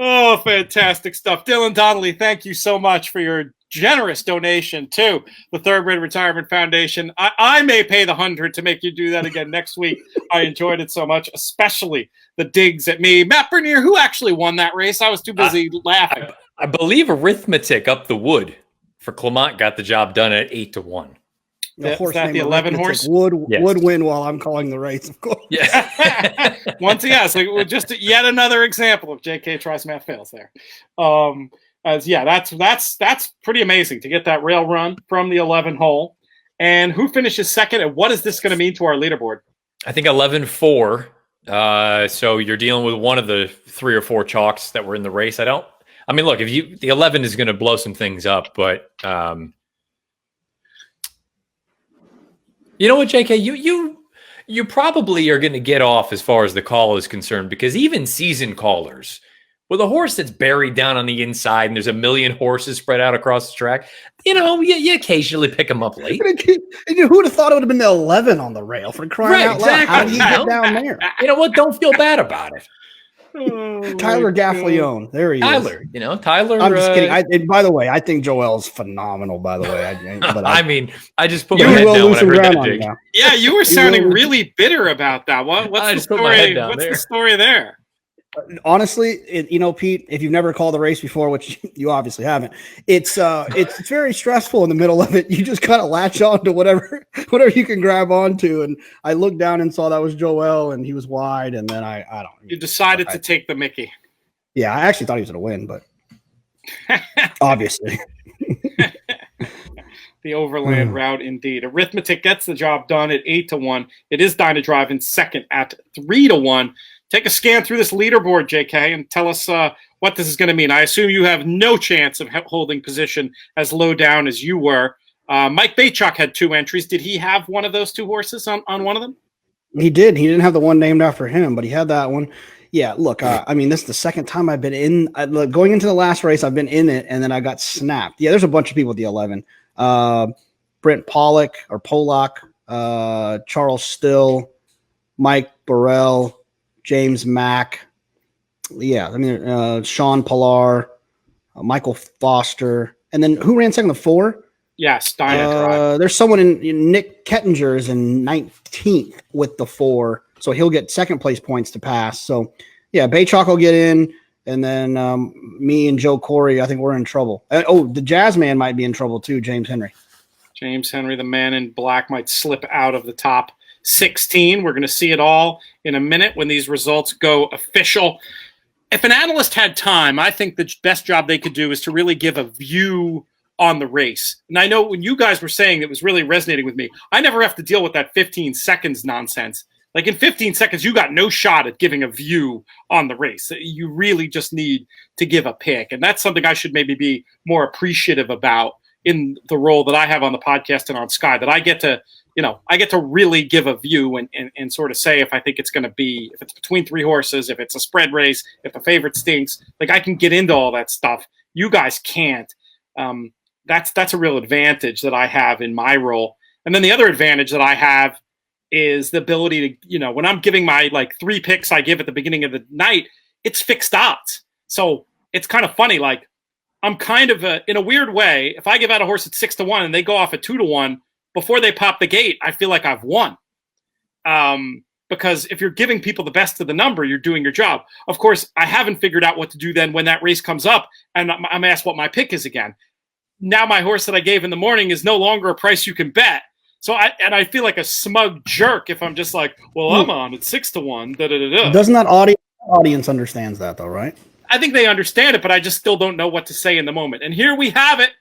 Oh, fantastic stuff. Dylan Donnelly, thank you so much for your generous donation to the Thoroughbred Retirement Foundation. I may pay the 100 to make you do that again next week. I enjoyed it so much, especially the digs at me. Matt Bernier, who actually won that race? I was too busy laughing. I believe Arithmetic up the wood for Clement got the job done at 8-1. The horse that the 11 horse would win while I'm calling the race, of course. Yeah. Once again, so just yet another example of JK tries math fails there. That's pretty amazing to get that rail run from the 11 hole. And who finishes second? And what is this going to mean to our leaderboard? I think 11-4. So you're dealing with one of the 3 or 4 chalks that were in the race. Look, the 11 is going to blow some things up, but you know what, JK, you probably are going to get off as far as the call is concerned, because even seasoned callers, with a horse that's buried down on the inside and there's a million horses spread out across the track, you occasionally pick them up late. Who would have thought it would have been the 11 on the rail, for crying out loud? How did he get down there? You know what? Don't feel bad about it. Tyler Gaffleone. There he is. Tyler. I'm just kidding. By the way, I think Joel's phenomenal, by the way. I just put my head down when I heard that dig. Yeah, you were sounding really bitter about that. What's the story there? Honestly, Pete, if you've never called a race before, which you obviously haven't, it's very stressful in the middle of it. You just kind of latch on to whatever you can grab onto. And I looked down and saw that was Joel, and he was wide. And then I don't. You decided to take the Mickey. Yeah, I actually thought he was going to win, but obviously. The overland route, indeed. Arithmetic gets the job done at 8-1. It is Dyna Drive in second at 3-1. Take a scan through this leaderboard, JK, and tell us what this is going to mean. I assume you have no chance of holding position as low down as you were. Mike Bachok had 2 entries. Did he have one of those 2 horses on one of them? He did. He didn't have the one named after him, but he had that one. Yeah, look, this is the second time I've been in. Going into the last race, I've been in it, and then I got snapped. Yeah, there's a bunch of people with the 11. Brent Pollock, Charles Still, Mike Burrell, James Mack, Sean Pillar, Michael Foster, and then who ran second? The 4? Yes, Dyna Drive. There's someone in Nick Kettinger is in 19th with the 4, so he'll get second place points to pass. So, yeah, Bachok will get in, and then me and Joe Corey, I think we're in trouble. The Jazz Man might be in trouble too, James Henry. James Henry, the man in black, might slip out of the top 16. We're going to see it all in a minute when these results go official. If an analyst had time, I think the best job they could do is to really give a view on the race. And I know when you guys were saying it was really resonating with me, I never have to deal with that 15 seconds nonsense. Like in 15 seconds, you got no shot at giving a view on the race. You really just need to give a pick. And that's something I should maybe be more appreciative about in the role that I have on the podcast and on Sky, that I get to, I get to really give a view and sort of say if I think it's going to be, if it's between 3 horses, if it's a spread race, if the favorite stinks. Like I can get into all that stuff. You guys can't. That's a real advantage that I have in my role. And then the other advantage that I have is the ability to, when I'm giving my 3 picks I give at the beginning of the night, it's fixed odds. So it's kind of funny. I'm kind of in a weird way, if I give out a horse at 6-1 and they go off at 2-1, before they pop the gate, I feel like I've won. Because if you're giving people the best of the number, you're doing your job. Of course, I haven't figured out what to do then when that race comes up and I'm asked what my pick is again. now my horse that I gave in the morning is no longer a price you can bet. So I feel like a smug jerk if I'm just like, well, I'm on at 6-1. Doesn't that audience understands that though, right? I think they understand it, but I just still don't know what to say in the moment. And here we have it.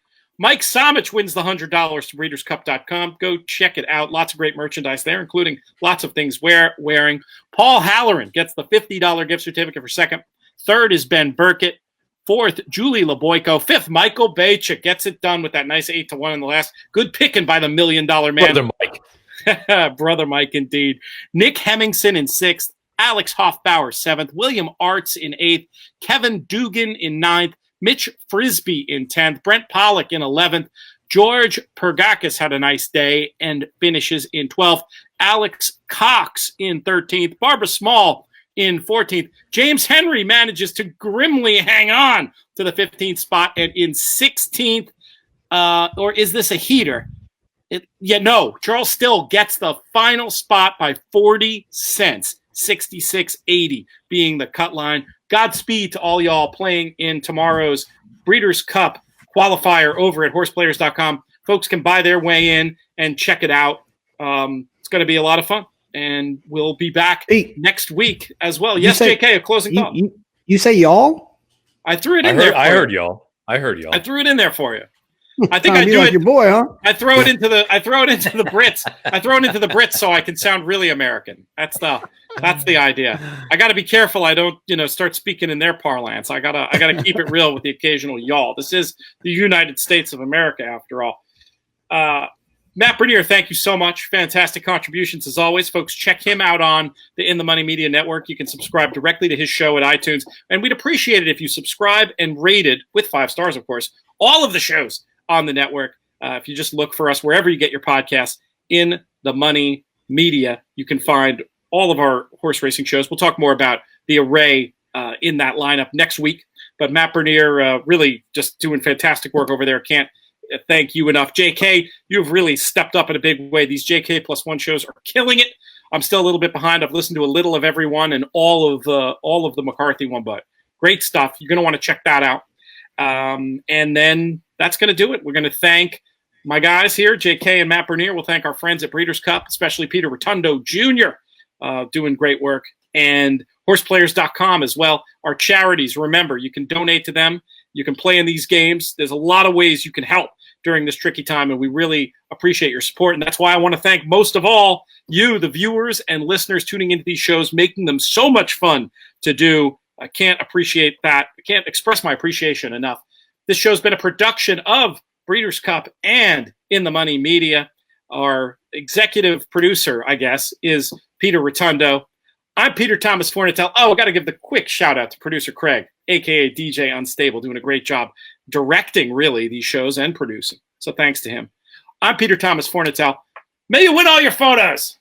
Mike Somich wins the $100 to breederscup.com. Go check it out. Lots of great merchandise there, including lots of things wearing. Paul Halloran gets the $50 gift certificate for second. Third is Ben Burkett. Fourth, Julie Leboyko. Fifth, Michael Bachik gets it done with that nice 8-1 in the last. Good picking by the $1 Million Man. Brother Mike. Brother Mike, indeed. Nick Hemmingson in sixth. Alex Hoffbauer, seventh. William Arts in eighth. Kevin Dugan in ninth. Mitch Frisbee in 10th. Brent Pollock in 11th. George Pergakis had a nice day and finishes in 12th. Alex Cox in 13th. Barbara Small in 14th. James Henry manages to grimly hang on to the 15th spot. And in 16th, or is this a heater? No. Charles Still gets the final spot by 40 cents. 66.80 being the cut line. Godspeed to all y'all playing in tomorrow's Breeders' Cup qualifier over at horseplayers.com. Folks can buy their way in and check it out. It's going to be a lot of fun, and we'll be back next week as well. Yes, JK, a closing thought. You say y'all? I threw it in there. I heard y'all. I threw it in there for you. I think I do like it. Your boy, huh? I throw it into the Brits. I throw it into the Brits so I can sound really American. That's the idea. I got to be careful. I don't, start speaking in their parlance. I gotta keep it real with the occasional y'all. This is the United States of America, after all. Matt Bernier, thank you so much. Fantastic contributions as always, folks. Check him out on the In the Money Media Network. You can subscribe directly to his show at iTunes, and we'd appreciate it if you subscribe and rated with 5 stars, of course, all of the shows on the network. If you just look for us wherever you get your podcasts, In the Money Media, you can find all of our horse racing shows. We'll talk more about the array in that lineup next week. But Matt Bernier really just doing fantastic work over there. Can't thank you enough. JK, you've really stepped up in a big way. These JK+1 shows are killing it. I'm still a little bit behind. I've listened to a little of every one and all of the McCarthy one, but great stuff. You're going to want to check that out. And then that's going to do it. We're going to thank my guys here, JK and Matt Bernier. We'll thank our friends at Breeders' Cup, especially Peter Rotundo Jr., doing great work, and horseplayers.com as well. Our charities, remember, you can donate to them. You can play in these games. There's a lot of ways you can help during this tricky time, and we really appreciate your support. And that's why I want to thank most of all you, the viewers and listeners tuning into these shows, making them so much fun to do. I can't appreciate that. I can't express my appreciation enough. This show's been a production of Breeders' Cup and In the Money Media. Our executive producer, I guess, is Peter Rotundo. I'm Peter Thomas Fornatel. Oh, I got to give the quick shout out to producer Craig, a.k.a. DJ Unstable, doing a great job directing, really, these shows and producing. So thanks to him. I'm Peter Thomas Fornatel. May you win all your photos.